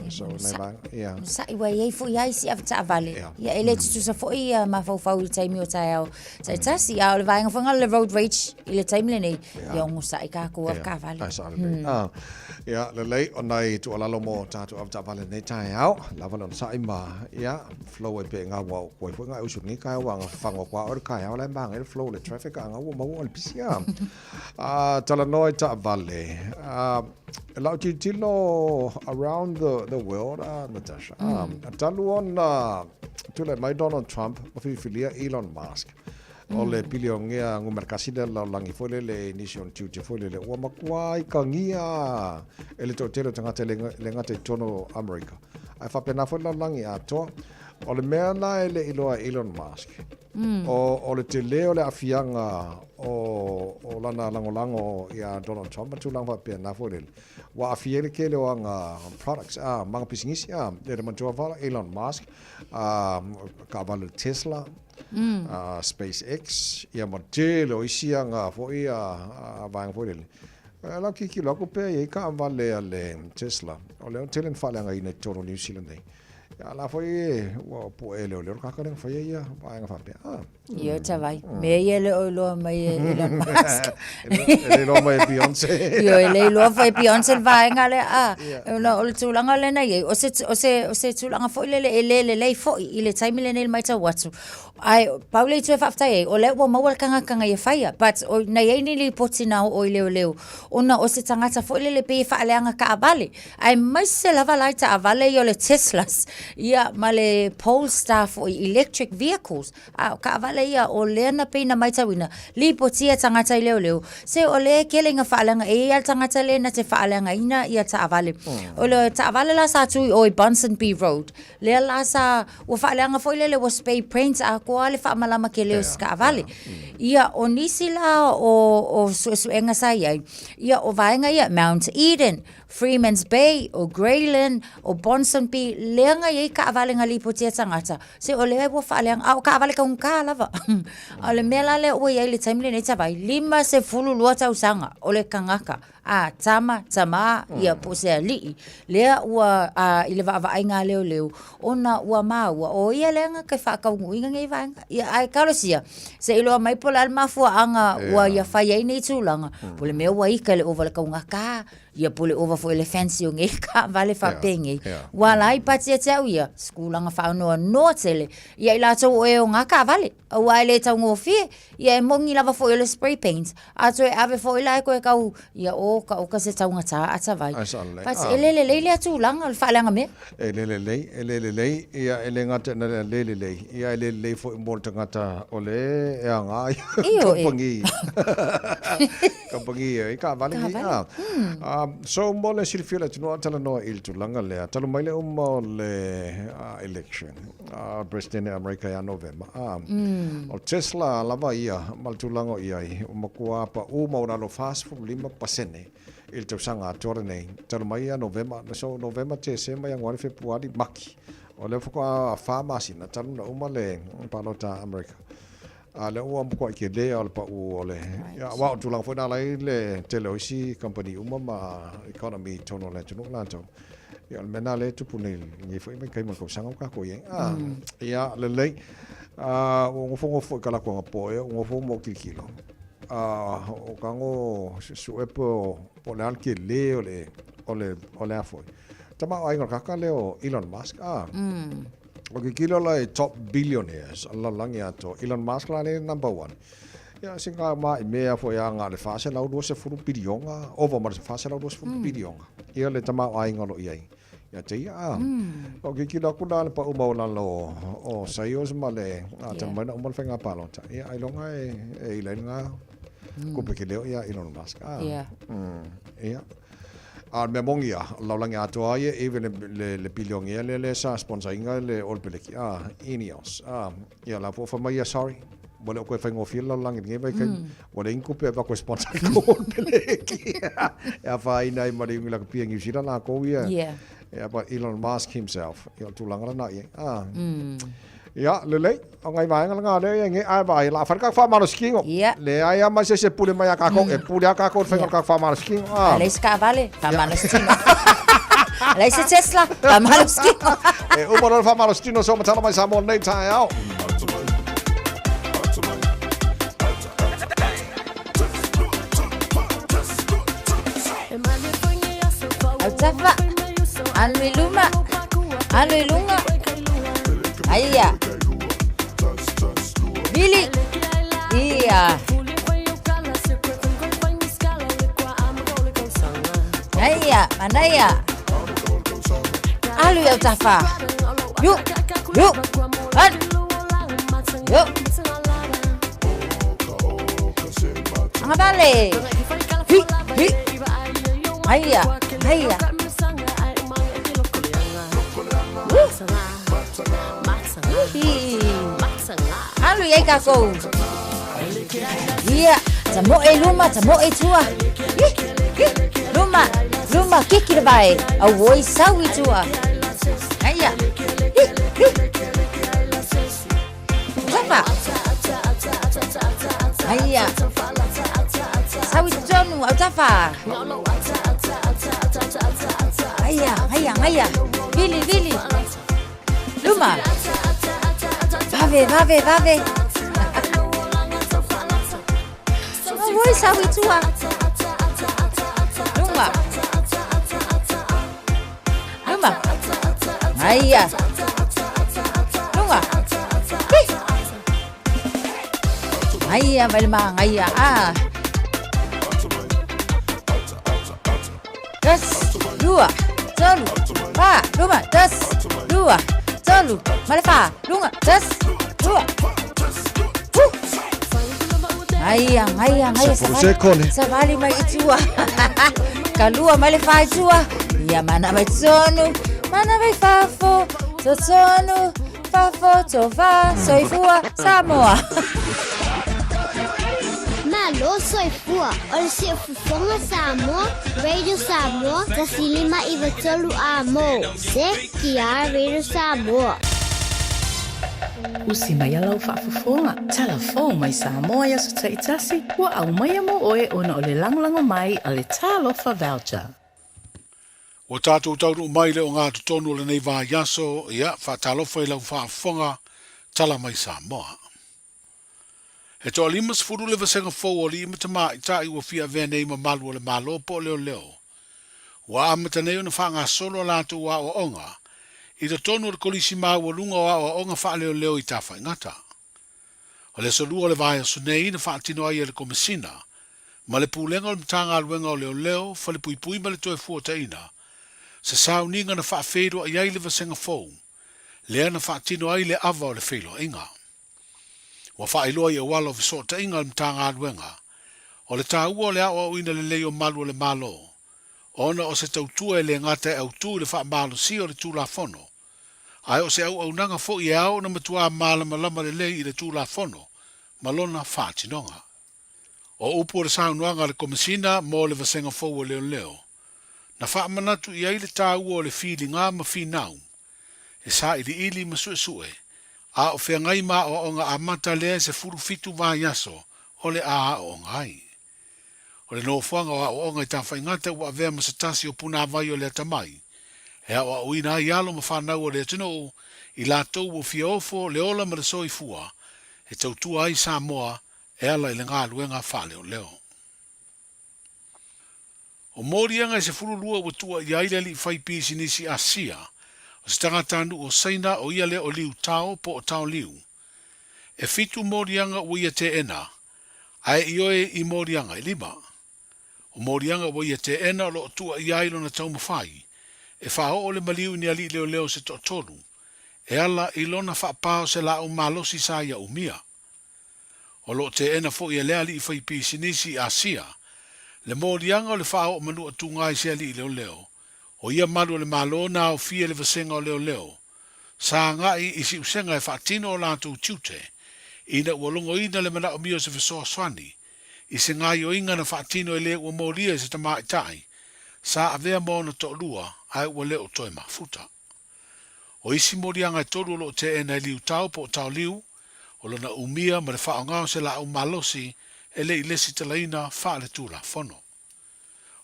so nei bang ia sa iwa ye fo ia si afta vale ia ele tu sa fo ia ma fo fo tai mi o Taeao sa tasi ia le vai nga le road rage ile time le nei ia ngo sa ka ko ka vale ia le lei onai tu ala lo mo ta tu afta vale nei Taeao la valon sa ima ia flow e pe nga wa ko fo nga usu ni ka wa nga fango kwa or ka ya la bang el flow le traffic nga wa mo al pisia tala noi ta vale Lau tilo around the world, Natasha. Talu on to let my Donald Trump, ofilia Elon Musk. Ole piliongia ngumerkasida la langi fole le nation tuju fole le wa makwai kangia ele totelo tangata lenga te tono America. Ai fa pena fole la langi ato ole mena ele iloa Elon Musk. O le te leo le afianga o lana langolango ia Donald Trump tu lang fa pena fole wa afiele ke le wanga products mga pisingisi le mantua vala Elon Musk ka vala Tesla SpaceX ia modelo isia nga fo ia vang fo le la ki lo ko pe e ka vale le Tesla o le telen fa nga ina toro New Zealand nei la fo e wa po ele o le ka ka fa ia va nga fa pe io ta vai me ele lo mai Elon Musk ele lo mai Beyoncé io ele lo fa Beyoncé va nga le o le tulanga le nei o se tulanga fo le fo ile time le nei mai ta watu ai Paule tu fa ftai o le wa mawal kanga ia faia but o na ye ni li potina o leo ona o se tangata fo le pe fa le anga ka avale ai mai se lava lai ta avale yo le Teslas ia male Polestar for electric vehicles ka avale ia o le na pe na mai ta wina li potia tangata leo se o le kelenga fa langa e al tangata le na te fa langa ina ia ta avale o le ta avale la sa tu o Bunsen B Road le la sa o fa langa fo le was pay prints ko ale fa malama ke leo ska vale ia o nisila o suenga sai ia o vaenga ia Mount Eden Freeman's Bay o Grayland o Bonson P lenga ye ka vale nga lipotia tangata se o le wo fa lenga o ka vale ka un ka lava ale mela le o ye le time le nei vai lima se fulu luata usanga o le kangaka tama ia po se ali lea ua i le vaavaaiga leo ona ua maua o ia leaga kai faakauguiga gai vaega ia ai kalosia se iloa mai po le a le mafuaaga ua ia fai ai nei tulaga po le mea ua ika le ova le kaugaka ia po le ova foi le fancy o ngei ka vale faapegei ua lai patia tau ia skulaga faanoanoa tele ia i latou e o ngaka vale ua le taugofie ia e mogi lava foi le spray paint ato e ave foi la ko e kau ia o ka se taugata ata vai pats ele le tulaga le faaleaga mea ele ia ele ngata na le ia ele foi mo tangata ole e anga kampangi e ka vale so mo le silfia tino tala no il tulanga le tala mai le election president America ya November o Tesla lava ia mal tulanga ia o makua pa o maura lo fast for 5% il tau sanga tore nei tala mai ya November so November te se mai ngwa February maki o le foko a pharmacy na tala na uma le palota America le o am ko ke le al pa o le ya wa tu lang fo na le teleosi company uma ma economy tono le tu la to ya mena le tu pune ni fo me kai ma ko sanga ka ko ye ya le o fo kala ko po o fo mo kilo o kango su e po le al ke le o le afo tama ai ka le o Elon Musk okay, kilo la top billionaires alla langia to Elon Musk la le number 1 ya singa ma mea fo ya nga le fase la do se fu bilionga over ma se fase la do se fu bilionga ia le tama ai ngolo ia ya te okay, kilo ku la pa uma la lo o saios ma le tama na umal fenga palota ia ai longa e ile nga ko pe leo ia Elon Musk ia me mongia laulangi atoa ia even le biliongia le sa sponsoringa le olpeleki Ineos ia la fo mai sorry bole ko fa ngofil laulangi nge vai kai bole inku pe va ko sponsor ko olpeleki ya fa ina i mari ngila pia ngi sira la ko ia but Elon Musk himself ia tulanga na ia ya le ngai vai nga le nge ai vai la fa ka fa manoskingo le ai ma se pule mai ka ko e pule ka ko fa ka fa manoskingo le ska vale fa manoskingo le se Tesla fa manoskingo e o bolo fa manoskingo so matala mai Samoa nei Taeao Altafa Almiluma Aya Billy Iya Aya Manaya Alu ya tafa Yuk An Yuk Angabale Hi Aya Alu ya kako. Iya, tamo luma tua. Luma kiki bai. Awoi sawi tua. Aya. Apa? Aya. Sawi jonu atafa. Aya. Vili. Luma. Vave. Awoi sawi tua. Luma. Aya. Luma. Aya, balma aya. Das, dua, satu, pa, luma, das, dua, satu, malefa, luma, das, dua. Aya, sabali mai itua. Kalua malefa itua. Ya mana mai tsonu, mana mai fafo, tsonu, fafo, tofa, soifua, Samoa. Malu soifua, ol se fufonga Samoa, Radio Samoa, tasilima iwa tolu amo, se kia Radio Samoa. Usi mai alau whaafafonga. Telefon mai Samoa ia sa taitasi. Ua au mai amo oe ona o le langolango mai a le talofa voucher. O tātou tauru mai le o ngā tutonu le nei vā yaso, ia, whātalofa i lau whaafonga, tala mai Samoa. He toa limas furu le vasenga fau o li imata maa i tai ua fia vea nei ma malu o le malo po leo leo. Wa amata nei ona wha ngā solo lātou wa o onga, i ta tonu le kolisi maa ua lunga wa o onga wha leo leo i tā wha ingata. O le solua le vāia sunei na wha atino ai le komisina, ma le pūlenga o le mtanga aluenga o leo leo, fa le pui pui ma le toe fuata ina, se sao ninga na wha whero a iai le vasenga fau, lea na wha atino ai le ava o le whelo inga. Wa wha iloa i a walo visota inga le mtanga aluenga, o le tā ua o le awa o ina le leo malu o le malo, ona o se tautua e le ngata e au tū le wha malo si o le tūla fono, ai o se au nanga fo i au na matua malama lama le lei i le tūla fono, malona wha tinonga. O upo le saunuanga le komisina mo le vasenga fau o leo leo, na wha manatu i aile tā ua o le fili ngā ma finau, e sa ili ili masue sue, a o whea ngai ma o nga amata lea se furu fitu vā yaso o le a o ngai. O le nofuanga o onga i tā whaingata ua avea masatasi o puna vai o le atamai, e a o ina i alo ma whanau o le atino i lātou o fia ofo le ola ma le soi fua, e tautua ai Samoa e ala i le ngā luenga whale o leo. O morianga i se furu lua ua tua i aile li whai pisi nisi Asia, o se tangatanu o Saina o ia le o liu tau po o tau liu. E fitu morianga ua ia te ena, ai i oe i morianga i lima. O morianga ua ia te ena o lo tua i ailo na tau mawhai, e whao o le maliu ni ali leo leo se totonu, e ala i lona whaapao se la o malosi sa ia umia. O lo te ena fo i a lea li i whai pisi nisi Asia, le morianga o le whao o manu atu ngai se ali leo leo, o ia malu le malo na o fia le vasenga o leo leo, sa ngai i si usenga e whaatino o lātou tiute, ina ua longo ina le mana o mio se fesoa swani, i se ngai o inga na whaatino e le ua moria se tamai tai, sa avea mo na to lua ai ua leo toe mafuta. O isi morianga e toru lo te ena e liu tau po tau liu, o lona umia ma le whao ngao se la o malosi e le i lesi talaina wha le tūra fono.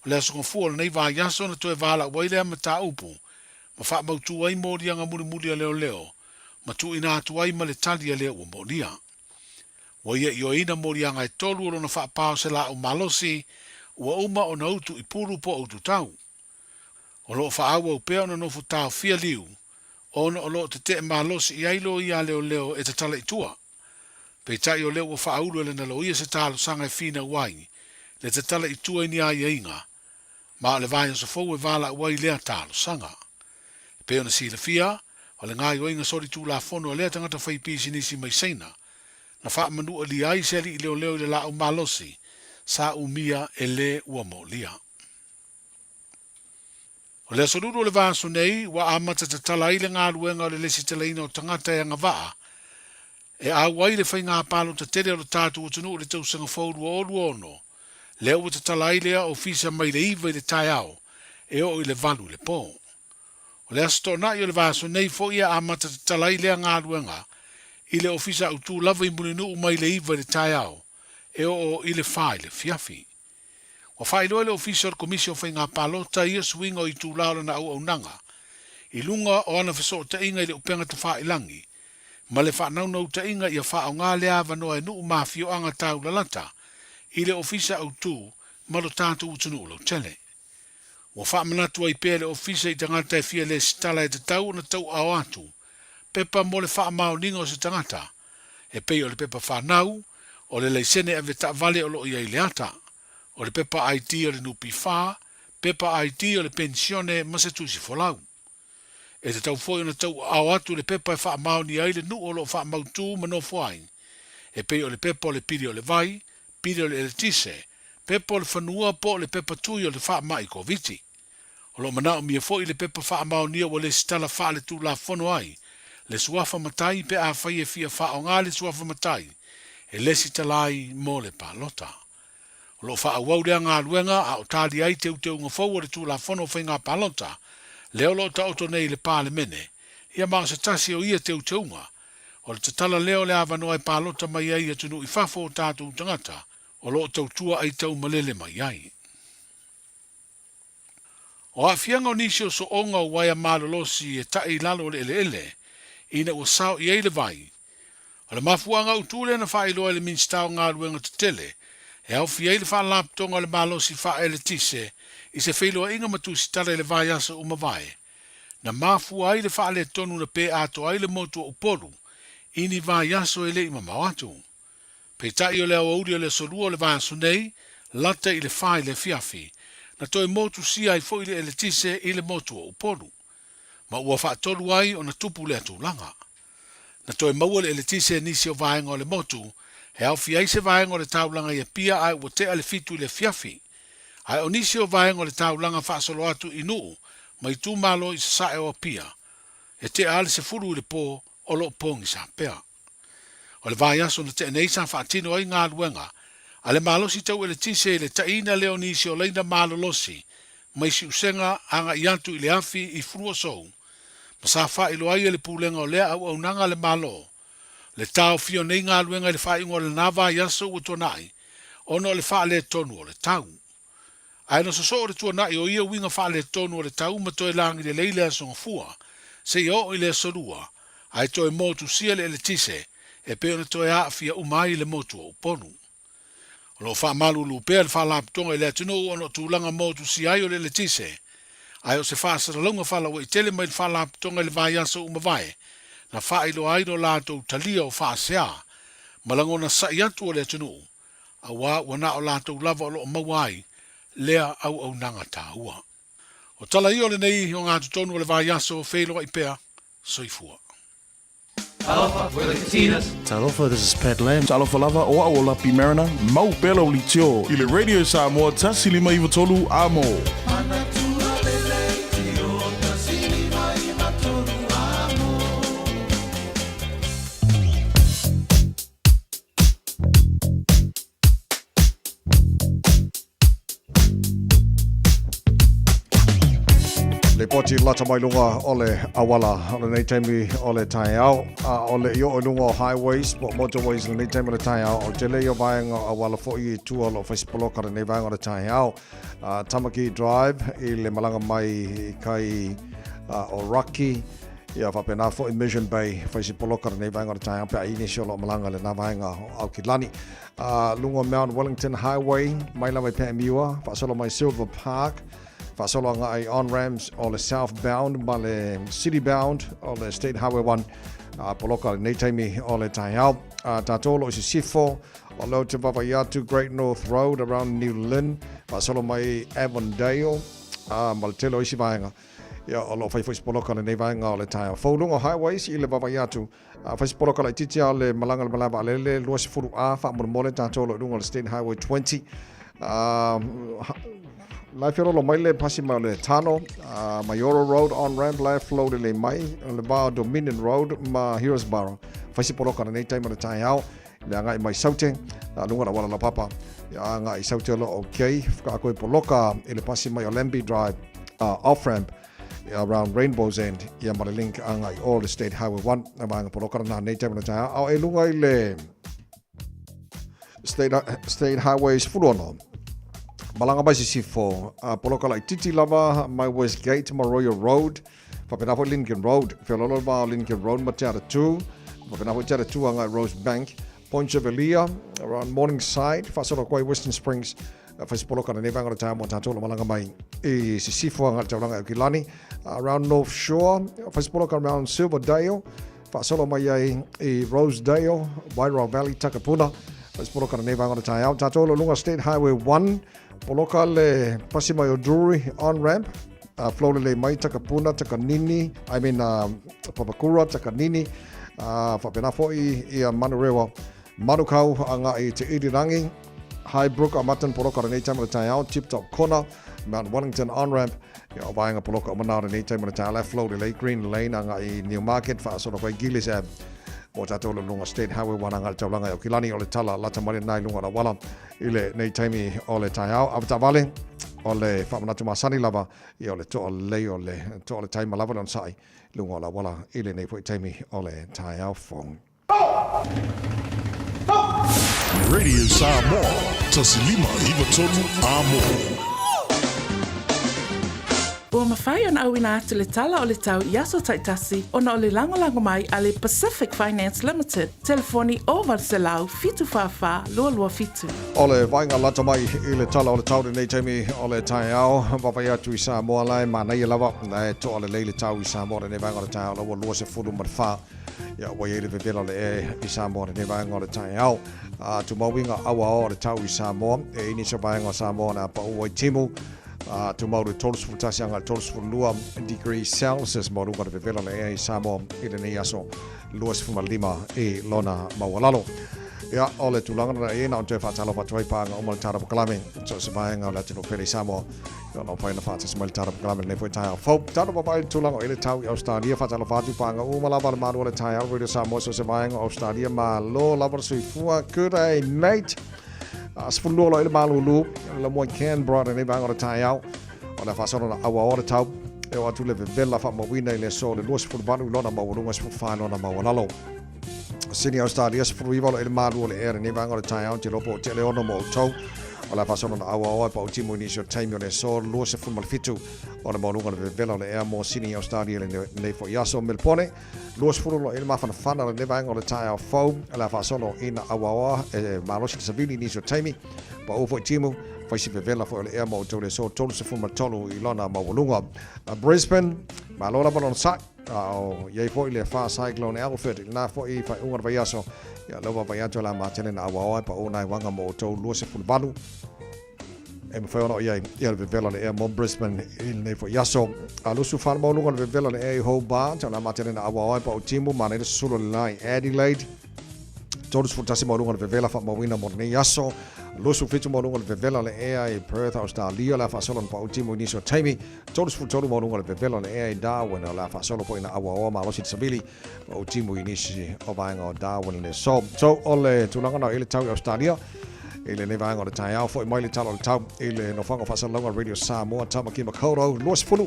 O le asoko fua nei vā yaso na toe wala wailea ma tā upu, ma wha mautu ai morianga muri a leo leo, ma tu ina atu ai ma le tali a leo ua moria. Wa ia i o ina morianga e tolu o lona wha pao se la o malosi, ua uma o na utu i puru po utu tau. O loo wha awa upea o na nofu tau fia liu, ona o loo te te malosi i ailo i a leo leo e te tala i tua. Pei tai o leo o wha aulu ele na lo ia se talo sanga e fina wai, le te tala i tua ini a ia inga, ma le vai so fou e vala wai lea talo sanga. Pei ona si le fia, o le ngai o inga sori tu la fono lea tangata whai pisi nisi mai seina, na wha manu li ai se li leo leo le la o malosi, sa umia e le ua mo lia. O le asoruru le vaso nei, wa amata te tala ile ngā luenga o le lesi talaina o tangata e anga waa, e a wai le whai ngā palo te tere o le tātu o tunu o le tausanga faudu o ono, leo o te tala ile a ofisa mai le iwa i le Taeao, e o i le valu le pō. O le asto na i o le vaso nei fo ia amata te tala ile a ngā luenga, i le ofisa au tū lava i mulinu o mai le iwa i le Taeao, e o i le whai le fiafi. Wa whaelo le ofisa o le komisio whai ngā palo ta ia suinga o i tū laura na au nanga, i lunga o ana fiso ta inga i le upenga te wha ilangi, ma le wha naunau ta inga i a wha o ngā lea vanoa e nuu mafio anga tau lalata, i le ofisa au tū ma lo tātu utunu ulo tele. Wa wha manatua i pēle ofisa i tangata e fia le sitala e te tau na tau au atu, pepa mo le wha mao ninga o se tangata, e pei o le pepa wha nau, o le leisene ave ta vale o lo i le ata, o le pepa IT o le nupi wha, pepa IT o le pensione ma se tusi folau. E te tau foi o na tau au atu le pepa e wha mao ni aile nu o lo wha mautu mano fuain, e pei o le pepa o le piri o le vai, piri o le eletise, pepa o le whanua po o le pepa tui o le wha mai ko viti. O lo manao mia foi le pepa wha mao nia o le stala wha le tu la fono ai, le suafa matai pe a whai e fia wha o ngā le suafa matai, e lesi talai mo le palota. O lo wha awaurea ngā luenga a o tāli ai te unga fau o le tu la fono whai ngā palota, leo lo ta oto nei le pāle mene, ia maa se tasi o ia te unga, O le tatala leo le avanoa e pālota mai ai atunu I whafo o tātou tangata, o lo tautua ai tau malele mai ai. O a fianga o nisi o so onga o waia malolosi e tai lalo le ele, ina ua sao I eile vai. O le mafuanga utule na wha iloa le minstao ngā ruenga te tele, e au fia i le wha laptonga le malosi wha ele tise, I se whailoa inga matusi tala le vai asa umawai. Na mafua ai le wha le tonu na pe ato ai le motu o upolu, ini vai aso ele ima mawatu. Pei tai o le awauri o le sorua o le vai aso nei, lata I le wha I le fiafi, na toi motu sia I fo I le ele tise I le motu o upolu. Ma ua wha tolu ai o na tupu le atu langa. Na toi maua le ele tise nisi o vaenga o le motu, he au fia I se vaenga o le taulanga I pia ai ua te ale fitu I le fiafi. Ai o nisi o vaenga o le taulanga wha solo atu inu, ma I tu malo I sae o pia. E te ale se furu I le po o lo pongi sa pea. O le vai aso na te nei sa wha atino ai ngā luenga, a le malosi tau ele tise I le taina leo nisi o leina malolosi, ma isi usenga anga I atu I le afi I furua sou. Ma sa wha ilo ai le pūlenga o lea au nanga le malo. Le tau fio nei ngā luenga le wha ingo le nava yaso ua tonai, ono le wha le tonu o le tau. Ai no so o le tuanai o ia winga wha le tonu o le tau ma toi langi le leile a songa fua, se I o I le sorua, ai toi motu sia le ele tise, e peo na toi a fia umai le motu o uponu. O lo wha malu lupea le wha laptonga I le atino ono tūlanga motu sia ai o le ele tise, ai o se whaasara longa whala wa I tele mai le wha laptonga le vai aso umawai, na wha ilo aido lātou talia o whaasea, malango na sa iatu o le atino, a wā wana o lātou lava o lo o mawai, lea au nanga tāua. O tala I o le nei o ngā tutonu o le vai aso whailoa I pea, soifua. Talofa, we're the Katinas. Talofa, this is Pat Lamb. Talofa lava, o a o lapi marina, mau pela o li tio. I le radio Samoa, tasi lima iwa tolu amo. Le poti lata mai lunga o le awala, o le nei taimi o le Taeao, o le io o lunga o highways, po motorways le nei taimi o le Taeao, o te leo vaenga awala fo I tua lo faisipoloka le nei vaenga o le Taeao, Tamaki Drive, I le malanga mai I kai o Rocky, ia whapena fo I Mission Bay, faisipoloka le nei vaenga o le Taeao, pe a inisio lo malanga le na vaenga o Aukilani. Lunga Mount Wellington Highway, mai la mai pe miua, whasolo mai Silver Park, Fasolo ai on-ramps o le southbound ma le city-bound o le State Highway 1 poloka le nei taimi o le Taeao. Tātolo I se sifo o lau te wawaiatu Great North Road around New Lynn. Fasolo mai Avondale ma le telo isi vaenga. Ia o lo whaifo isi poloka le nei vaenga o le Taeao. Whaulunga highways I le wawaiatu. Whaisi poloka le titia le malanga le malaba alele lua se furu a whamurmole tātolo lunga le State Highway 20. Lai whiro mai le pasi mai le tano, Mayoro Road on-ramp lai flow le mai, le bao Dominion Road ma Hillsborough. Whaisi poloka na nei taima le Taeao, le anga I mai saute, lunga na wala la papa. Le anga I saute lo okay, whaka koe poloka I le pasi mai o Lambie Drive, off-ramp, around Rainbow's End, ia ma le link anga I all the State Highway 1, na anga poloka na nei taima le Taeao. Au e lunga I le State Highways furuano. Malanga mai sifo, poloka lai titi lava, mai West Gate, ma Royal Road, whapenafo Lincoln Road, whelolo ma Lincoln Road, ma Tiara 2, whapenafo Tiara 2 anga Rose Bank, Point Chevelia, around Morningside, whasoro koe Western Springs, whaisi poloka na nevanga le taimo tātolo malanga mai, I sifo anga tauranga Kilani, around North Shore, whaisi poloka around Silverdale, whasoro mai I Rosedale, Wairau Valley, Takapuna, whaisi poloka na nevanga le Taeao, tātolo lunga State Highway 1, poloka le pasi mai o Drury on-ramp, flow le mai Takapuna, Takanini, Papakura, Takanini, whapenafo I Manurewa, Manukau anga I Te Irirangi, Highbrook a Matan poloka le nei taima le Taeao, Tip Top Corner, Mount Wellington on-ramp, ia o vaenga poloka o manao le nei taima le Taeao, left flow le Green Lane anga I Newmarket, whaasoro koe Gillies Ave, o tātou le lunga State Highway 1 anga le taulanga o Kilani o le tala lata mare nai lunga na wala I le nei taimi o le Taeao avata vale o le whamanatu masani lava I o le toa lei o le toa le taima lava non sai lunga o la wala I le nei pui taimi o le Taeao Fong. Radio Samoa, tasilima iwa tonu amo. Ua mawhai ona au ina atu le tala o le tau i aso taitasi ona o le lango mai a le Pacific Finance Limited. Telefoni o Valselau fitu whawha lua fitu. O le vainga lata mai I le tala o le tau nei teimi o le Taeao. Wawai atu I Samoa lai ma nei lava. Nei to o le leile tau I Samoa nei vainga o le Taeao. Lawa lua se furu marwha. Ia wai ele vevela le I Samoa nei vainga o le Taeao. Tu mawinga awa o le tau I Samoa. E ini se vainga o Samoa na pa ua I timu. Tu mauru tolus futasi anga tolus lua degrees Celsius mauru ngata vevela le I Samoa I le nei aso luas fumalima I lona mawalalo. Ia ole tulanga na e na onte fatalo fatoi panga o mal tara kalame so se vaenga la tino pele Samoa. Ia no faina fata se mal tara kalame ne foi taia. Fo tano ba tulanga ele tau I Australia fatalo fatu panga o malaba le manu le taia Radio Samoa so se vaenga Australia ma lo labar sui fua good day mate. Sfulolo ele malulu la mo Canberra ne bang o Taeao o la fasona na awa o tau e o atu le vela fa mawina ile so le los ful banu lona mawunga sfu fano na mawalalo Sini Australia sfu vivo ele malu le era ne bang o Taeao te lopo te le ono mo tau o la fasona na awa o pa utimo ni so time le so los ful malfitu o na mawunga le vela le era mo Sini Australia le fo yaso melpone los fulu ele ma fana le bang o Taeao fo la fasona ina awa e malosi sabini ni so time pa o fo timu fai si vevela fo le ea mo tole so tolu se fuma tolu I lona mawalunga Brisbane ma lola balon sa o ye fo le fa cyclone Alfred na fo I fai unga vai aso ya lova vai ato la matene na awa pa o nai wanga mo tolu lo se fulu balu e me fai ona ye le vevela le ea mo Brisbane il ne fo yaso alusu fa mo lunga le vevela le ea Hobart na matene na awa pa o timu ma ne sulu le nai Adelaide tolu se futasi mo lunga le vevela fa mo wina mo ne yaso Losu fitu mo lunga le vevela le ea I Perth Australia la fasolo pa ultimo inicio taimi todos futolo mo lunga le vevela le ea I Darwin la fasolo po ina awa o ma losi sabili pa ultimo inicio o vainga o Darwin le so ole tulanga na ile tau Australia ile ne vainga o le Taeao fo I mai le talo le tau ile no fanga fasolo Radio Samoa tama ki makoro los fulu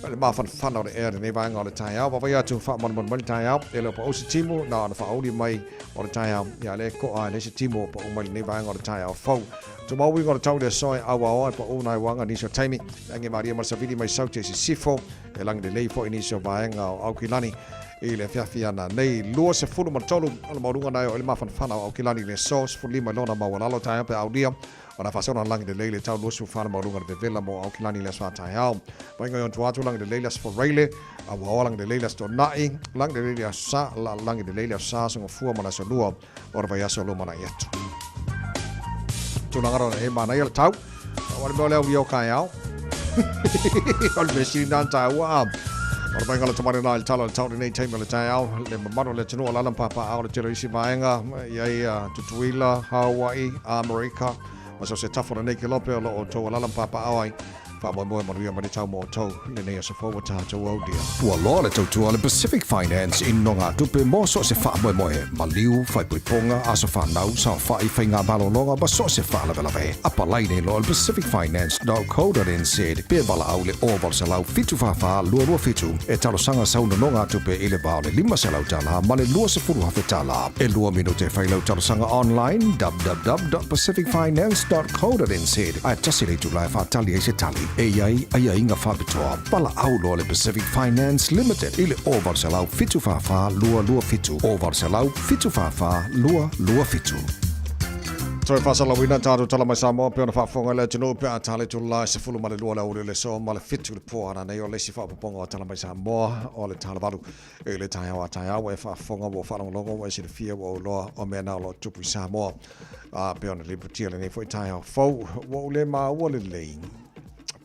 le mafan fana o le ea ne vainga o le Taeao va vai atu fa mon le Taeao ile pa osi timo na fa oli mai o le Taeao ya le ko a le se timo pa o mai ne vainga o le Taeao fo to mo winga o tau le soi awa o pa o nai wanga ni so taimi ange maria marsavidi mai saute si sifo e lang de lei fo ini so vainga o Aukilani ile fiafia na nei lua se fulu matolu ala maurunga nai o le mafan fana o Aukilani le sos fu lima lona mawalalo taia pe audia ona fasona lang de leile tau lusu fana maurunga de vela mo Aukilani le swa Taeao vainga yon tuatu lang de leile for raile awa lang de leile sto nai lang de leile sa lang de leile sa so fu mana so lua ora vai aso lo mana yetu tunangaro e mana il tau ora mo le o Taeao ol vesi nan Taeao ora vai ngala tomare na il tau nei time le Taeao le mano le tino la papa a le tiro isi vaenga ia tutuila Hawaii America ma so se tafora nei ke lope o to la papa ai fa mo maria mani tau mo to le nei so fo ta to o dia ua loa le tautua le Pacific Finance in nonga tupe mo so se fa mo maliu fai puiponga aso fa nau sa fa I fai ngā balononga ba so se fa lavelave apa laine lo le pacificfinance.co.nz pe bala au le oval se lau fitu fa lua fitu e talo sanga sauna nonga tupe i le bao le lima se lau tala ma le lua se furu hafe tala e lua minute fai lau talo sanga online www.pacificfinance.co.nz ai tasile tu lai fa tali e se tali e ai inga whabitoa pala au lo le Pacific Finance Limited i le oval se lau fitu fa lua fitu oval se lau fitu fa lua fitu Toi fasala wina tātou tala mai Samoa pe ona whaafonga le tino pe a tale tu lai se fulu male lua le ure le so male fitu le po ana nei o lesi whaapoponga o tala mai Samoa o le tala waru e le Taeao e whaafonga wo whalongalongo e si le fia wo loa o mea nao lo tupu I Samoa pe ona le putia le nei fo I Taeao fau wo le maa ua le lein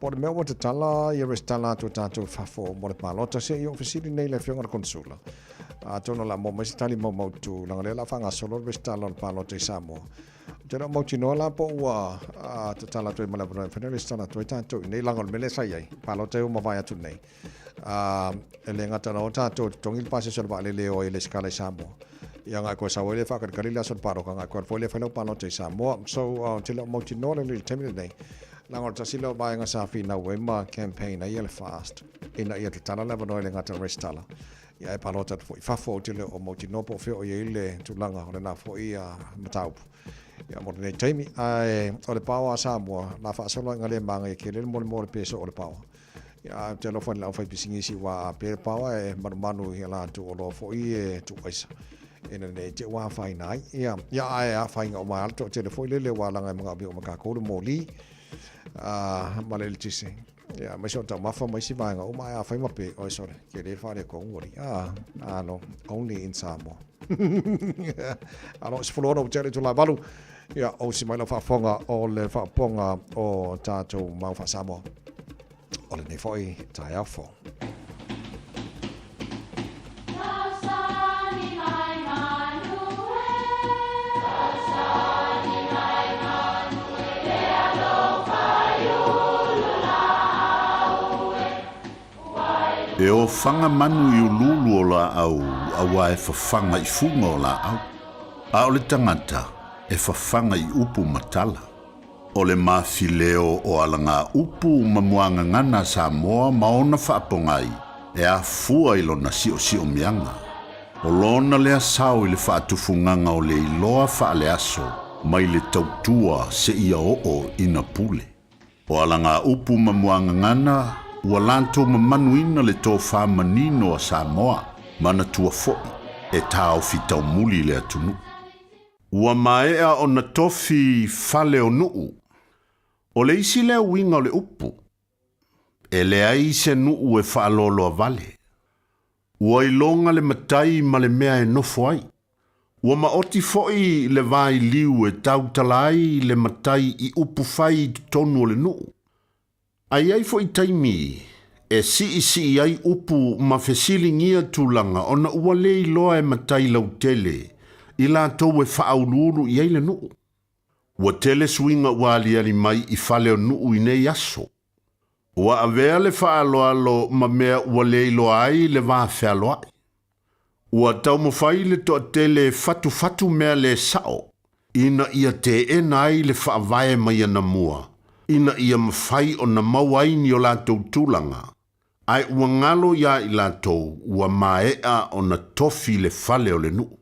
po le mea wata tala i res tala tu tātou whafo mo le palota se I o fasiri nei le fionga na konsula tono la mo mai se tali mo mautu langa le la whanga solo res tala le palota I Samoa Tera mo tino la po ua tala tu mala bro fene listana tu tanto nei lango mele sai ai palo te uma vai atu nei ele ngata no tanto tongil pase so ba le leo ele skala Samoa ia nga ko sa wele fa ka kalila so paro ka nga ko fole feno palo te Samoa so tila mo tino le temile nei lango tasilo ba nga sa fina wema campaign ai ele fast ina ia tala le no ele ngata restala Ia e palota fo I fafo o tele o Motinopo fe o ye le tulanga o le na fo I matau. Ia mo nei taimi ai o le pawa Samoa na fa solo ngale manga e kele mo le peso o le pawa. Ia telefon la fa pisingisi wa pe pawa e manu ia la tu o lo fo I e tu kaisa. Ina nei te wa fa nai ia ai a fa o ma alto telefon le wa langa mga bi o maka ko le moli. Malel tisi. Ya, mai so ta mafa mai si vanga o mai a fai mape o sorry ke le fa le ko ngori no only in Samoa ano se flora o tele to la balu ya o si mai la fa fonga o le fa ponga o tato mau fa Samoa o le ne foi Taeao fo E o whanga manu I ululu o la au, awa e whawhanga I funga o la au. A o le tangata, e whawhanga I upu matala. O le mawhileo o alanga upu mamuanga ngana Samoa maona whaapongai, e a fua I lona sio mianga. O lona lea sao I le whaatufunganga o le iloa whaale aso, mai le tautua se ia o ina pule. O alanga upu mamuanga ngana, ua lantou mamanuina le tō whamanino a Samoa, mana tua fo'i, e tāo fitau muli le atunu. Ua maea o na tofi fale o nuu, o le isi lea winga o le upu, e le ai se nuu e whaalolo a vale. Ua ilonga le matai ma le mea e nofo ai. Ua maoti fo'i le vai liu e tautalai le matai I upu fai tonu o le nuu. Ai fo I taimi, e si ai upu ma fesilingia tulanga o na ua le iloa e matai lautele, I la tau e whaauluru I eile nuu. Ua tele swinga ua ali mai I fale o nuu I nei aso. Ua avea le whaaloalo ma mea ua le iloa ai le vaa whialoa. Ua tau mawhai le toa tele fatu mea le sao, ina ia te enai le whaavae mai ana mua. Ina ia mawhai o na mauaini o lātou tūlanga. Ai ua ngalo ia I lātou ua maea o na tofi le fale o le nuu.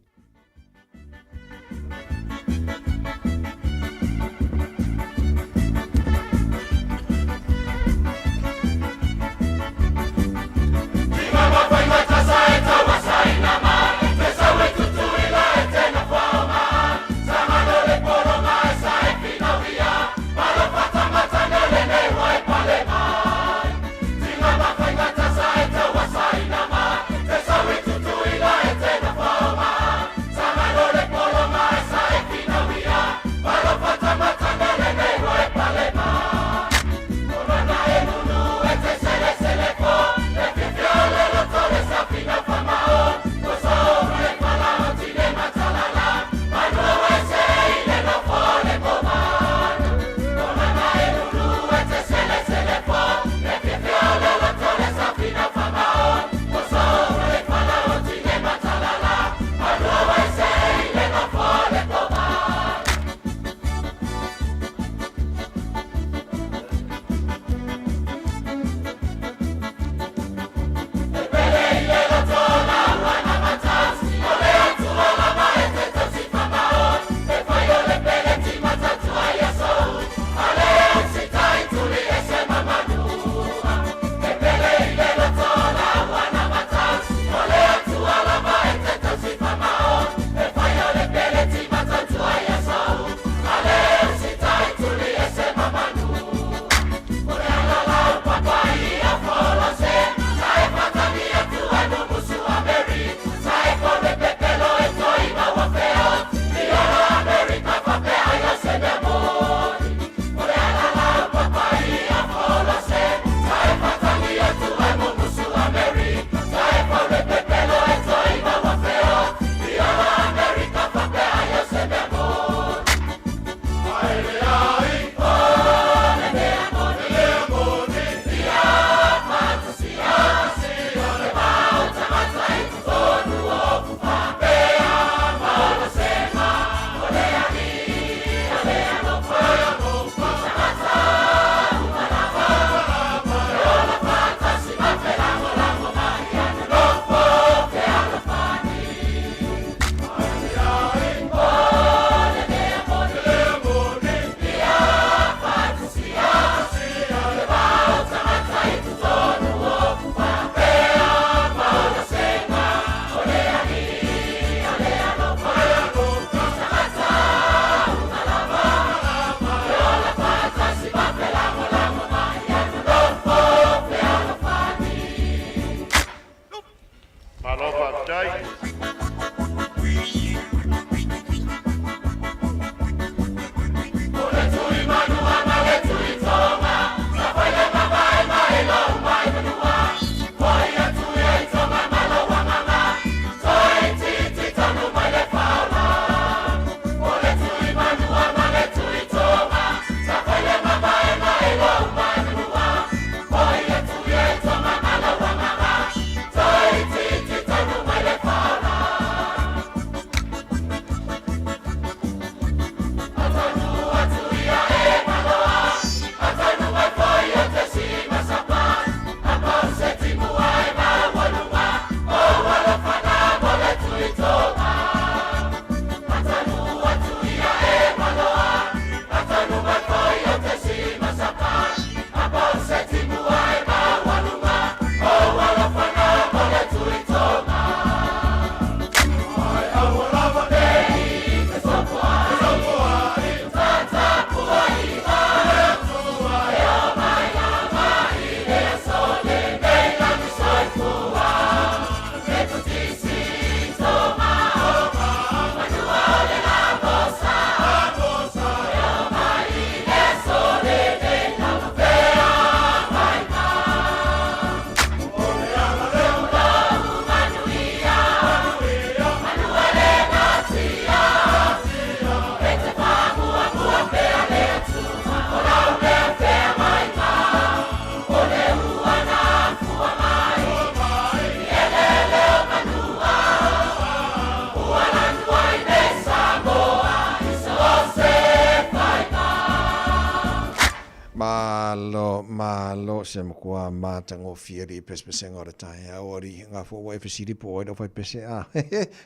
Malo se mkua matango fieri pespesenga ora Taeao ori nga fo wa fesiri po oi fai pese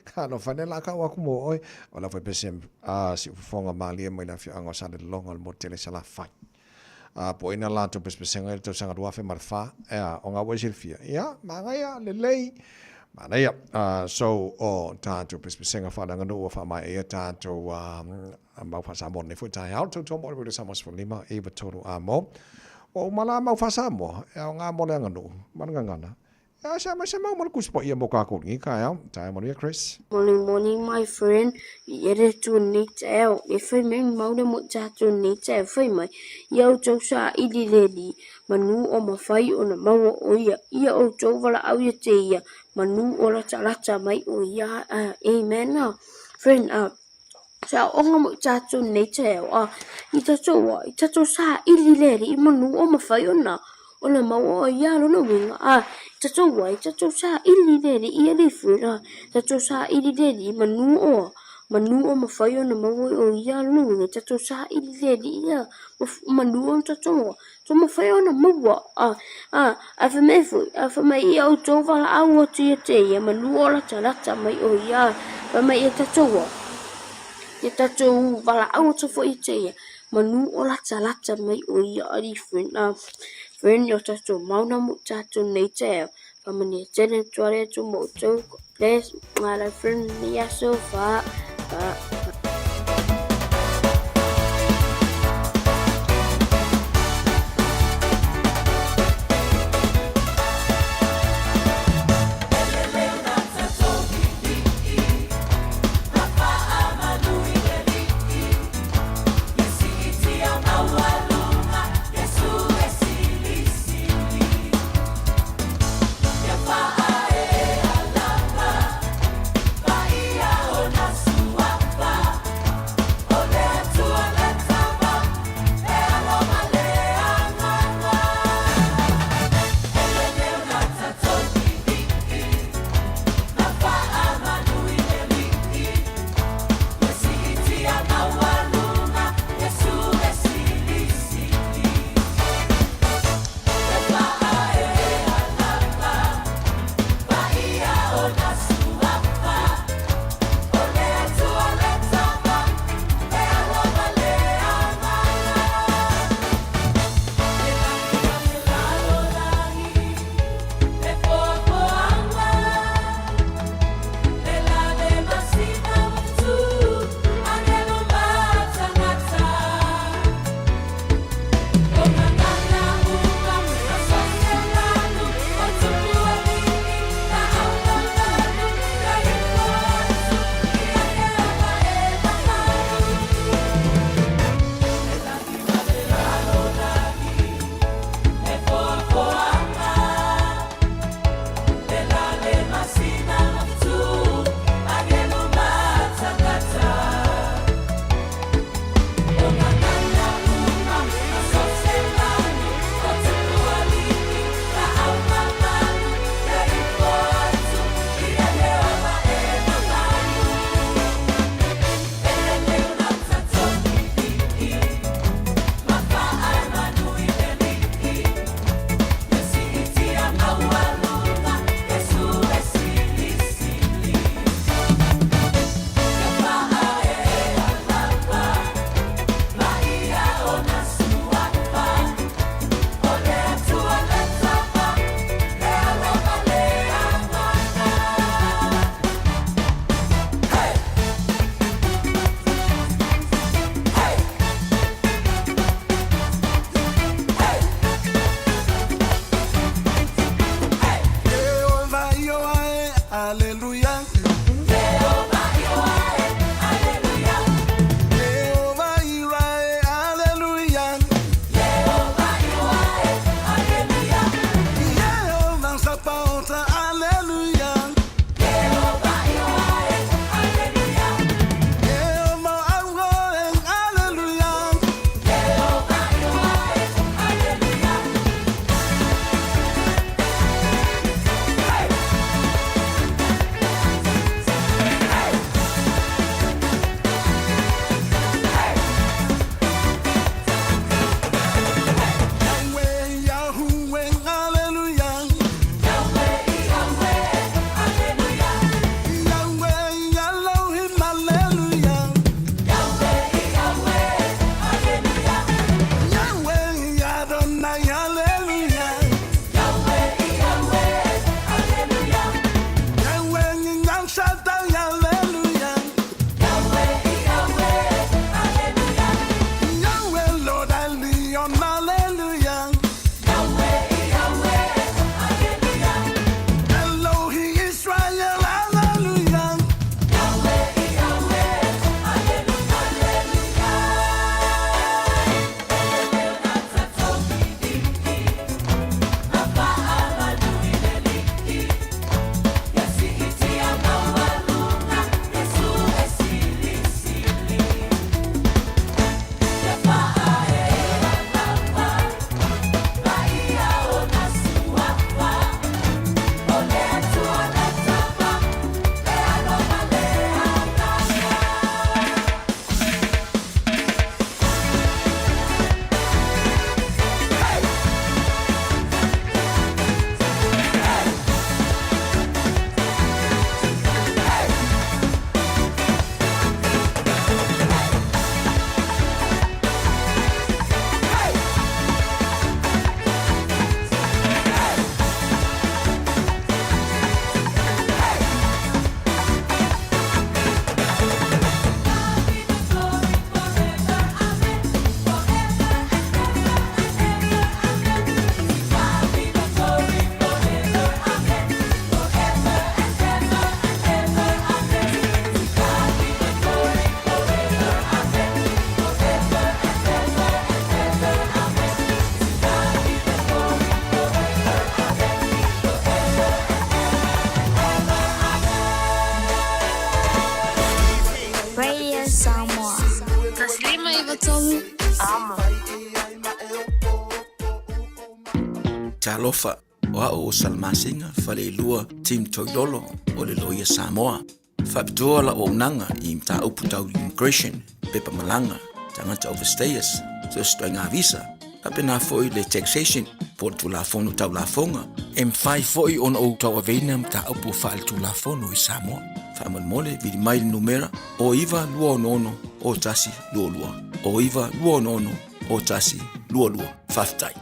ka no fanela ka wa kumo oi ola fai pese si fonga mali mai na fia ngo sale longa mo tele sala fai po ina la to pespesenga to sanga rua fe marfa o nga wa silfia ya manga ya lelei mana ya so o tanto pespesenga fa nga no fa mai e tanto mau fa Samoa ne fo Taeao to mo ro sa mos fo lima e toro amo o mala mau fa Samoa e nga mo le ngano man ngana ya sama mo kuspo ia mo ka ko ngi ka ya Taeao mo Chris. Morning, my friend. Yere tu ni Taeao. E fai me mau le mo tu ni Taeao fai mai. Ia o sa I di ledi. Manu o mawhai o na maua o ia. Ia o wala au ia te ia. Manu o la talata mai o ia. Amen. Friend, sa onga mo tu ni Taeao. I tato sa I di ledi. I manu o mawhai o na. O na maua o ia lo na winga. Tato sa I di ledi. Ia di friend. Tato sa I di ledi. Manu o mawhai o na maua o ia lo na winga. Tato sa I di ledi. Ia. Manu o tato. So mawhai o na maua. Afa mai ia o tō wala au o tia te ia. Manu o la talata mai o ia. Afa mai ia tato. Ia tato wala au o tō i te ia. Manu o la talata mai o ia. Ari friend. Friend yo tato mauna mo tato nei te. Kamani tene tuare tu mo tō. Bless my friend ni aso fa. Bye. Hallelujah. Radio Samoa. Taslima Ivatolu. Amo. Talofa o salmasinga fale lua tim toilolo o le loia Samoa. Fapitoa la o nanga i mta uputau immigration pepa malanga tangata overstayers so stoinga visa. Apena foi le taxation por tu la fono tau la fonga. M5 foi on o tau avena mta upu fal tu la fono i Samoa. Famal mole vidi mail numera o iva lua nono o tasi lua lua. O iva lua nono o tasi lua lua. Faftai.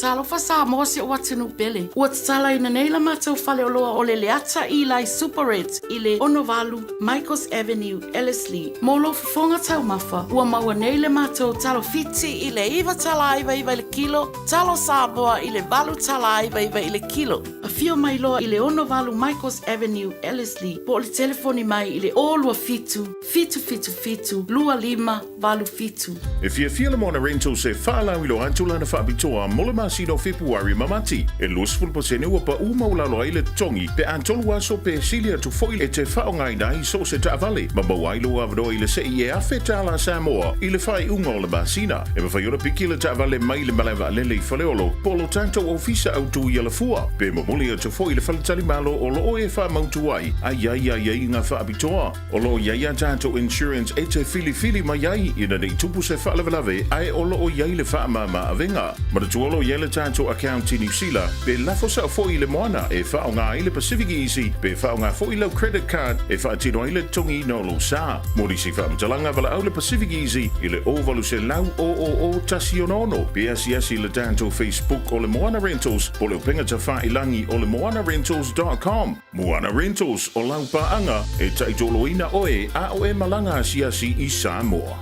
Talofa Samoa se o atinu pele. Ua tala ina nei la matau fale o loa o le leata i lai Super Reds i le Onovalu, Michaels Avenue, Ellerslie. Molo fonga tau mafa. Ua maua nei le matau talo fiti i le iwa tala iwa iwa i le kilo. Talo Samoa i le valu tala iwa iwa i le kilo. A fio mai loa i le Onovalu, Michaels Avenue, Ellerslie. Po le telefoni mai i le olua fitu. Fitu. Lua lima, valu fitu. If you feel them on a rental se fala wilo antula na fabitoa molema sino February mamati. E los fulposene ua pa uma ulalo ai le tongi pe antolu aso pe silia tu foile te faongai dai so se tavale. Mabawailo avdo ile se ie afeta la Samoa ile fai unga o le basina. E ma fai ora piki le tavale mai le maleva lele faleolo polo tanto ofisa autu i le fua. Pe mamuli tu foile faletali malo o lo e fa mautuai. Ai nga fabitoa. O lo ia tanto insurance e te fili mai ai ina nei tupu se falavelave ai o lo o iai le fa mama avenga. Ma tu olo iai le tanto account in New Zealand pe lafo sa fo ile moana e fa o nga ile Pacific Easy pe fa o nga fo ile credit card e fa tino ile tongi no lo sa. Mori si fa mtalanga vala au le Pacific Easy ile o valu se lau o tasionono. Pe asiasi le tanto Facebook o le Moana Rentals po le upenga ta fa ilangi o le moanarentals.com. Moana Rentals o lau paanga e taitoloina oe a o e malanga asiasi i Samoa.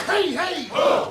Hey! Oh!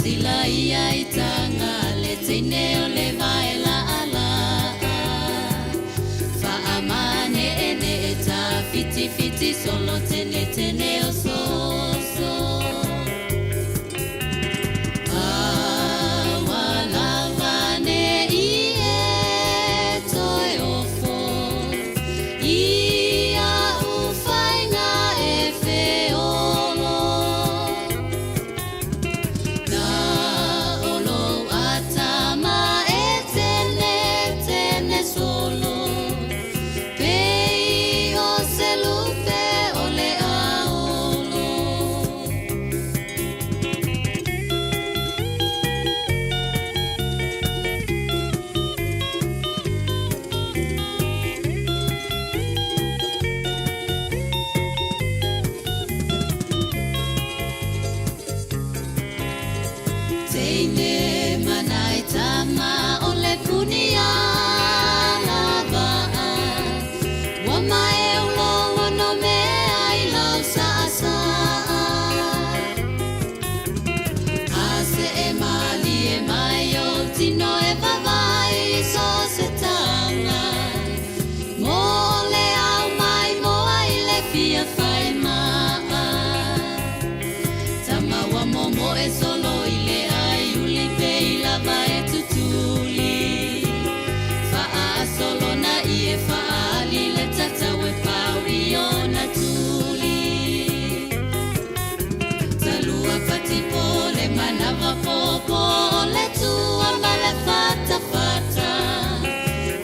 sila ia I tanga le tine o le vaela ala Whaamane ene e ta fiti fiti solo tene tene o so so Awalavane I e toi ofo Ia ufainga e feolo Na olo atama e tene tene solo Pei o se lupe o le aolo Teine manai tama o le kunia lava Wa mai ulo no me ai lau sa sa Ase e mali e mai o tino e vavai so se tanga Mo le au mai mo ai le fia fai maa Tama wa momo e solo I le ai uli pe I lava e tutuli Faa solo na I e faa li le tata we pauri o na tuli Talua pati po le manava popo le tua ma le fata fata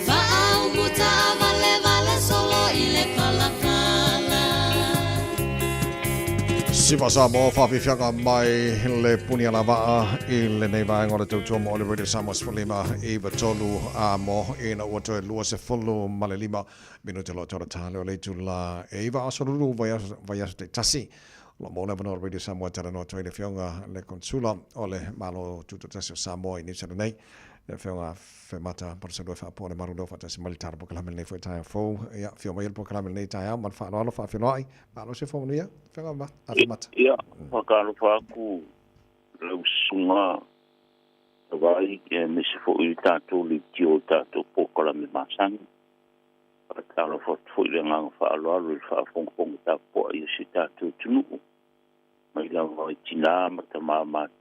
Faa umuta vale vale solo I le pala pala Siva Samoa whawhiwhianga mai le punia lava I le nei vaenga o le tautua mo le Radio Samoa Sfalima I watolu a mo I na ua toe lua se fulu ma le lima minu te loa tora tāle o le tu la e iwa asoruru vai aso te tasi lo mo le vana o Radio Samoa tara noa toi le whionga le konsula o le malo tuto tasi o Samoa I Nisara nei le whionga whemata parasa rua whaapua le maru lofa tasi malitara po kalamel nei fwe taia fau ia whioma il po kalamel nei taia man whaaloalo whaafinoai malo se fau nuia whionga a whemata Ia, whakaro whaku lau sunga tawai e me se fo I tātou li tio tātou pōkara me māsangi. Whakaro whatu I le nganga whaaloalo I whaafonga tāpua I se tātou tunu. Mai lau mai tina mata mātua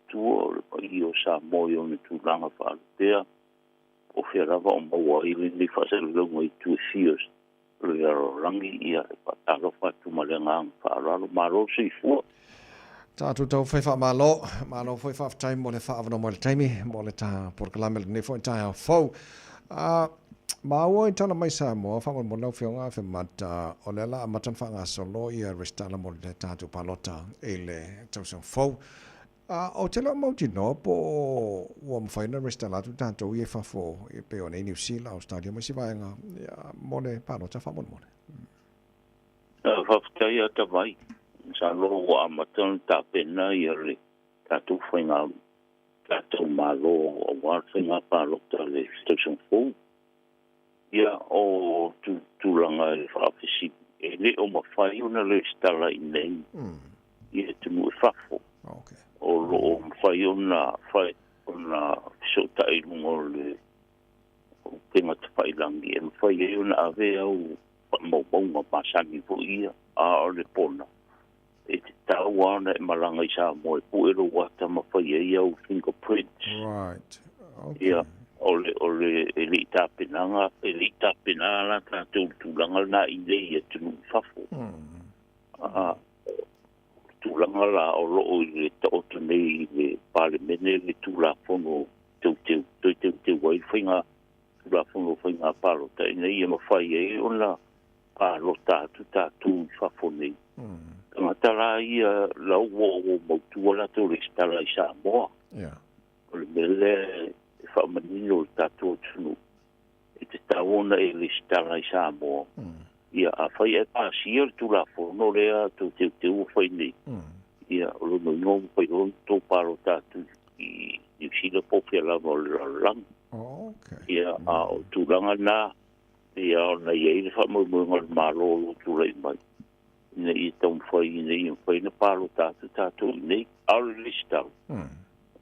o le pai o sa moi o ne tūranga whaalupea. O whiarawa o maua I le ni whaselu lau I tu fios. Le aro rangi ia le whakaro whatu ma le nganga whaaloalo maro si fua. Tātou tau whaiwha malo whaiwha time mo le whaavana mo le taimi, mo le tā porkalame le nefo I tāia fau. Māua I tana mai Samoa, whangon mo nau whionga whemata o le la matan whanga solo I a restala mo le tātou palota e le tausang fau. O te la mauti no po ua mwhaina restala tu tātou I e whafo I peo nei New Zealand, Australia, mai si vaenga mo le palota whamon mo le. Whaftai a tawai. Sa lo wa amatan ta pena ia le tatu whainga tatu malo o wa whainga palota le station 4 ia o tūlanga e whaafisi e le o mawhai una le stala I nei ia te mu e whafo o lo o mawhai una whai ona sota I lungo le o penga te whailangi e mawhai e una ave au whamaumaunga masangi po ia a o le pona e te tau ana e malanga I Samoa e puero wata mawhai e au fingerprints. Right. Okay. Ia, ole e li tāpenanga, e li tāpenanga tātou tūlanga na I le ia tunu whafo. Tūlanga la o loo I le taota nei le pale mene le tūla whono teu wai whainga, tūla whono whainga palota I nei e mawhai e ona palota tātou whafo nei. Tangata ia lau o mautua la tō restala I Samoa. O le mele e whaamanino le tātou tunu. E te taona e restala I Samoa. Ia a whai e pāsia le tūla whono lea tō teu whai nei. Ia o lo ngongo whai ron tō paro tātou I New Zealand pōwhia lama o le lang. Ia a o tūranga nā. Ia o na iei le whaamaumunga le mālo o tūra I mai. Nei I tau whai nei I whai na pālo tātou nei au le stau.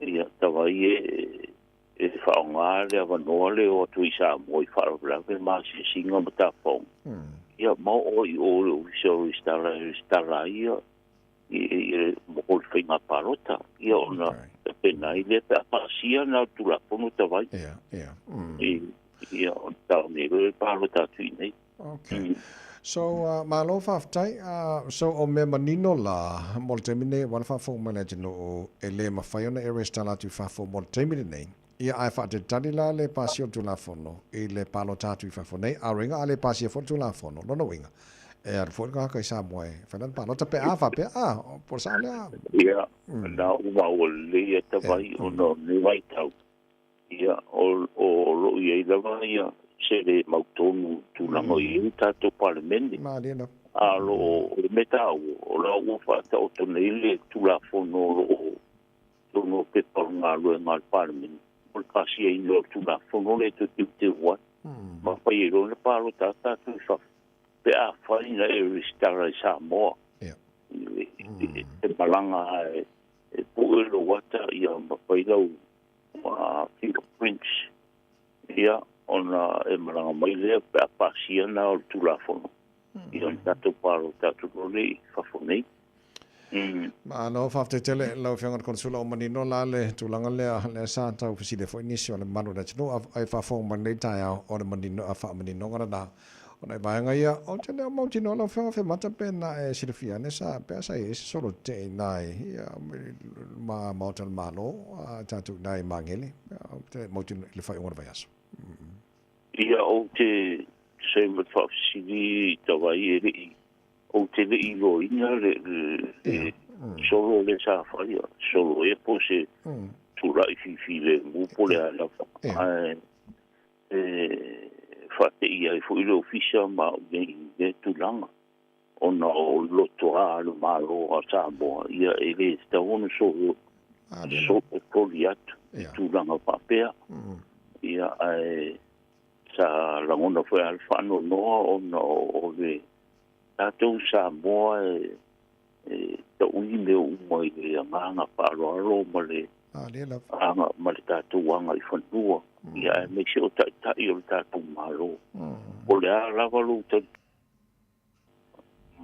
ia tawa e whaonga le avanoa le o tu isa mo i whaola ve ma si singa mata fong ia mau o i o le uso stara ia i mo o whinga parota ia ona pena i le pasia na tu la pono tawai ia o tau ne le parota tui nei. Okay. So, Malu whaftai, so o me manino la, mol temine, wan whafo mana jino o e le mawhaiona e restala tu whafo mol temine nei. Ia ai whate tani la le pasio tu la fono, i le palo tatu i whafo nei, a ringa a le pasio fo tu la fono, lono winga. E ar fo ka kai sa moe, whanan palo ta pe a wha pe a, por sa le a. Ia, na uma o le ia tawai o no ne waitau. Ia, o lo ia i lawa ia, se le mautonu tūlango i tātou parlemeni. Alo o le metau, o la ufa ta o tonei le tūlafono o tono pepa ngā lue ngā parlemeni. O le kasi e ino tūlafono le tu te ua. Ma whai e rone paro tātou i wha. Pe a whai na e restara i Samoa. Te malanga e puelo wata i a mawhai lau fingerprints. Ia, ona e maranga mai lea pe a pasia na o tūlafono. I on tātou paro tātou rone i whafonei. Ma no whafte tele lau whiangat konsula o manino la le tūlanga le sa tau fisile fo inisio le manu na tino ai whafong manei Taeao o le manino a wha manino ngana na. Ona i baenga ia, o tele o mautino lau whianga whi mata pena e silifia ne sa pe sa e solo te nai ia ma mautan malo tātou nai mangele. Te mautino le whai ongana vai aso. Ia o te seima whafisiri tawai e rei. O te rei lo ina le solo le sa whaia. Solo e po se tura i fifi le mupo le alafa. Whate ia e fwile ofisa ma ne tulanga. Ona o loto a lo malo a Samoa. Ia e le stawono solo koli atu. Tulanga papea. Ia sa langona foi alfano no o le tātou Samoa ta ui me umai le nganga paro ma le anga ma le tātou anga i whanua ia e me se o tai o le tātou malo o le a lava lo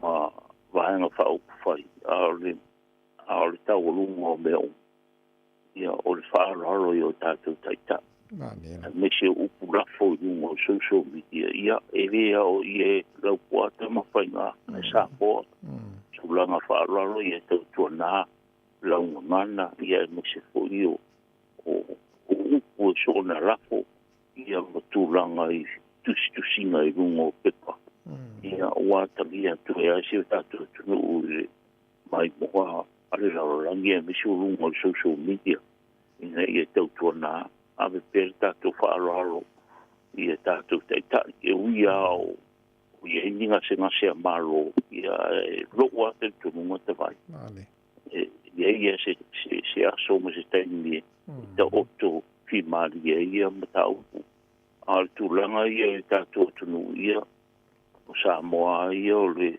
ma vaenga whao kufai a le tau lunga o meo ia o le whaararo i o tātou taita me se upu rafo i lunga o social media ia e rea o ie lau puata ma whainga e Samoa tulanga whaararo i e tau tuana lau ngana ia e me se fo i o upu o sona rafo ia ma tulanga i tusinga i lunga o pepa ia ua tangia tu e asi o tātou tunu ure mai moa ale lau rangi e me se o lunga o social media ina i e tau tuana ave per tātou whaararo i e tātou taitai e uia o i e ninga se ngase a malo i a roa te tununga te vai i e se aso ma se taimi ta oto fi mali i a matau a tūlanga i e tātou tunu i a o Samoa i o le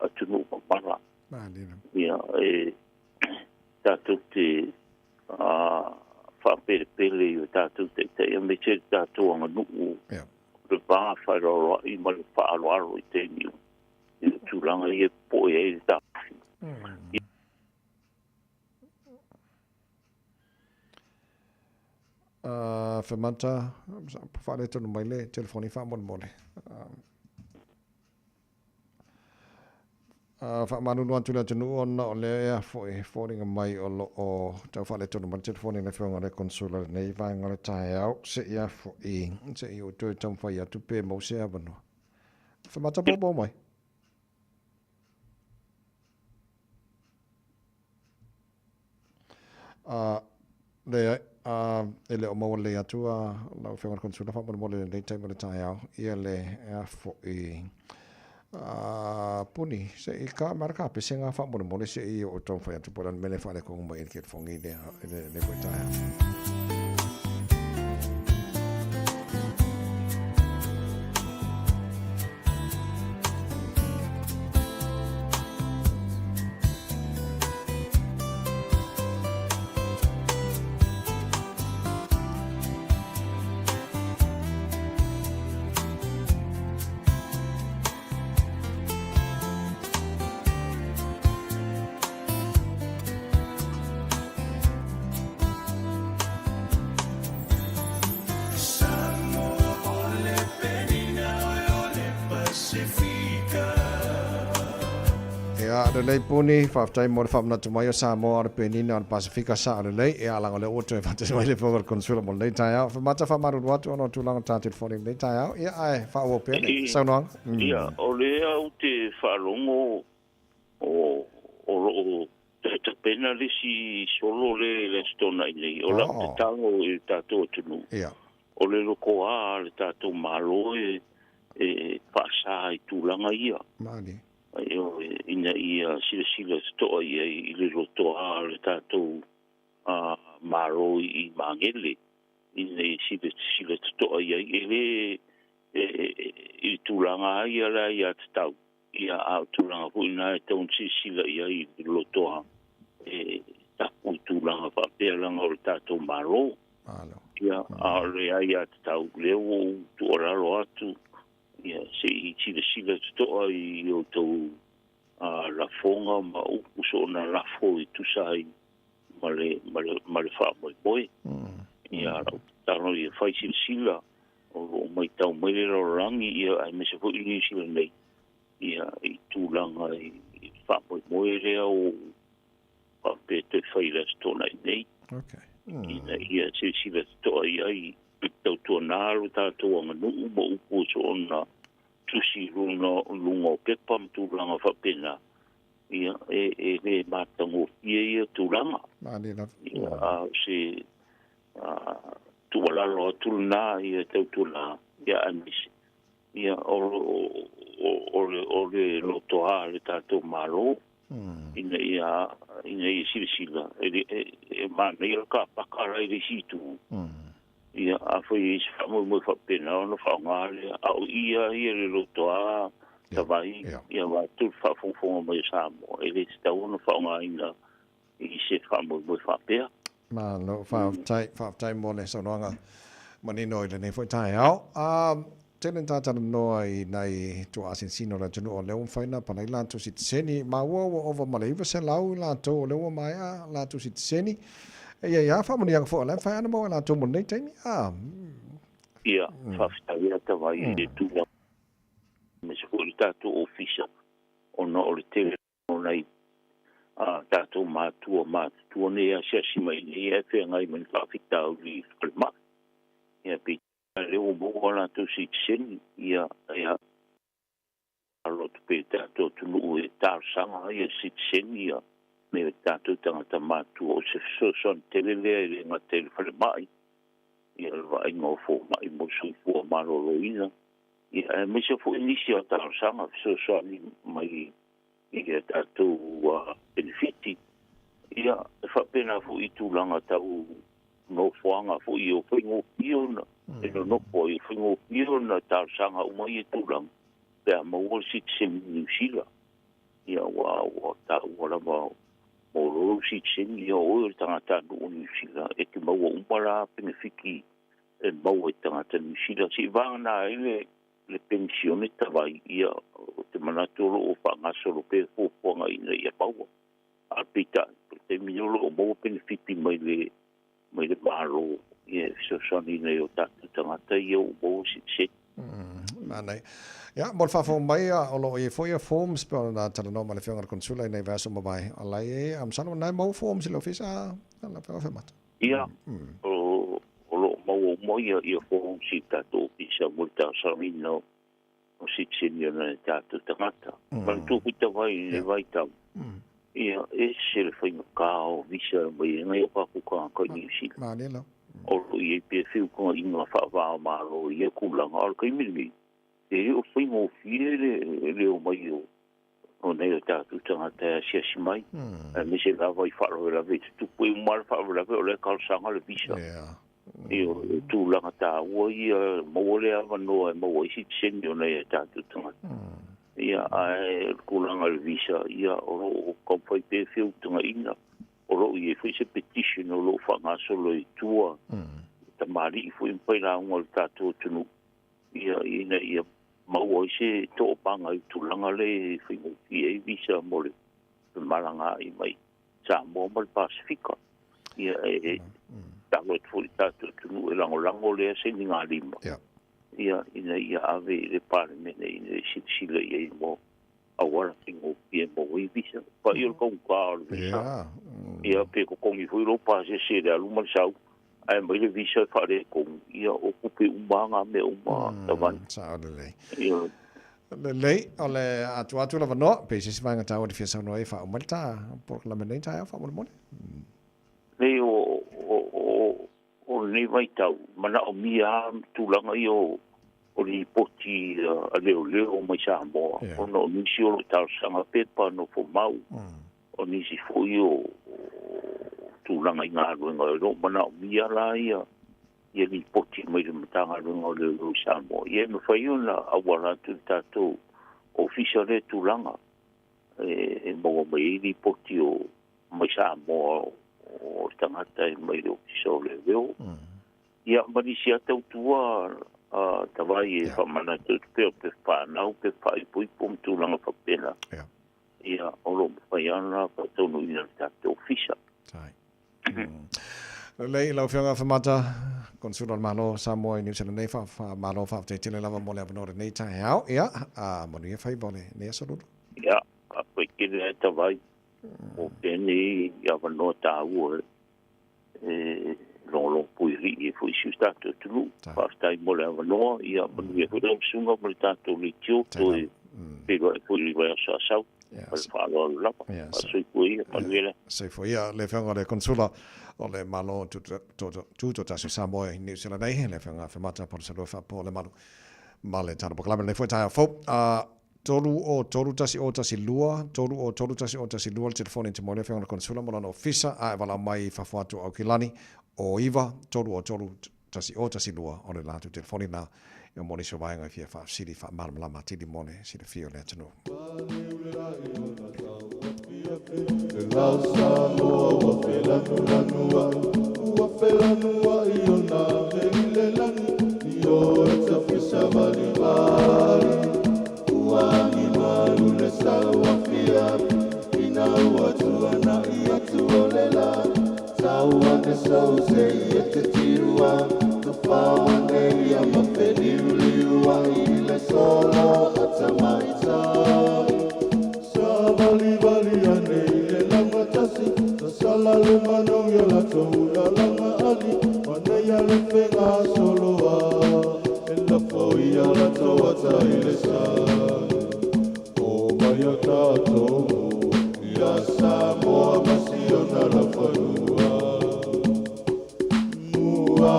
atunu papara i a tātou te whapere i o tātou te me te tātou anga nuu le paa whaeroa i ma le whaaroaro i te niu i le tūranga i e poe e le tāwhi Whamanta, whaare tonu mai le, telefoni whamon mole. Whamanu nuan tula tunu ona o le ea wharinga mai o lo o tau whaare tonu mai telefoni na whianga le konsula nei vanga le Taeao se ia se i o tui tam whai atu pe mo se avano. Whamata bobo mai? Le e le o maua le atu lau whianga konsula whamanu mole nei taima le Taeao ia le ea puni se i ka maraka pe se nga fa mo mo se i o ton fa tu polan mele fa le ko mo el ke fongi le ko ta le lei puni whaftai mo le whamnatu mai o Samoa le penina o le Pasifika sa le lei e alanga le oto e whate mai le whakar konsula mo le Taeao. Whamata whamaru watu ono tūlanga tātou whone le Taeao. Ia ai whaua pene. Saunoang. Ia, o le au te whaalongo o te pena le si solo le stona i nei. O lau te tango e tātou atunu. Ia. O le loko a le tātou malo e whaasa i tūlanga ia. Mani. Ina ia sila stoa ia i le roto a le tātou malo i mangele. Ina i sila stoa ia i le i tūlanga ia la ia te tau. Ia au tūlanga hui nā e taun sila ia i le roto a tapu i tūlanga whapea langa o le tātou malo. Ia a le ia te tau leo tu oraro atu. Ia se i sila stoa i o tau la fonga ma upu so na lafo i tusai ma le wha moi. Ia tano i whai sila o mai tau mai lo rangi ia ai me se fo i sila nei. Ia i tūlanga i wha moi rea o pape te whai la stona i nei. Ia se sila stoa i ai tau tua nāru tātou anga nuu ma upu so na tusi lunga o pepa tūlanga whapena. Ia le mātango ia tūlanga. Ia se tualalo tūlna ia tau tūlanga. Ia anis. Ia o le lotoa le tātou malo. Ina ia sila. E mana ia ka pakara i le situ. Ia a foi is famo mo fa pena no fa ngale au ia le lotoa tavai ia va tu fa fo mo Samoa ele sta uno fa ngaina i se famo mo fa pea ma no fa tai mo le sonanga mani no le ne foi Taeao tenen tata noi nai tu asin sino la tunu o le un faina pa lai lanto sit seni ma wo over malaiva se lau lanto le o mai la tu sit seni. Ia fa moni ang fo la fa ana mo la to mon nei temi ia fa sta ia ta vai e tu me sicurezza tu ufficio o no le tele non hai dato ma tu ne a si mai e fe ngai men fa fitta li ma ia pi le o bo la tu si sen ia allo pe dato tu lu e tar sanga ia si sen ia me dato tanga matu o se son tele ma tele fa mai ia va no fo mai mo su fo ma lo ina ia me se fo inicio tar sanga so mai ia dato benefiti ia fa pena fo i tu langa tau no foanga fo i o fingo piona e no po i fingo piona tar sanga o mai tu langa pe mo si sem ni sila ia wa ta wala mo lo si sem ia o tanga no ni sila e ke mo umbara benefiti e mo tanga ni sila si vana le pensione tavai ia te manatolo o whangasolo pe fōwhanga ina ia paua. A pita, te miolo o mo benefiti mai le maro ia sosani nei o tatu tangata ia o mo sit. Manai. Ja, mol fa fo mai o lo e foi forms per na tala no male fianga consula nei verso mobile. Alai am sano nai mo forms lo fisa na fa fa mat. Ia. O lo mo ia forms tatu pisa multa samino o sitsinio na tatu tangata. Mal tu kuta vai tau. Ia se le whainga kao visa mai ngai o paku ka New Zealand. Manelo. O lo i pe fiu ko inga whaavao malo i kulanga al kai mili. E o whainga o fie le o mai o nei o tatu tangata siasi mai. Me se lava i wharo la vete. Tu koe umar wharo la vete o le kalsanga le visa. Io tu langa ta ua ia mawole ava noa e mawa isi tsenio nei e tātou tangata. Ia ai kulanga le visa ia o kompai pe fiu tanga ina. O lo i e fui se petition o lo whangaso lo i tua. Ta mari i fui mpai la unga le tātou tunu. Ia ia mawa isi to panga i tu langa le fui muti e visa mole. Malanga i mai. Samoa mal Pasifika. Ia tango tfuri tatu tunu e lango lea se ni ngā lima. Ia ina ia ave le parlemene ina sila ia mo awara kingo pia mo i visa. Pa i o kong ka o visa. Ia pe ko kongi hui lo pa se le alu man sau. Ai mai le visa fa le kong ia o kupe umanga me uma tavan. Sa o le. Ia Le ole atu la vano pe se vanga tau de fiesa no e fa malta por la menenta fa mo. Le o ni vai tau mana o mia tulanga i o li poti a leo mai Samoa. O no ni si o tau sanga pepa no fo mau. O ni si foi o tulanga i ngā ruenga o mana o mia la ia li poti mai le matanga ruenga o leo Samoa. Ia me whai una awala tu tatou official le tulanga. E mongo mai li poti o mai Samoa o tangata e mai le official le veo. Ia mani si atau tua tawai e whamana tu peo pe whanau pe whai pui pum tulanga whapena. Ia olo mwhai ana pa tonu ina tatou official. Le lau whianga whamata Konsula Malo Samoa i New Zealand nei fa malo fa te tele lava mole avano nei Taeao ia manu ia fai bole nei asolulu. Ia a koe kere tawai o pene ia avano tāua long puiri e foi sustato tulu pastai mole avano ia manu ia kore sunga mole tato li tio toi pero e foi vai sa sau fa lo la sui pui panuela se foi le whianga le Konsula o le malo tu tasu Samoa i New Zealand nei le whianga whamata por se lofa po le malu male tana po kalame le foi taia fo tolu tasi lua le telefoni te mo le whianga le Konsula mo lana ofisa a e wala mai whawhatu au kilani o iwa tolu tasi lua o le latu telefoni na e moni so vaenga i fia fa siri fa malama tili mone siri fio le tanu. E lau Samoa ua whelanua i o nā veile lanu i o e tawhisa vali ua ni malu le saua fia i nā ua tuana i atu o le la taua ke sau se i e te tirua ka whaua nei a mawheliuliua i le solo a tamaitai Vali anei le langa tasi na sala le manau ia la toula langa ali manei a le whenga soloa e la fo ia la toa tai le sai o mai a tātou ia Samoa masiona la whanua mua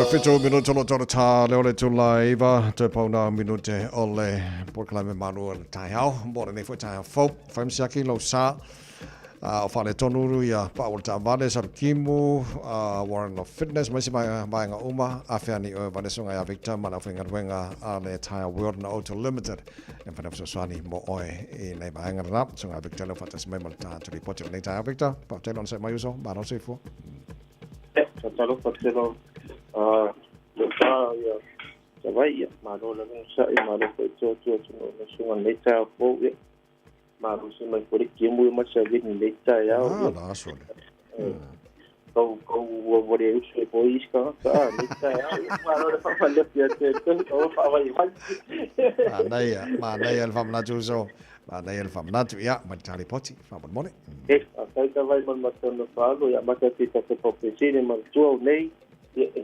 fitu minuto lo toro ta leo le tula iwa te pauna minute o le porkala me Malu le Taeao mo le foi Taeao fo fam siaki lo sa o fale tonuru ia pa o ta vale sa kimu Warren of Fitness mai mai nga uma afani o vale songa ya Victor mana finga wenga le Taeao World Auto Limited en fa so swani mo oe e nei mai nga rap songa Victor lo fatas mai mal ta to report le Taeao Victor pa te lon se mai uso ba no se fu Talo patelo ya savai Malu la sa Malu ko to no sunga leta ko Malu se mai por kimu ma sa vin leta ya la so ko wo re se bois ka leta ya Malu la fa le pia te o fa vai Manai el fam natu so Manai el fam natu ya ma tali poti fa bon mone Akai vai man matano fa ya ma te ta ko pesine ma tu nei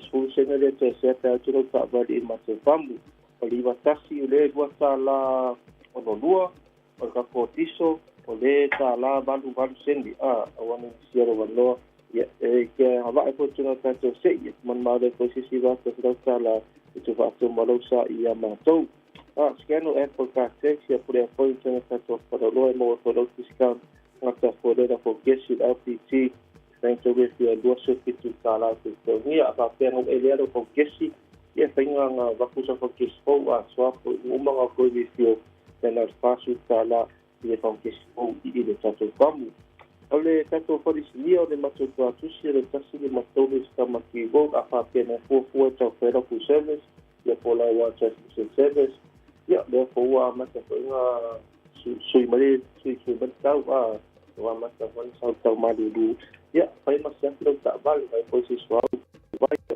su sene le te se ta tu ta va di ma te fambu o li va tasi le dua sala o no lua o ka potiso o le ta la balu sendi wana siero valo ya ke hava ko tu na ta to se man ma le ko si va ta sala tu va to malo sa ia ma to skeno e por ka te se por e foi tu na ta to por lo mo por lo discount ngata for le for gesi LPT thanks to with the lawsuit to sala to ni apa peno elero ko kesi e tenga nga vakusa ko kespo so uma ko ni fio tena spasu sala e ko kespo i de tato kamu ole tato for this leo de mato to atusi de tasi de mato de stama ki go apa peno for to fero ku service e pola wa service ya de for wa mata nga sui mari tau wa mata wan sau tau Malu ya pai masih belum tak balik pai posisi suatu baik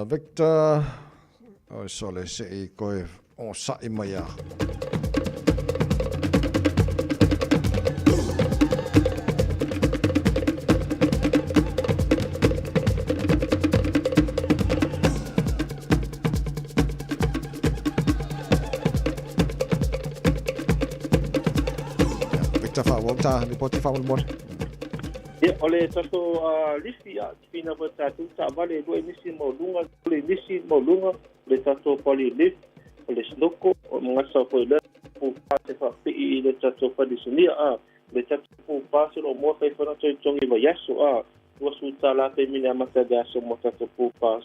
Victor o sole se I koe o sa I mai ta ni poti fa mon ya ole tato lifi ya fina vota tu ta vale do nisi mo lunga le tato poli lif le snoko o ngasa ko le pu pase fa pi le tato pa disunia le tato pu pase o mo fa fa to tongi va yaso wa su tala te mina mata da so mo tato pu pas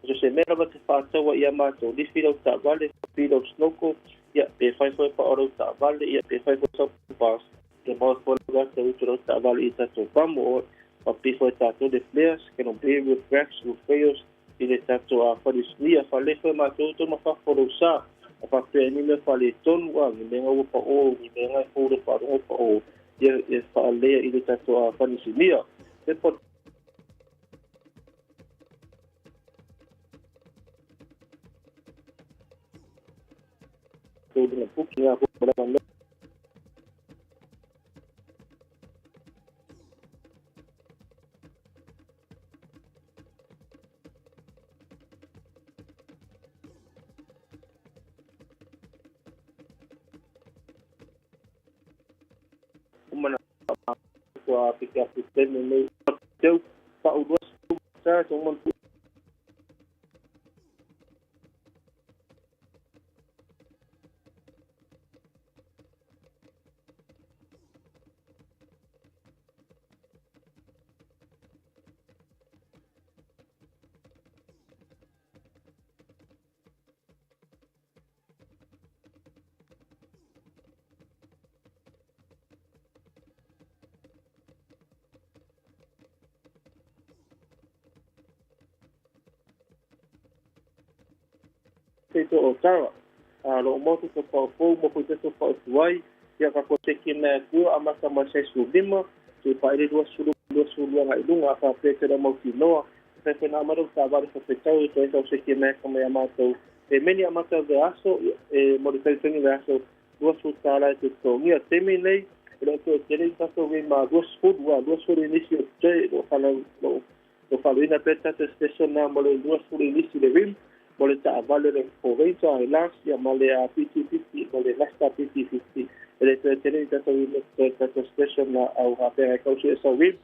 so se mera va te fa tawa ya mato lifi lo ta vale pi lo snoko ya pe fa pa oro ta vale ya pe fa so pas que vamos por lugar que otro estaba lista tocamos o piso tato de fleas que no bebe cracks los feos y de tato a farisnia fale fue más todo más por usar a papel ni me fale ton wa ni venga o pa o ni venga por para o pa o y fale y de tato a farisnia después todo no puquinha por la kwa pika sistema ni teu pa o duas sa somon to o tawa lo mo to pa po mo po to pa suai ya ka ko te ki na ku amasa ma se su lima tu pa ile do su nga lunga pa pe te mo ki no pe pe na maro ta va se tau to se ki na ko me amato e meni amata de aso mo de te ni de aso do su tala te to mi te mi nei lo to te ni ta to ma do su inicio te lo falo ina peta te station na mo do su inicio de vim Mole ta vale le proveita e las ya male a 50-50 mole lasta 50-50 ele tele tato i tato station na au hape kau si sa wib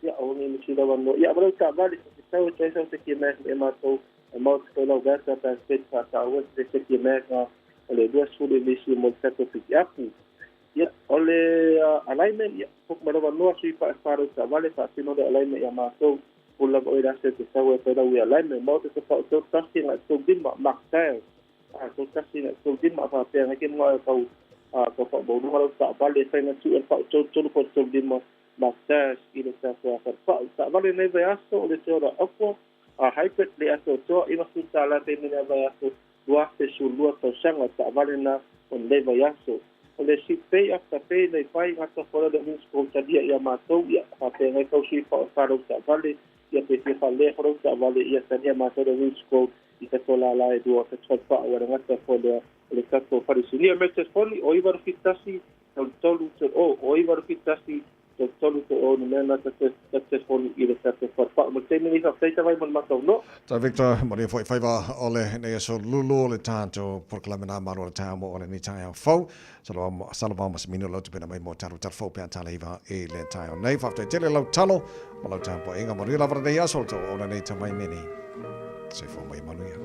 ia o ni si da wano ia bro ka vale se tau te ki me e matou e mau te lau gata ta se ta o se ki me ka ole duas fulu ni si mo tato piki apu ia ole alignment ia pok mara wano si pa faro ka vale pa sino de alignment ia matou pula o ira se te tau e te lau alignment mau te pa o tasi na so dimma makta so tasi na so dimma pa pe na ke mo tau ko fa bo no ta vale sai na tu fa to ko to dimma makta ile ta fa vale ne vai aso le tora apo hybrid le aso to ina su tala te ne vai aso dua te su lua to sanga ta vale na on le vai aso le si pe afta pe le pai ngata fora de min sko ta dia ya matou ya pa pe ne ko si fa ro ta vale ya pe te fa le ro ta vale ya ta dia matou de min sko i te tola la e dua te tfa wa ngata fora le kato farisilia metes foli o ivar fitasi tolu o ivar fitasi tolu o no mena te foli i le kato fa mo te mini fa feita vai mon matou no Ta Victor, mori foi faiva ole ne so lulu le tanto proclamina maro le tamo ole ni tayo fo. Salva mas mino lo tupena mai mo taru tar fo pe antala iva e le tayo. Nei fa te tele lo talo, lo tampo inga mori la verde ya solto ole nei tamai mini. Se fo mai Malu ya.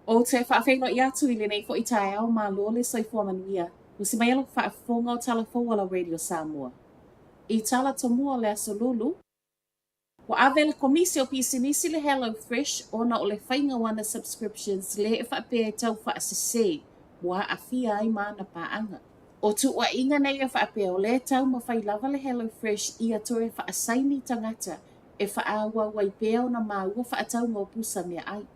O te whaafeino i atu I le nei fo I Taeao Malu le soifua manuia. Usi mai alo whaafonga o tala wala Radio Samoa. I tala tomua le aso lulu. Wa ave le komisi o pisinisi le Hello Fresh ona o le whainga wana subscriptions le e whaapea tau whaasese. Wa afia ai maana paanga. O tu wa inga nei e whaapea o le tau ma whailava le Hello Fresh I atoe whaasaini tangata e whaawa waipea o na maua whaatau ngō pusa mea ai.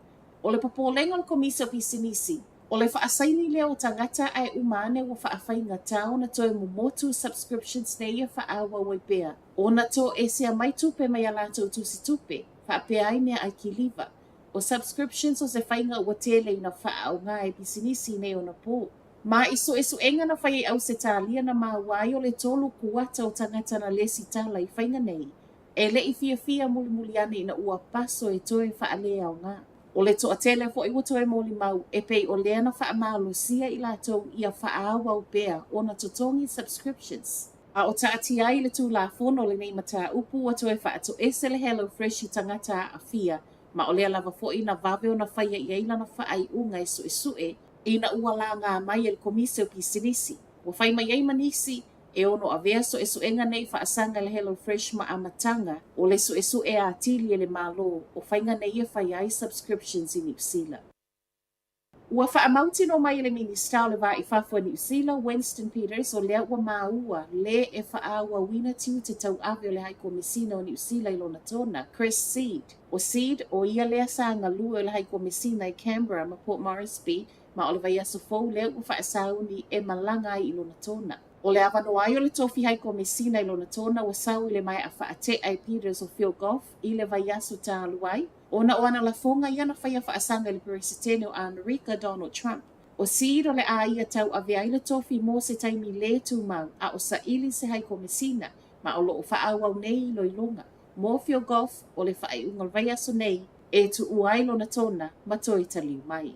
O le papolenga o komisi o pisinisi, o le whaasaini leo o tangata ai umane wa whaawhainga tau na toe momotu subscriptions nei e whaawa waipea. O na to e sea mai tupe mai alato tusi tupe, whaapea ai mea ai ki liva. O subscriptions o se whainga ua tele ina whaau ngā e pisinisi nei o na pō. Ma isu enga na whai au se tālia na mawai o le tolu kuata o tangata na lesi tala I whainga nei. E le I fia muli ane na ua paso e toe whaale au ngā. O le toa tele fo I wato e moli mau e pei o lea na wha malo sia I latou ia wha awa o bea o na totongi subscriptions. A o taati ai le tū la fono le nei mata upu wato e wha ato ese le Hello Fresh I tangata a fia. Ma o lea lava fo I na vave o na whaia I eila na wha ai unga isu e. Ina ua la ngā mai el komisio ki sinisi. Wa whai mai ei manisi, e ono a vea so enga nei wha asanga le Hello Fresh ma amatanga, o le so e a tili le malo, o whainga nei e whai ai subscriptions I New Zealand. Ua wha amauti no mai le minister le wa I whafua New Zealand, Winston Peters, o lea ua maua, le e wha awa wina tiu te tau ave o le haiko mesina o New Zealand I lona tona, Chris Seed. O Seed, o ia lea sa ngalua o le haiko mesina I Canberra ma Port Moresby, ma o le vai aso fou lea ua whaasauni e malanga I lona tona. O le awano ai o le tofi haiko mesina I lona tona ua sau I le mai a whaate ai Peters o Field Golf I le vai aso tā aluai. Ona o ana la fonga ia na whaia whaasanga le peresitene o America Donald Trump. O Seed o le a ia tau a vea I le tofi mo se taimi le tu mau a o sa ili se haiko mesina ma o lo o whaawau nei I loilonga. Mo Field Golf o le whaai unga vai aso nei e tu uai lona tona ma toi taliu mai.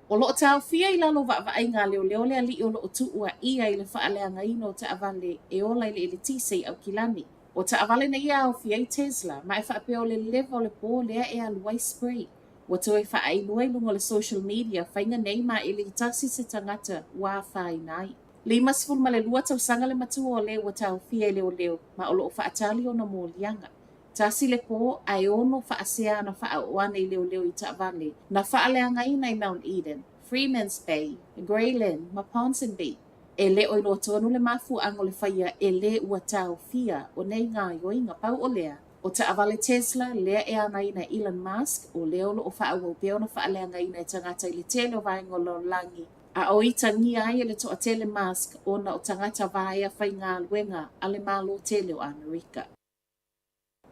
O loo tau fia I lalo vai ngā leo le ali o loo tuua ia I le whaaleanga ino o taavale e ola I le tisei au kilani. O taavale na ia o fia I Tesla, ma e whaapeo le levo le po lea e aluai spray. Wa toi whaainua I lunga le social media, whainga nei ma I le tasi se tangata wā whai nai. Lima sifuru ma le lua tau sanga le matua o le wa tau fia I leo, ma o loo whaatali o na mo lianga. Tasi le po ai ono whaasea na whaauane I leo I taavale, na whaaleanga ina I Mount Eden, Freeman's Bay, Grayland, ma Ponsonby. E le o ino tonu le mafu ango le whaia e le ua tau fia o nei ngā yoinga pau o lea. O taavale Tesla, lea e ana ina Elon Musk, o leo lo o whaau peo na whaaleanga ina e tangata I le tele o vaengo lo langi. A o I tangi ai e le toa tele Musk o na o tangata vaea whai ngā luenga a le malo tele o Amerika.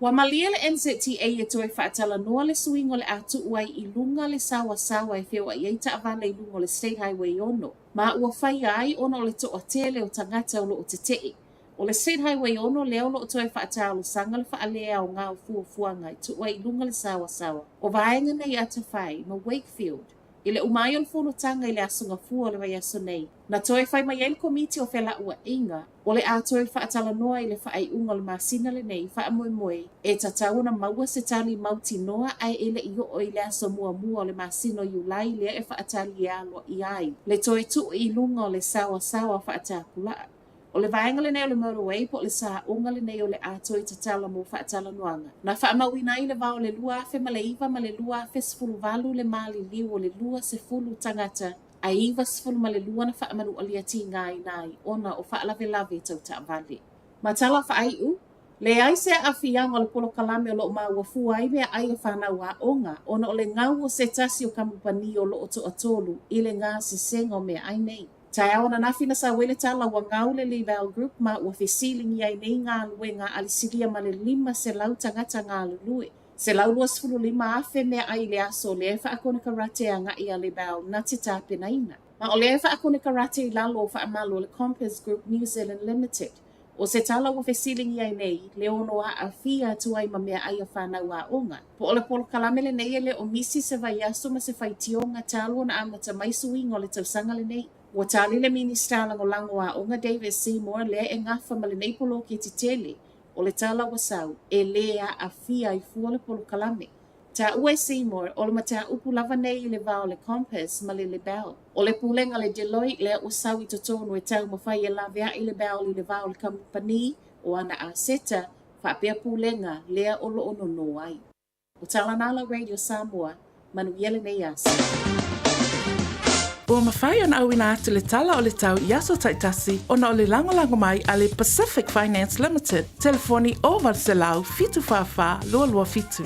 Wa malia le NZTA e toi whaatala noa le suingo le atu uai I lunga le sawa e whio I eita avale I lunga le State Highway ono. Ma ua whai ai ono le toa tele o tangata o lo o te tei. O le State Highway ono leo lo o toi whaatalo sanga le whaalea o ngā fuafuanga I tu uai I lunga le sawa. O vaenga nei ata whai ma Wakefield. I le umai o le whonotanga I le asunga fua le vai aso nei. Na toi whai mai el komiti o whela ua inga, o le a toi whaatala noa I le whaai unga le masina le nei, wha moe, e tatau na maua se tali mauti noa ai ele I o I le aso mua o le masino Iulai lea e whaatali I alo I ai. Le toi tu I lunga o le sawa whaatakula. O le vaenga le nei o le motorway po le sa unga le nei o le a toi tatala mo whaatala noanga. Na whaamawina I le vao le lua afe ma le iwa ma le lua afe sifuru valu le mali liu o le lua se fulu tangata. A iwa sifuru ma le lua na whaamanu o lia ti ngai nai ona o whaalave tau taavale. Ma tala whaaiu, le ai se a fianga o le polo kalame o lo ma wafua ai mea ai o whanau a onga ona o le ngau o se tasi o kamupani o lo o to atolu I le ngā se sengo mea ai nei. Taeao na nafina sa wele tala wa ngau le Level Group ma ua fesilingi ai nei ngā luenga alisilia ma le 5 se lau tangata ngā lulue. Se lau 25 afe mea ai le aso le e whaakone karate a ngai a Level na te tāpena ina. Ma o le e whaakone karate I lalo o whaamalo le Compass Group New Zealand Limited. O se tala ua fesilingi ai nei, le ono a fia tuai ma mea ai a whanau a onga. Po o le polo kalamele nei le o misi se vai aso ma se whai tionga talo na amata maisuingo le tausanga le nei. Wa tali le minister lango a onga David Seymour le e ngafa ma le nei polo ki te tele. O le tala wasau e le a fia I fua le polo kalame. Ta ue Seymour o le mata upu lava nei le vao le Compass ma le Lebel. O le pulenga le Deloitte le usau I totonu e tau mawhai e la vea I le Lebel I le vao le kampani o ana a seta whapea pulenga lea o lo ono no ai. O tala nala Radio Samoa, manu yele nei asa. Ua mawhai ona awina atu le tala o le tau Iaso Taitasi ona o le lango mai a le Pacific Finance Limited. Telefoni o Valselau fitu whawha lua fitu.